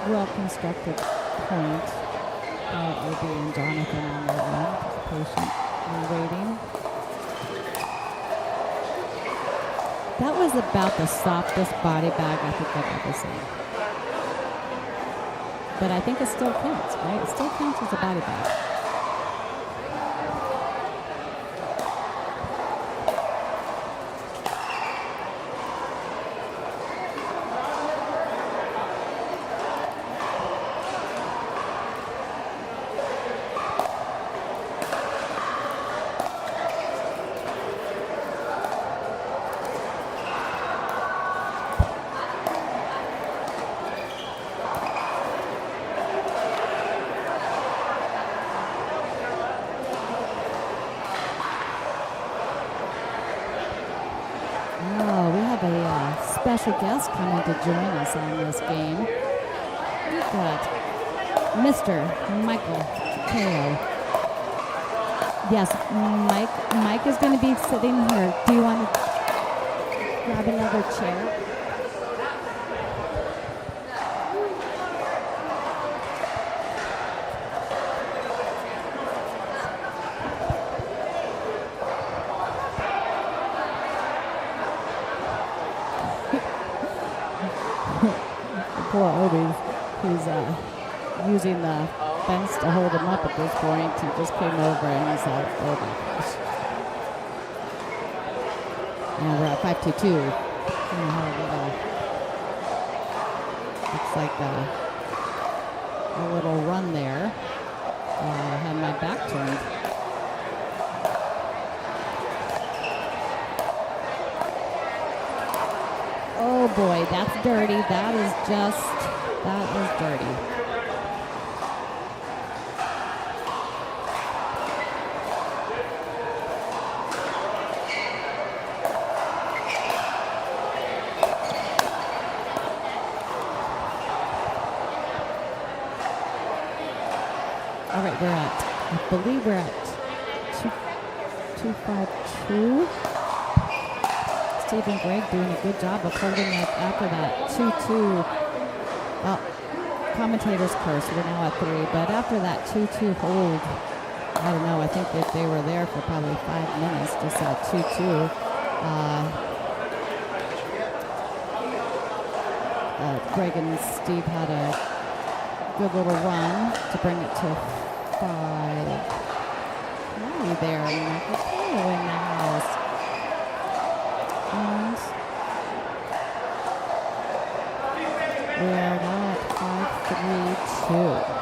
Well-constructed point by Obi and Jonathan on their own. Patient and waiting. That was about the softest body bag I think I've ever seen. But I think it still counts, right? It still counts as a body bag. Special guest coming to join us on this game. We've got Mr. Michael Takeo. Yes, Mike is going to be sitting here. Do you want to grab another chair? Poor Obi, he's using the fence to hold him up at this point. He just came over and he's like, oh my gosh. And we're at 5-2-2. Looks like a little run there. I had my back turned. Oh boy, that's dirty. That is dirty. All right, I believe we're at 252. Steve and Greg doing a good job of holding it after that 2-2. Well, commentators curse, we're now at 3, but after that 2-2 hold, I don't know, I think that they were there for probably 5 minutes, just at 2-2. Greg and Steve had a good little run to bring it to 5. Hey there, Michele in the house. And we are now at 5-3-2.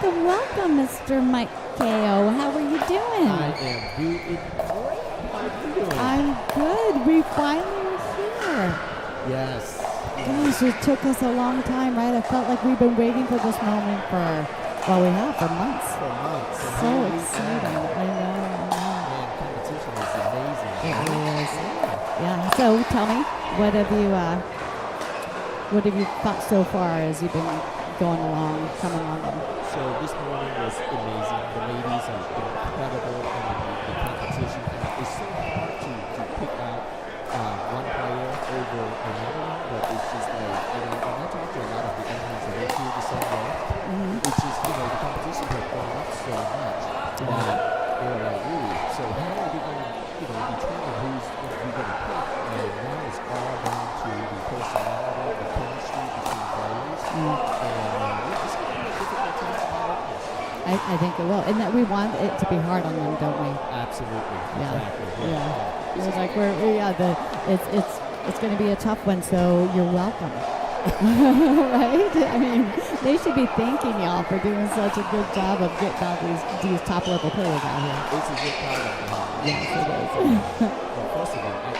Welcome, Mr. Michele. How are you doing? I am doing great. How are you doing? I'm good. We finally are here. Yes. Gosh, it took us a long time, right? I felt like we've been waiting for this moment for months. So exciting. I know. Man, competition is amazing. It is. Yeah. So tell me, what have you thought so far as you've been coming along? So this morning was amazing. The ladies are incredible in the competition. It's so hard to pick out one player over another one, but it's just like, when I talk to a lot of the owners, and they feel the same way. It's just, the competition has gone up so much that they're like, really? So how are we going to, determine who's going to be going to pick? And now it's all down to the personality, the chemistry between players. And it's going to be a difficult time to manage. I think it will. And that we want it to be hard on them, don't we? Absolutely. Yeah. Exactly. Yeah. It's like it's going to be a tough one, so you're welcome. Right? I mean, they should be thanking y'all for doing such a good job of getting all these top level players out here. It's a good problem to have. Yes, it is. Well, first of all, I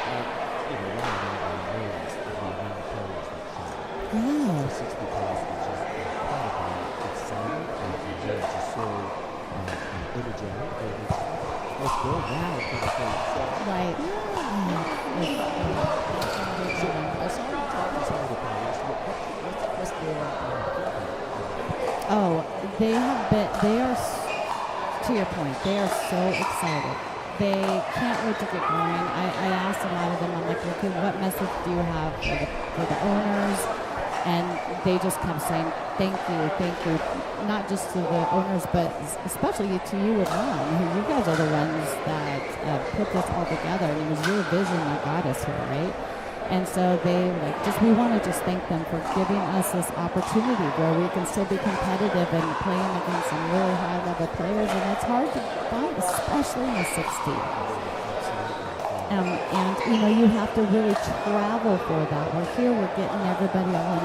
one of the amazed at the amount of players that come. Yeah. 60 players is just incredibly exciting, and they're just so energetic. Let's go now kind of thing. So, Right. so I saw you talk to some of the players. What's their Oh, they are, to your point, they are so excited. They can't wait to get going. I asked a lot of them, I'm like, okay, what message do you have for the owners? And they just kept saying, thank you. Not just to the owners, but especially to you and Ron, who you guys are the ones that put this all together. And it was your vision that got us here, right? And so they we want to just thank them for giving us this opportunity where we can still be competitive and playing against some really high level players. And it's hard to find, especially in the 60. And you have to really travel for that. We're getting everybody all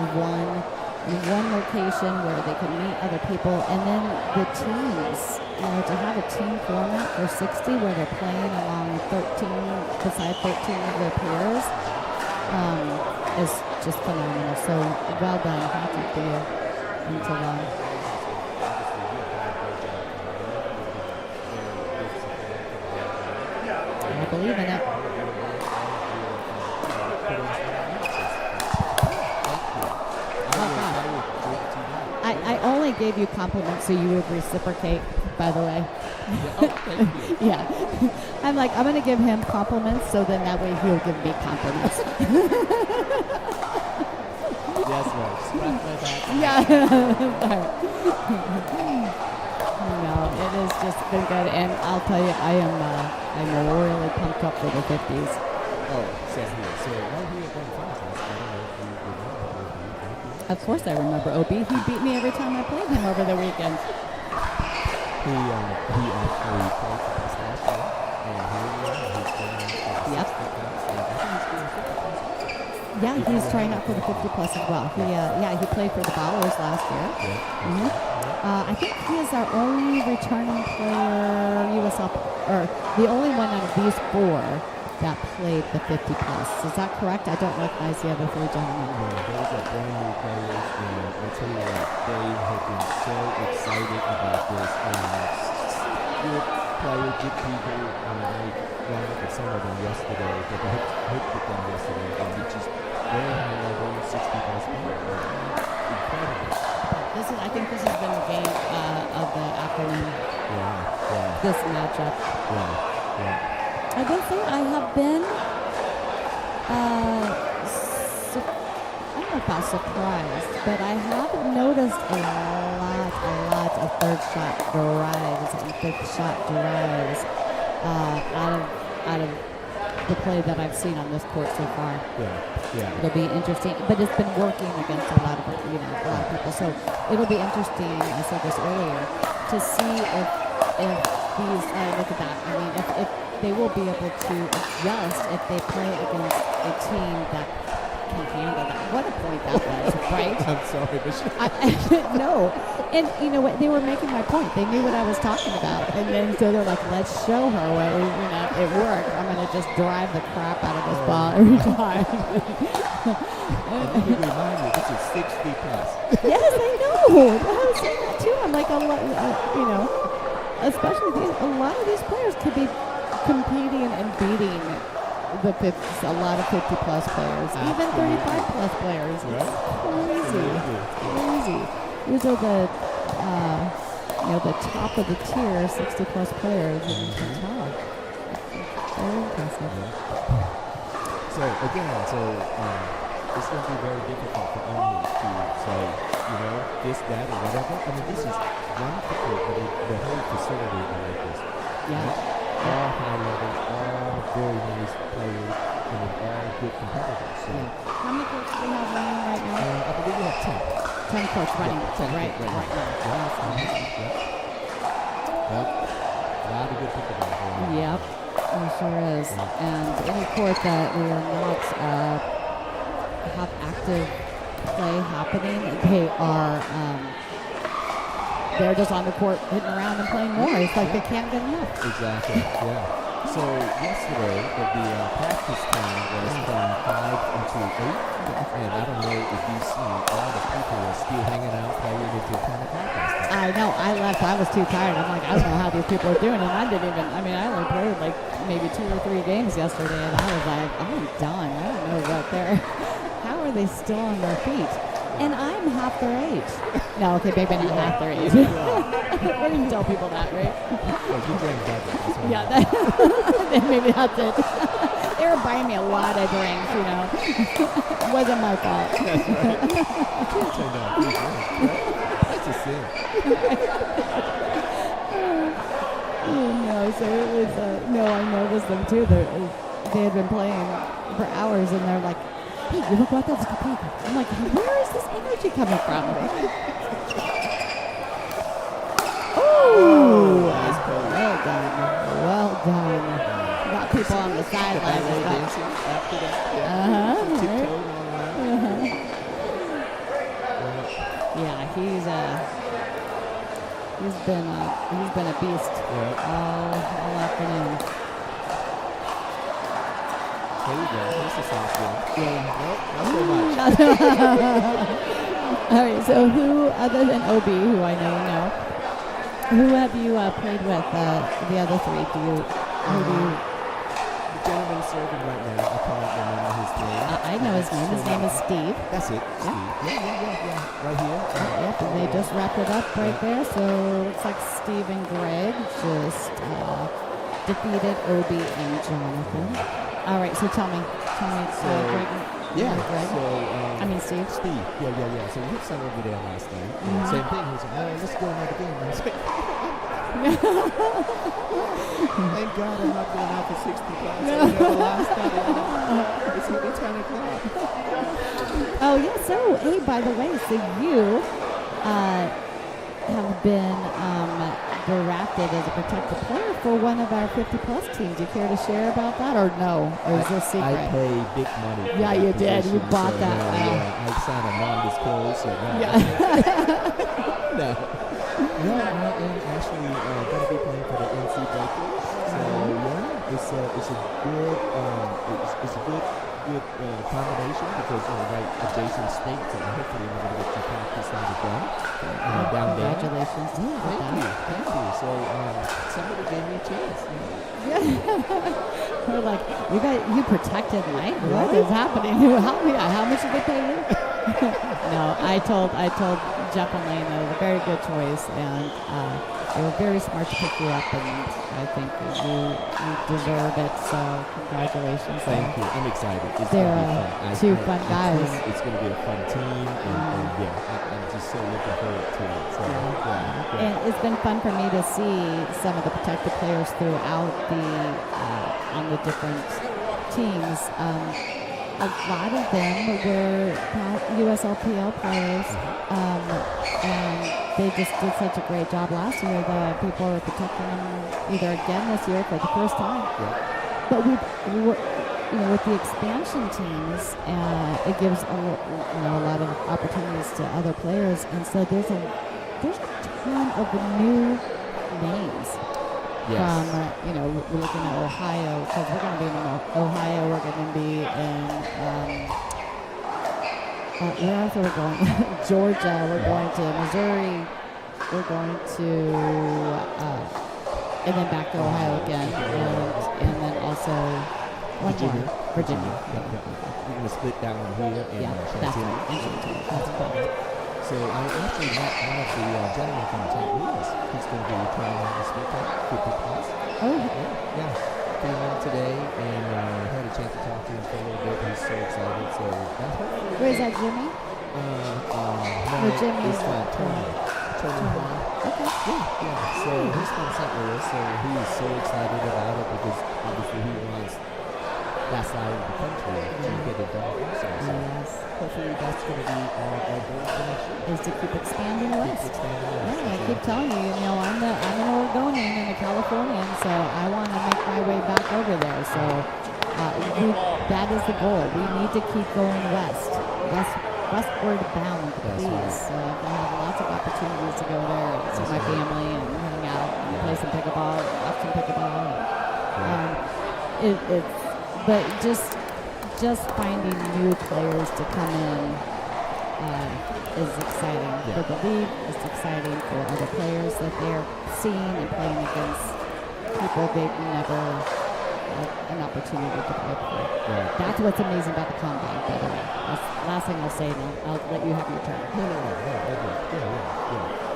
in one location where they can meet other people, and then the teams, to have a team format for 60 where they're playing along 13 of their peers is just phenomenal. So well done. Happy for you. Until then. I believe in it. I only gave you compliments so you would reciprocate, by the way. Yeah. I'm like, I'm going to give him compliments so then that way he'll give me compliments. Yes, right. Scratch my back. Yeah. No, it has just been good. And I'll tell you, I'm really pumped up for the 50s. Oh, same here. So right here at 1 I don't know if you remember OB. Of course I remember OB. He beat me every time I played him over the weekend. He actually played for us last year, and here we are. He's going for the 60 plus, and I think he's doing 50 plus. Yeah, he's trying out for the 50 plus as well. He played for the Bowlers last year. I think he is our only returning player, USLPL, or the only one out of these 4 that played the 50 plus. Is that correct? I don't recognize the other three gentlemen. No, those are brand new players, and I'll tell you what, they have been so excited about this. Good players, good people. I ran up with some of them yesterday, but they hit with them yesterday, and it's just very high level, 60 plus players. Incredible. I think this has been the game of the afternoon. Yeah. This matchup. Yeah. I will say I have been, I don't know about surprised, but I have noticed a lot of third shot drives and fifth shot drives out of the play that I've seen on this court so far. Yeah. It'll be interesting, but it's been working against a lot of people. So it'll be interesting. I said this earlier to see if these look at that. I mean, if they will be able to adjust if they play against a team that can handle that. What a point that was, right? I'm sorry, Michele. No. And you know what? They were making my point. They knew what I was talking about. And then so they're like, let's show her what it worked. I'm going to just drive the crap out of this ball every time. Let me remind you, this is 60 plus. Yes, I know. I was saying that too. I'm like, especially a lot of these players could be competing and beating a lot of 50 plus players, even 35 plus players. It's crazy. These are the top of the tier 60 plus players in the top. Very impressive. So again, it's going to be very difficult for Oni to say, this, that, or whatever. I mean, this is wonderful, but the whole facility is like this. Yeah. All high level, all very nice players, and all good competitors. So. How many courts do we have running right now? I believe we have 10. 10 courts running, right now. Yep. A lot of good pickleball going on. Yep, it sure is. And any court that we are not have active play happening, they are they're just on the court hitting around and playing more. It's like they can't get enough. Exactly, yeah. So yesterday, the practice time was from 5 until 8. And I don't know if you've seen all the people are still hanging out playing until 10 o'clock. I know. I left. I was too tired. I'm like, I don't know how these people are doing. And I only played like maybe 2 or 3 games yesterday. And I was like, I'm done. I don't know what how are they still on their feet? And I'm half their age. No, okay, maybe not half their age. We didn't tell people that, right? Well, you drank double. Yeah, then maybe that's it. They were buying me a lot of drinks, It wasn't my fault. That's right. You can't say no. You drink, right? That's a sin. No, so it was, I noticed them too. They had been playing for hours and they're like, hey, you look like that's compete. I'm like, where is this energy coming from? Oh, well done. Got people on the sideline. Yeah, he's been a beast all afternoon. There you go. This sounds good. Yeah. Not so much. All right. So, who other than OB, who I know you know, who have you played with? The other three? The gentleman serving right now. I can't remember his name. I know his name. His name is Steve. That's it. Steve. Yeah. Right here. Yep. And they just wrapped it up right there. So looks like Steve and Greg just defeated OB and Jonathan. All right, so tell me, Greg. Yeah, Greg. So, Steve. Steve, yeah. So we hit some over there last night. Same thing. He was like, let's go another game. And I was like, thank God I'm not going out for 60 plus. The last time it's 10 o'clock. Oh, yeah. So, hey, by the way, so you have been drafted as a protected player for one of our 50-plus teams. Do you care to share about that, or no? Or is this secret? I paid big money. Yeah, you did. You bought that. Yeah, I signed a non-disclosure. So no. Yeah. No. Yeah, I am actually going to be playing for the NC Breakers. So yeah, it's a good combination because right adjacent states, and hopefully I'm going to get to practice on the ground down there. Congratulations. Thank you. So somebody gave me a chance. We're like, you protected Mike? What is happening? How much did they pay you? No, I told Jeff and Lane that it was a very good choice, and they were very smart to pick you up, and I think you deserve it. So congratulations. Thank you. I'm excited. It's They're going to be fun. two fun guys. It's going to be a fun team, and yeah, I'm just so looking forward to it. So, yeah. And it's been fun for me to see some of the protected players throughout on the different teams. A lot of them were USLPL players, and they just did such a great job last year that people are protecting them either again this year for the first time. Yeah. But with the expansion teams, it gives a lot of opportunities to other players, and so there's a ton of new names. Yes. From we're looking at Ohio because we're going to be in Ohio. We're going to be in where else are we going? Georgia. We're going to Missouri. We're going to and then back to Ohio again, and then also Virginia. Virginia. We're going to split down here in Chantilly. That's fun. So I actually met one of the gentlemen from St. Louis. He's going to be returning this weekend, 50 plus. Oh. Yeah. Came in today and had a chance to talk to him for a little bit. He's so excited. So that's Where's that, Jimmy? No, Jimmy it's Tony. Okay. Yeah. So he's from St. Louis, so he's so excited about it because obviously he wants that side of the country to get it done also. So hopefully that's going to be our goal for next year. Is to keep expanding west. Yeah, I keep telling you, I'm an Oregonian and a Californian, so I want to make my way back over there. So that is the goal. We need to keep going westward bound, please. Right. I have lots of opportunities to go there and see my family and hang out and play some pickleball, watch some pickleball. But just finding new players to come in is exciting for the league. It's exciting for other players that they're seeing and playing against people they've never had an opportunity to play before. Right. That's what's amazing about the combine, by the way. That's the last thing I'll say, and I'll let you have your turn. No. Yeah.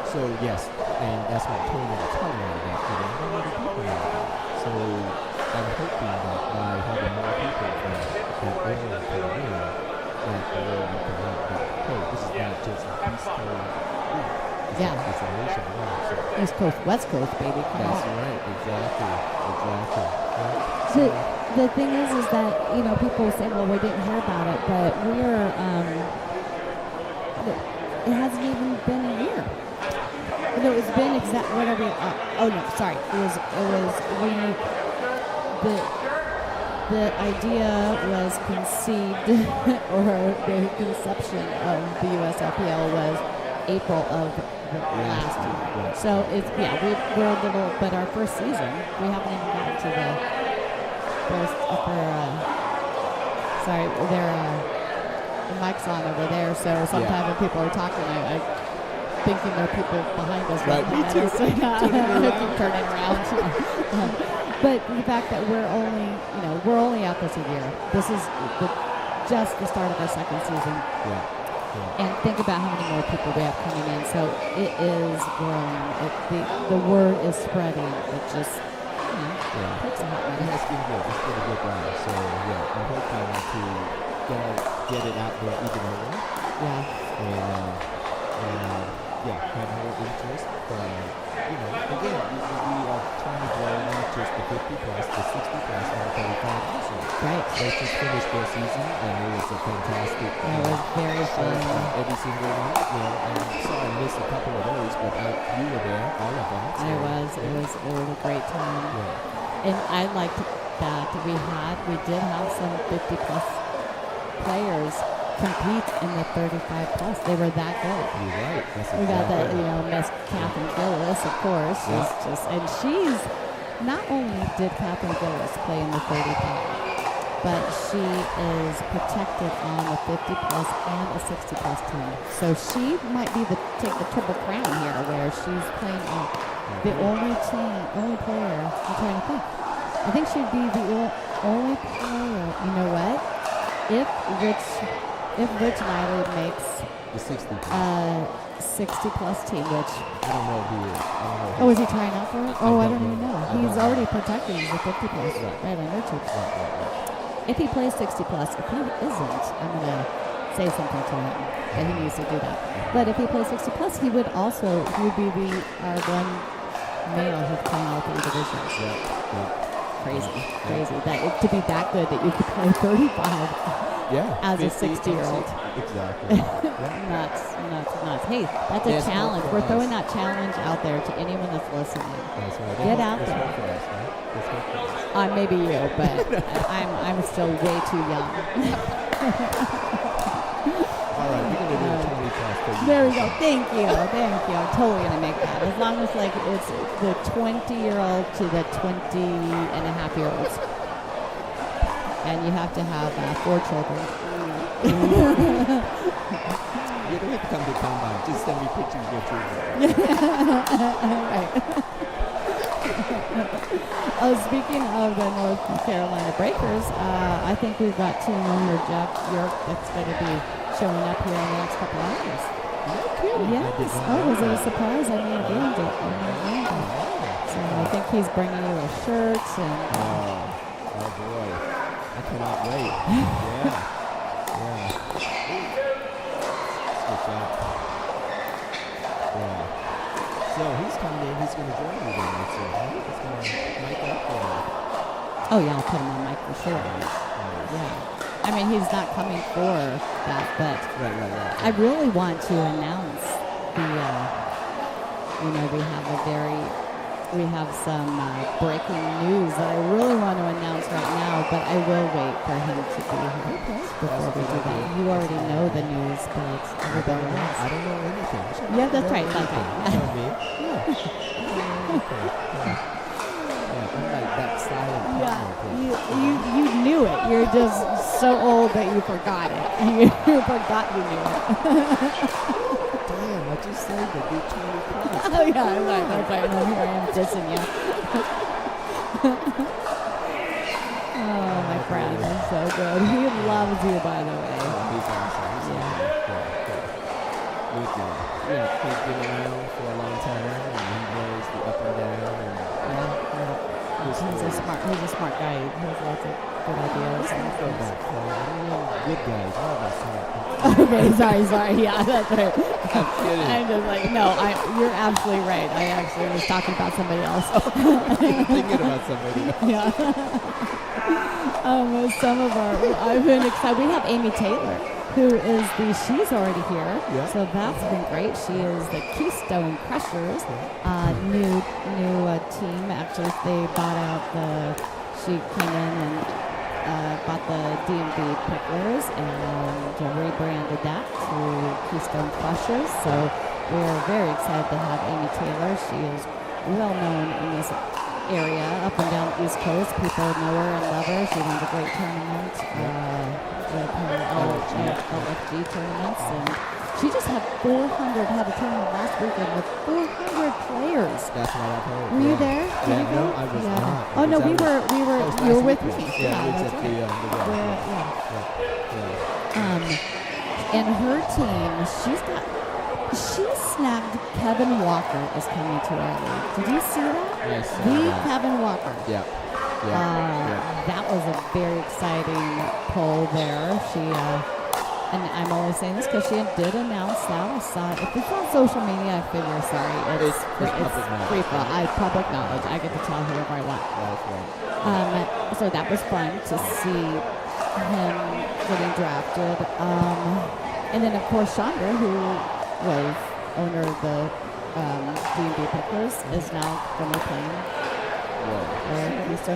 So yes, and that's what Tony was telling me about. How many people are there? So I'm hoping that by having more people from that area come in, that we can have that, hey, this is not just an East Coast league. It's a nationwide. So East Coast, West Coast, baby. That's right. Exactly. The thing is that, people say, well, we didn't hear about it, but we're, it hasn't even been a year. No, it's been whatever. It was when the idea was conceived, or the conception of the USLPL was April of the last year. So we're a little, but our first season, we haven't even gotten to the first the mic's on over there, so sometimes when people are talking, I thinking there are people behind us. Right, me too. I keep turning around. But the fact that we're only out this a year. This is just the start of our second season. And think about how many more people we have coming in. So it is growing. The word is spreading. It just takes a hot minute. It's been good. It's been a good ride. So I'm hoping to get it out there even more. And have more interest. Again, we are trying to grow not just the 50 plus, the 60 plus, and the 35 also. Right. They just finished their season, and it was a fantastic. It was very fun. Every single one. And so I missed a couple of those, but you were there, all of them. So. It was a great time. And I liked that we did have some 50 plus players compete in the 35 plus. They were that good. You're right. That's We got exactly that, right. Miss Catherine Gillis, of course. She's just, and she's, not only did Catherine Gillis play in the 35, but she is protected on the 50 plus and a 60 plus team. So she might be take the triple crown here, where she's playing on the only player. I'm trying to think. I think she'd be the only player. You know what? If Rich Niley makes The 60 plus. 60 plus team, which I don't know who he is. I don't know. oh, is he trying out for it? Oh, I don't even know. I He's don't already know. protected. He's a 50 plus right on your team. If he plays 60 plus, if he isn't, I'm gonna say something to him that he needs to do that. But if he plays 60 plus, he would be our one male who's playing all three divisions. Crazy. That to be that good that you could play 35 as a 60-year-old. Exactly. Nuts. Hey, that's a Yes, challenge. for We're us. throwing that challenge out there to anyone that's listening. That's right. Get out there. Maybe you, but I'm still way too young. All right, we're gonna do a 20 plus for you. There we go. Thank you. I'm totally gonna make that. As long as it's the 20-year-old to the 20-and-a-half-year-olds, and you have to have 4 children. You don't have to come to combine. Just send me pictures of your children. Right. Speaking of the North Carolina Breakers, I think we've got team owner Jeff York that's going to be showing up here in the next couple hours. Yes. Oh, was it a surprise? I may have ruined it. So I think he's bringing you a shirt and. Oh boy, I cannot wait. Yeah. Good job. Yeah. So he's coming in. He's going to join you then next year. Right? He's going to mic up there. Oh yeah, I'll put him on mic for sure. Yeah. I mean, he's not coming for that, but right. I really want to announce we have some breaking news that I really want to announce right now, but I will wait for him to be here before we do that. You already know the news, but everybody else. I don't know anything. Yeah, that's right. You know me. I'm like that silent partner. You knew it. You're just so old that you forgot it. You forgot you knew it. Damn, I just said that you're 20 plus. Oh yeah, that's right. No, here I am dissing you. Oh, my friend is so good. He loves you, by the way. He's awesome. Good guy. Yeah, he's been around for a long time, and he knows the up and down. He's a smart guy. He has lots of good ideas. Good guys. Okay, sorry. Yeah, that's right. I'm kidding. I'm just like, no, you're absolutely right. I actually was talking about somebody else. Thinking about somebody else. Yeah. I've been excited. We have Amy Taylor, who is she's already here. Yeah. So that's been great. She is the Keystone Crushers, new team. Actually, they bought out she came in and bought the D&B Picklers and rebranded that to Keystone Crushers. So we're very excited to have Amy Taylor. She is well known in this area, up and down the East Coast. People know her and love her. She runs a great tournament with her LFG tournaments, and she just had a tournament last weekend with 400 players. That's what I've heard. Were you there? Did you go? No, I was not. Oh no, we were. You were with me. Yeah, that's at right. And her team, she snagged Kevin Walker is coming to our league. Did you see that? Yes. Kevin Walker. Yeah. That was a very exciting poll there. And I'm only saying this because she did announce that. I saw it. If it's on social media, I figure, it's free for public knowledge. I get to tell whoever I want. So that was fun to see him getting drafted. And then, of course, Chandra, who was owner of the D&B Picklers, is now going to be playing. He's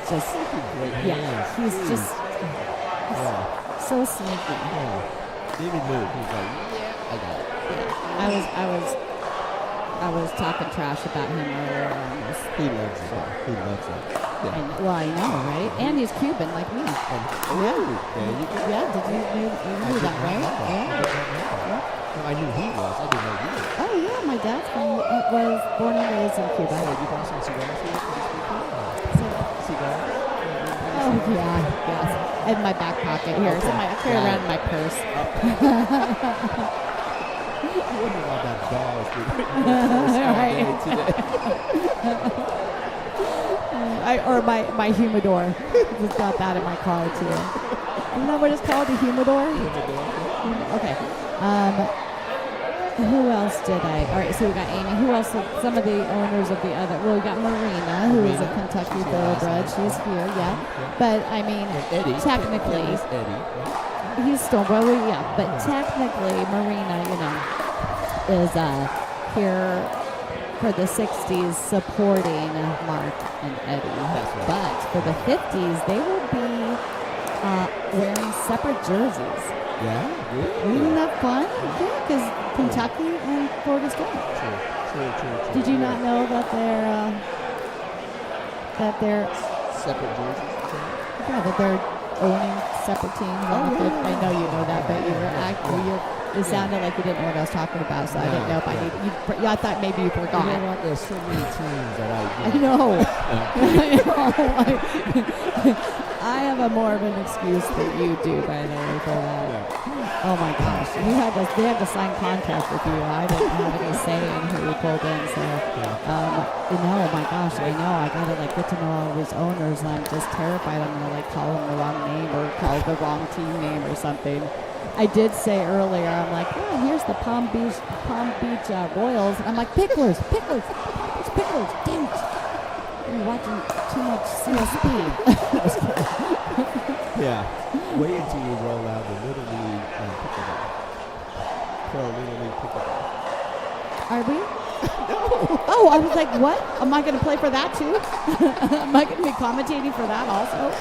just So sneaky. Yeah. David moved. He was like, yeah, I got it. I was talking trash about him earlier on this. He loves it. He loves it. Yeah. Well, I know, right? And he's Cuban like me. And, Yeah. there you go. Yeah, you knew that, right? Yeah. No, I knew he was. I didn't know you were. Oh, yeah, my dad was born and raised in Cuba. So you brought some cigars here for this weekend? Cigars? Oh, yeah, yes. In my back pocket here. It's in my, I carry around in my purse. I wonder why that ball is right. Or my humidor. Just got that in my car, too. Isn't that what it's called, a humidor? Okay. Who else did I? All right, so we got Amy. Who else? Some of the owners of the other. Well, we got Marina, who is a Kentucky thoroughbred. She's here, yeah. But I mean, Eddie. technically, Eddie. he's still well, yeah. But technically, Marina, is here for the 60s supporting Mark and Eddie. That's right. But for the 50s, they will be wearing separate jerseys. Yeah, Isn't that fun? Yeah, because Kentucky and Florida State. True. Did you not know that they're separate jerseys? yeah, that they're owning separate teams? I know you know that, but it sounded like you didn't know what I was talking about, so I didn't know if I need. I thought maybe you forgot. You know what? There's so many teams that I know. I have a more of an excuse than you do, by the way, for that. Oh my gosh, they had to sign contract with you. I didn't have any say in who we pulled in, so oh my gosh, I know. I gotta get to know all of his owners, and I'm just terrified I'm gonna call him the wrong name or call the wrong team name or something. I did say earlier, I'm like, yeah, here's the Palm Beach Royals. And I'm like, Picklers. Damn it. You're watching too much CSP. Yeah. Wait until you roll out the Little League pickleball. Pro Little League pickleball. Are we? No. Oh, I was like, what? Am I going to play for that too? Am I going to be commentating for that also?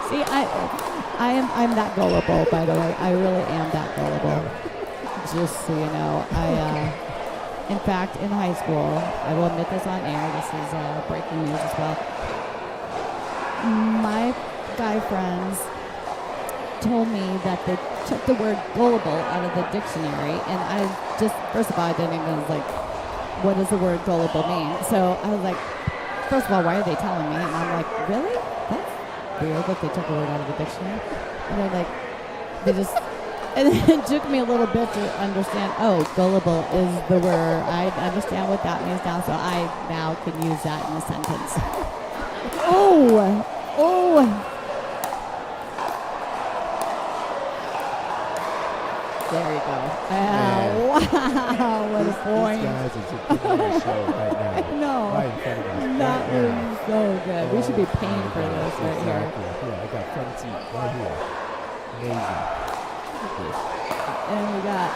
See, I'm that gullible, by the way. I really am that gullible. Just so you know, in fact, in high school, I will admit this on air. This is breaking news as well. My guy friends told me that they took the word gullible out of the dictionary, and I just, first of all, I didn't even what does the word gullible mean? So I was like, first of all, why are they telling me? And I'm like, really? That's weird that they took a word out of the dictionary. And they're like, and it took me a little bit to understand, gullible is the word. I understand what that means now, so I now can use that in a sentence. Oh! There you go. Wow, what a point. These guys are just putting on a show right now. No. Right in front of us. That was so good. We should be paying for this right here. Yeah, I got front seat right here. Amazing. Look at this. And we got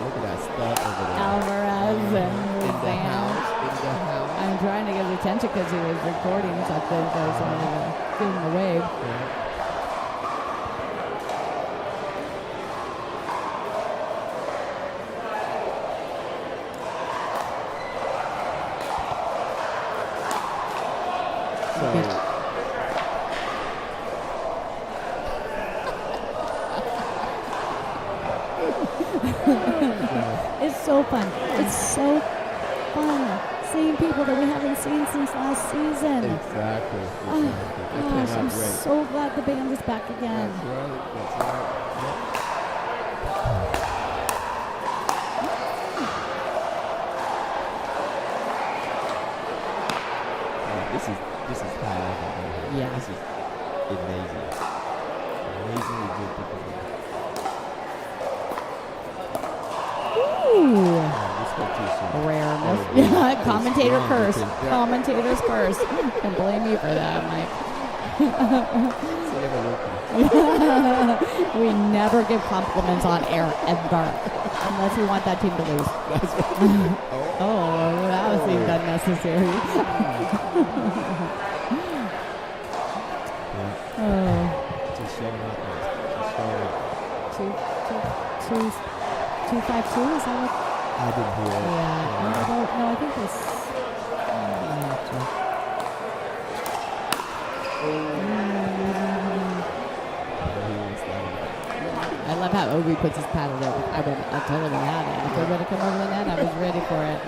look at that stuff over there. Alvarez and in the house. I'm trying to get his attention because he was recording something, so I was trying to give him a wave. Yeah. It's so fun. It's so fun seeing people that we haven't seen since last season. Exactly. Oh, gosh, I'm so glad the band is back again. That's right. This is high level. Yeah. This is amazing. Amazingly good people. Ooh. Rare. Yeah, commentator curse. Commentator's curse. Don't blame me for that, Mike. We never give compliments on air, ever. Unless we want that team to lose. That seemed unnecessary. 252. Is that what? I didn't hear it. Yeah. No, I think this. I love how Obi puts his paddle there. I totally had it. If they're going to come over the net, I was ready for it.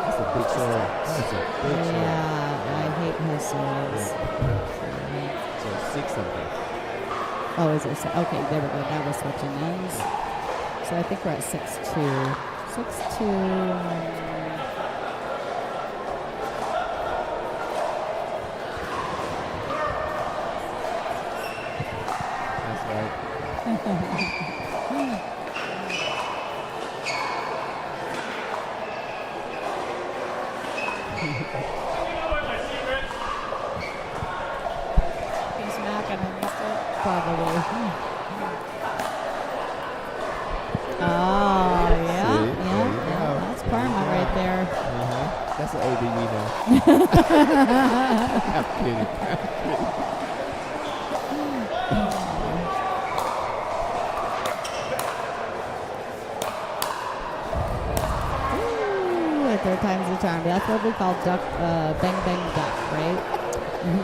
That's a big serve. That's a big serve. Yeah, I hate his serves. So 6 of them. Oh, is it? Okay, there we go. Now we're switching ends. So I think we're at 6-2. 6-2. He's smacking him. Probably. Oh, yeah. See? Yeah. That's karma right there. That's an OB we know. I'm kidding. Third time's the charm. That's what we call duck, bang, bang, duck, right?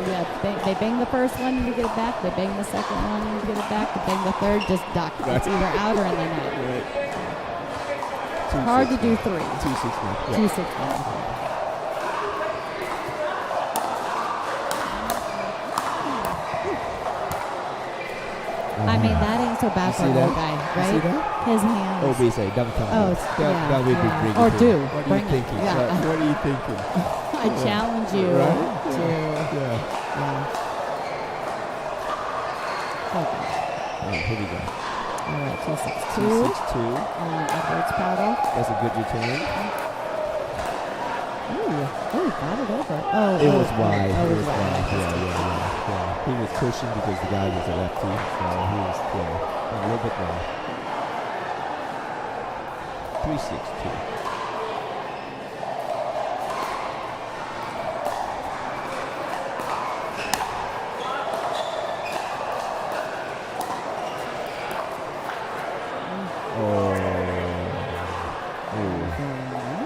Yeah, they bang the first one, you get it back. They bang the second one, you get it back. They bang the third, just duck. It's either out or in the net. It's hard to do 3. 2-6-1. 2-6-1. I mean, that ain't so bad for a little guy, right? You see that? His hands. OB say, don't come. Oh, Don't be bring or it do. in. What are you thinking? Yeah. What are you thinking? I challenge you to. Yeah. Okay. All right, here we go. All right, 2-6-2. 2-6-2. Edwards paddle. That's a good return. Oh, got it over. Oh, it was wide. Oh, it was wide. Yeah. He was pushing because the guy was a lefty, so he was a little bit more. 3-6-2.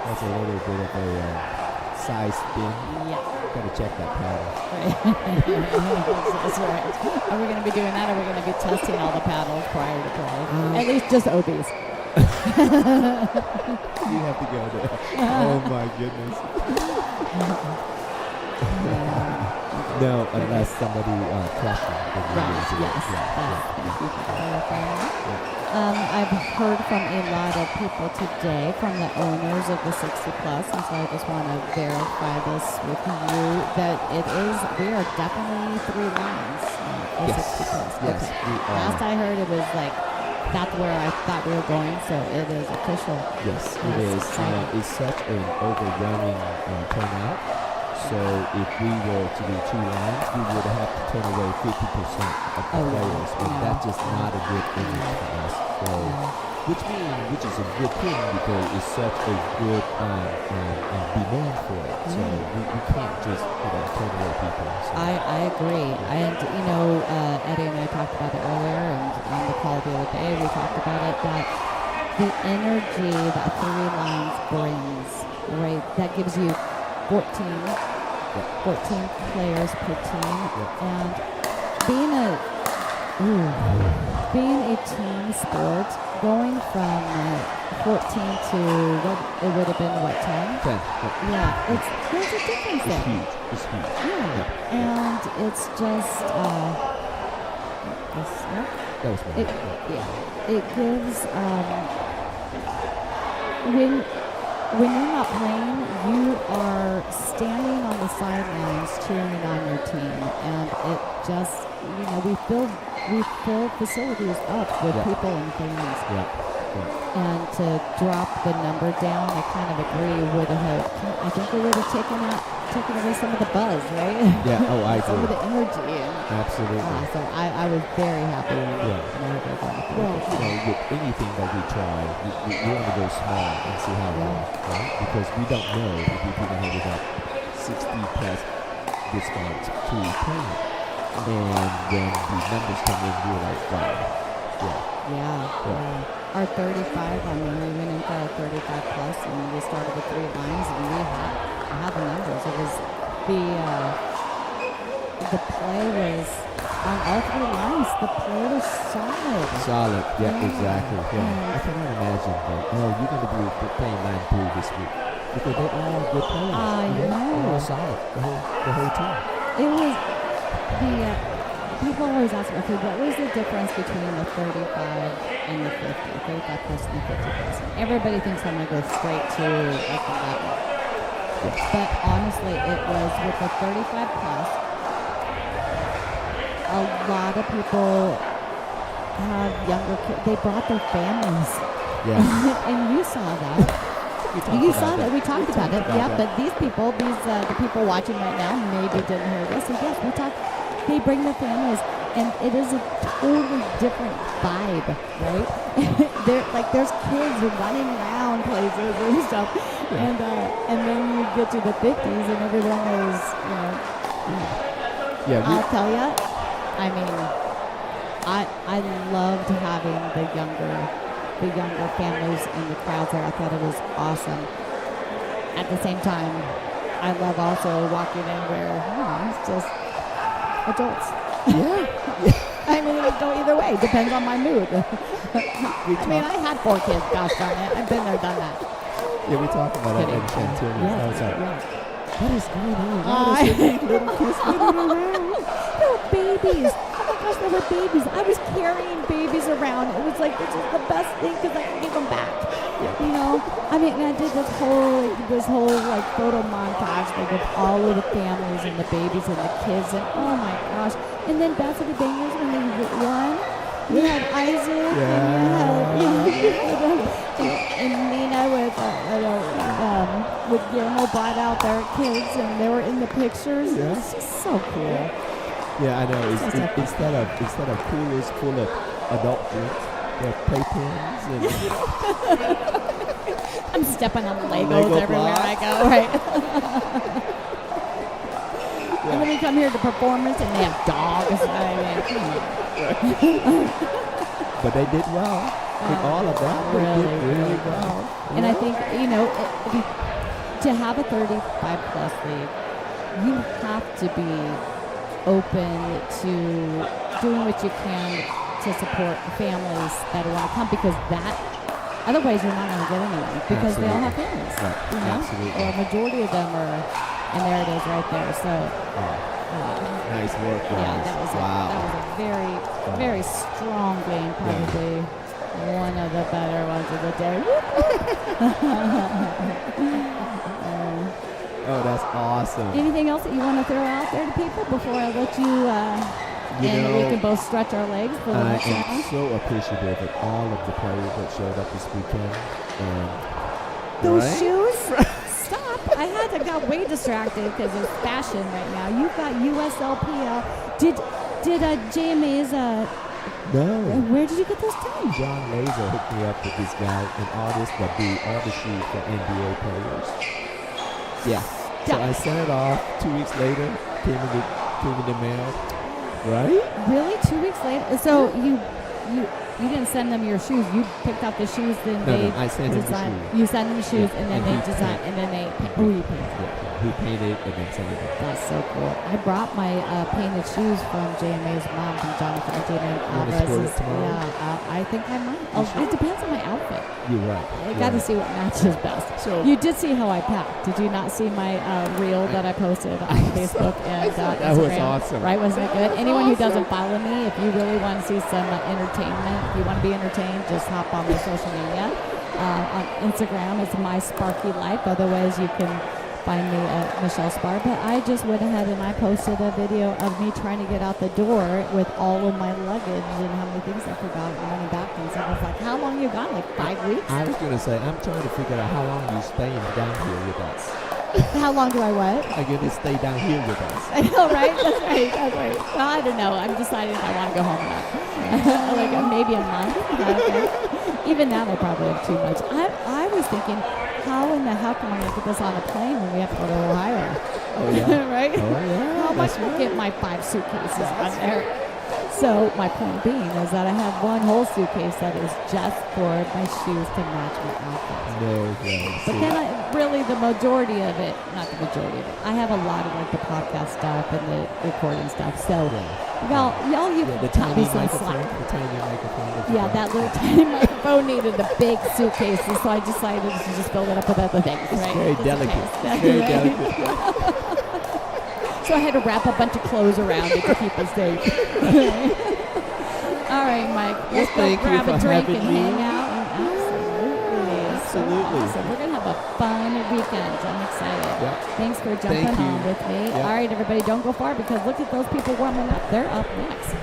That's a little bit of a side spin. Yeah. Gotta check that paddle. That's right. Are we going to be doing that, or are we going to be testing all the paddles prior to play? At least just OBs. You have to go there. Oh my goodness. No, unless somebody crushed it. I've heard from a lot of people today, from the owners of the 60 plus, and so I just want to verify this with you that we are definitely 3 lines for 60 plus. Yes, okay. we are. Last I heard, it was like that's where I thought we were going, so it is official. Yes, it is. It's such an overwhelming turnout. So if we were to do 2 lines, we would have to turn away 50% of the players, and that's just not a good image for us. So, which is a good thing because it's such a good demand for it. So we can't just turn away people. So. I agree, and Eddie and I talked about it earlier, and on the call the other day we talked about it, that the energy that 3 lines brings, right? That gives you 14 players per team, and being a team sport, going from 14 to it would have been 10? 10. Yeah, there's a difference there. It's huge. Yeah, and it's just that was one. it gives when you're not playing, you are standing on the sidelines cheering on your team, and it just, we fill facilities up with people and fans. And to drop the number down, I kind of agree with I think it would have taken away some of the buzz, right? Yeah, I agree. Some of the energy. Absolutely. So I was very happy with with anything that we try, we want to go small and see how it goes, right? Because we don't know if we're going to have about 60 plus good start to playing. And when the numbers come in, you're like, wow. Yeah. Our 35, I mean, we went in for our 35 plus, and we started with 3 lines, and we had the numbers. It was the play was on all 3 lines. The play was solid. Solid, yeah. Exactly. Yeah. I cannot imagine that. You're going to be playing 9-3 this week because they're all good players. I know. They're all solid. The whole team. It was people always ask me, okay, what was the difference between the 35 and the 50, 35 plus and the 50 plus? Everybody thinks I'm going to go straight to like 11. Yeah. But honestly, it was with the 35 plus, a lot of people have younger kids. They brought their families. Yeah. And you saw that. You saw that. We talked about it. Yeah, but these people, the people watching right now maybe didn't hear this. So yes, we talked. They bring their families, and it is a totally different vibe, right? There's kids running around places and stuff, and then you get to the 50s, and everyone is, I'll tell you, I mean, I loved having the younger families in the crowds there. I thought it was awesome. At the same time, I love also walking in where it's just adults. Yeah. I mean, it would go either way. Depends on my mood. I mean, I had 4 kids. Gosh darn it. I've been there, done that. Yeah, we talked about that in Chantilly. I was like, what is going on? Why does these little kids running around? They were babies. Oh my gosh, they were babies. I was carrying babies around. It was like, this is the best thing because I can give them back. You know, I mean, and I did this whole like photo montage like of all of the families and the babies and the kids, and oh my gosh! And then Bethany Bangers when they won, you had Isaac, and you had and Nina with Guillermo brought out their kids, and they were in the pictures. Yeah. It was just so cool. Yeah, I know. Instead of coolers full of adult drinks, they have playpens and. I'm stepping on Legos everywhere I go, right? And then we come here to performance and they have dogs. But they did well. With all of that, they did really well. And I think, to have a 35 plus league, you have to be open to doing what you can to support families that want to come, because otherwise you're not going to get anyone, because they all have families. Right. Absolutely. Or a majority of them are, and there it is right there. So nice work, guys. Yeah, that was a very, very strong game. Probably one of the better ones of the day. Oh, that's awesome. Anything else that you want to throw out there to people before I let you? And we can both stretch our legs for the next round. I am so appreciative of all of the players that showed up this weekend. Those shoes? Stop. I got way distracted because it's fashion right now. You've got USLPL. Did JMA's No. Where did you get those done? John Laser hooked me up with this guy, an artist that do all the shoes for NBA players. Yeah. So I sent it off. 2 weeks later, came in the mail. Right? Really? 2 weeks later? So you didn't send them your shoes. You picked out the shoes, then I sent him the shoes. You sent them the shoes, and then they designed, and then they you painted. Yeah, he painted and then sent it. That's so cool. I brought my painted shoes from JMA's mom, from Jonathan and Gina Alvarez. Yeah, I think I might. It depends on my outfit. You're right. I got to see what matches best. So you did see how I packed. Did you not see my reel that I posted on Facebook and Instagram? That was awesome. Right? Wasn't it good? Anyone who doesn't follow me, if you really want to see some entertainment, if you want to be entertained, just hop on my social media. On Instagram, it's my Sparky Life. Otherwise, you can find me at Michele Spahr. But I just went ahead and I posted a video of me trying to get out the door with all of my luggage and how many things I forgot and running back. And so I was like, how long you gone? Like 5 weeks? I was going to say, I'm trying to figure out how long you staying down here with us. How long do I what? I'm going to stay down here with us. I know, right? That's right. That's right. Well, I don't know. I'm deciding if I want to go home or not. Like maybe a month. Okay. Even that I probably have too much. I was thinking, how in the hell can I get this on a plane when we have to go to Ohio? yeah. right? Oh, yeah. How am I That's going to right. get my 5 suitcases on there? So my point being is that I have one whole suitcase that is just for my shoes to match my outfit. There you go. But See? then really the majority of it, not the majority of it, I have a lot of like the podcast stuff and the recording stuff. So y'all you Yeah, the cut me tiny some microphone. slack. The tiny microphone. that you Yeah, got. that little tiny microphone needed a big suitcase, and so I decided to just fill it up with other things. It's right? very Just in delicate. case. It's very Right? delicate. So I had to wrap a bunch of clothes around it to keep it safe. All right, Mike. Let's go thank you grab a for drink and having me. hang out. Absolutely. So awesome. We're going to have a fun weekend. I'm excited. Yep. Thanks for jumping Thank you. on with me. Yep. All right, everybody, don't go far because look at those people warming up. They're up next.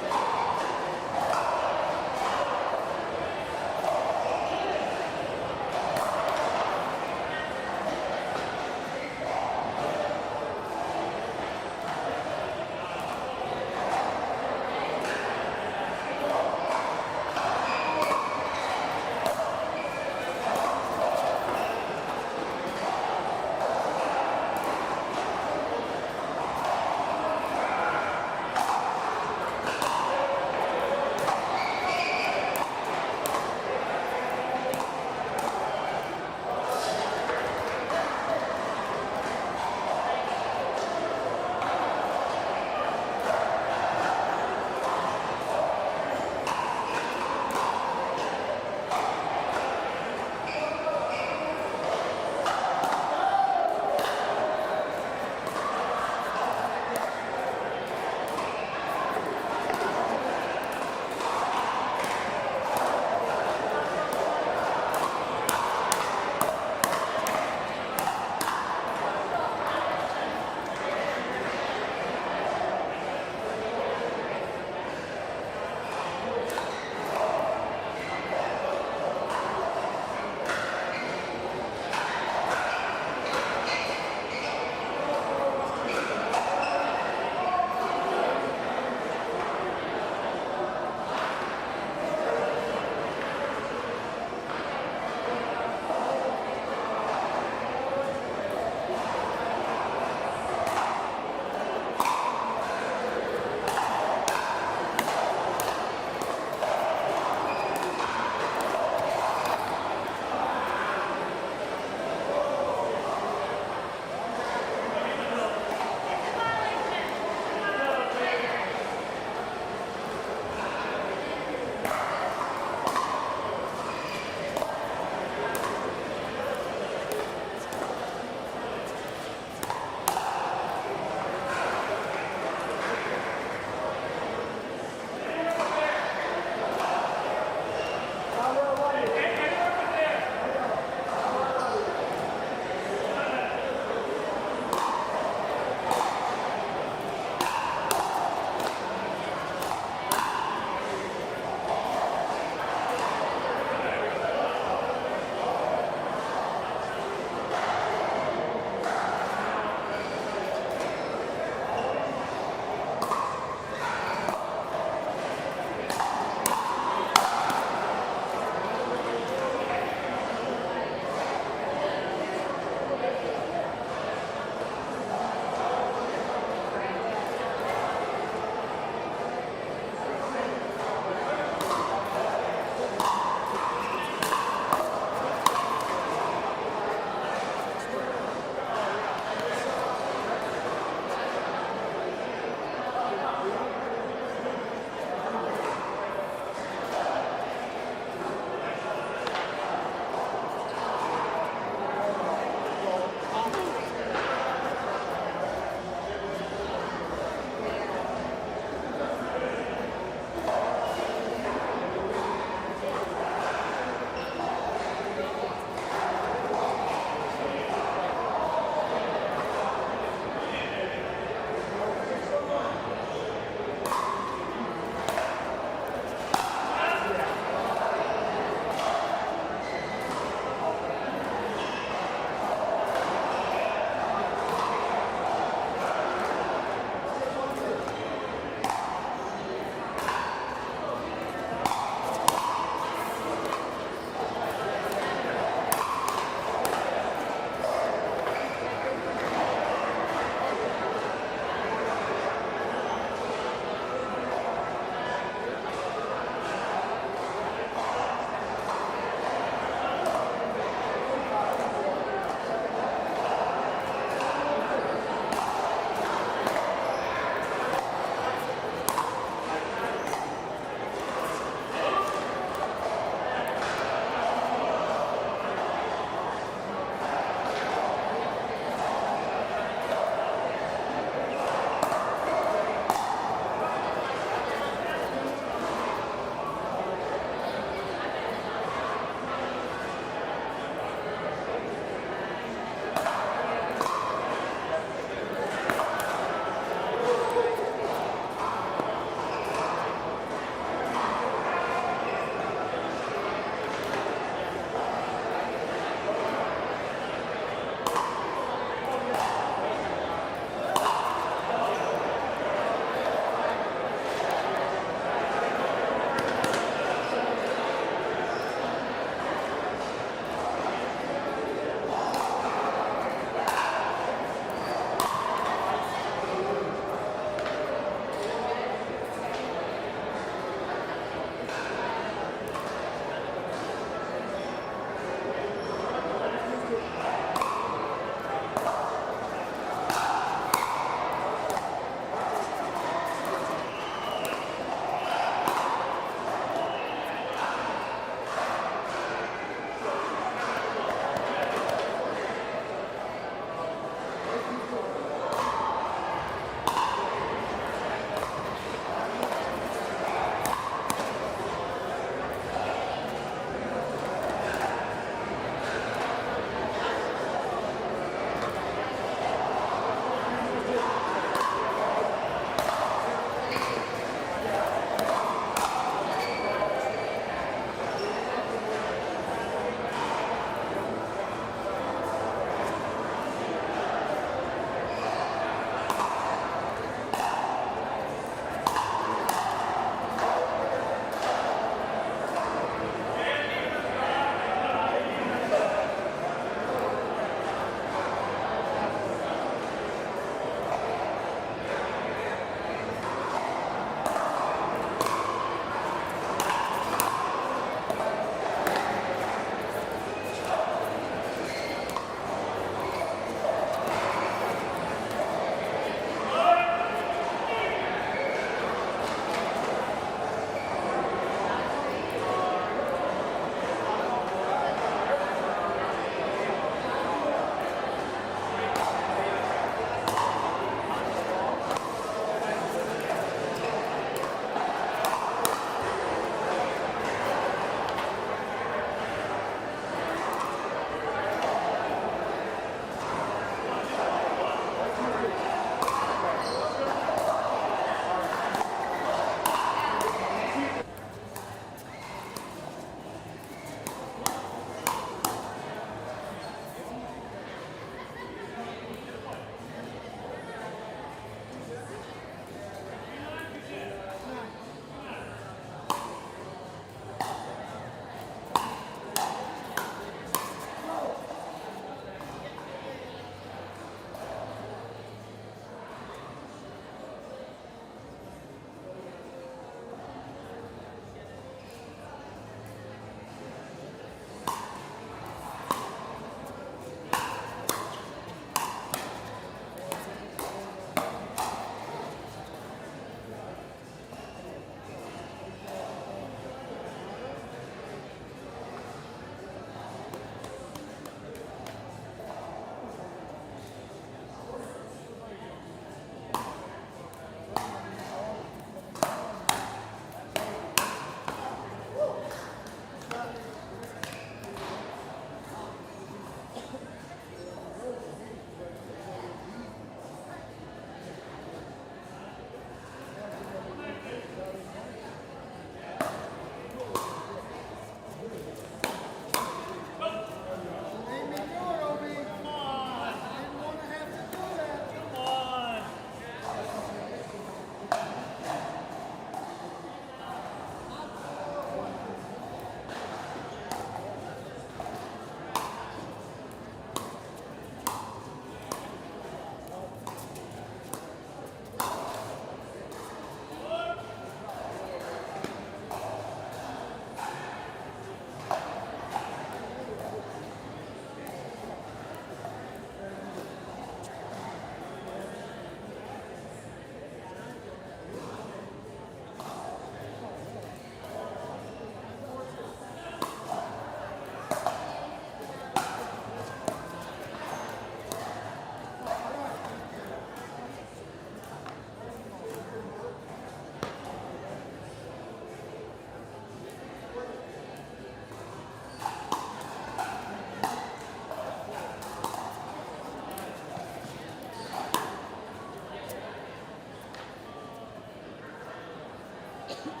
Thank you.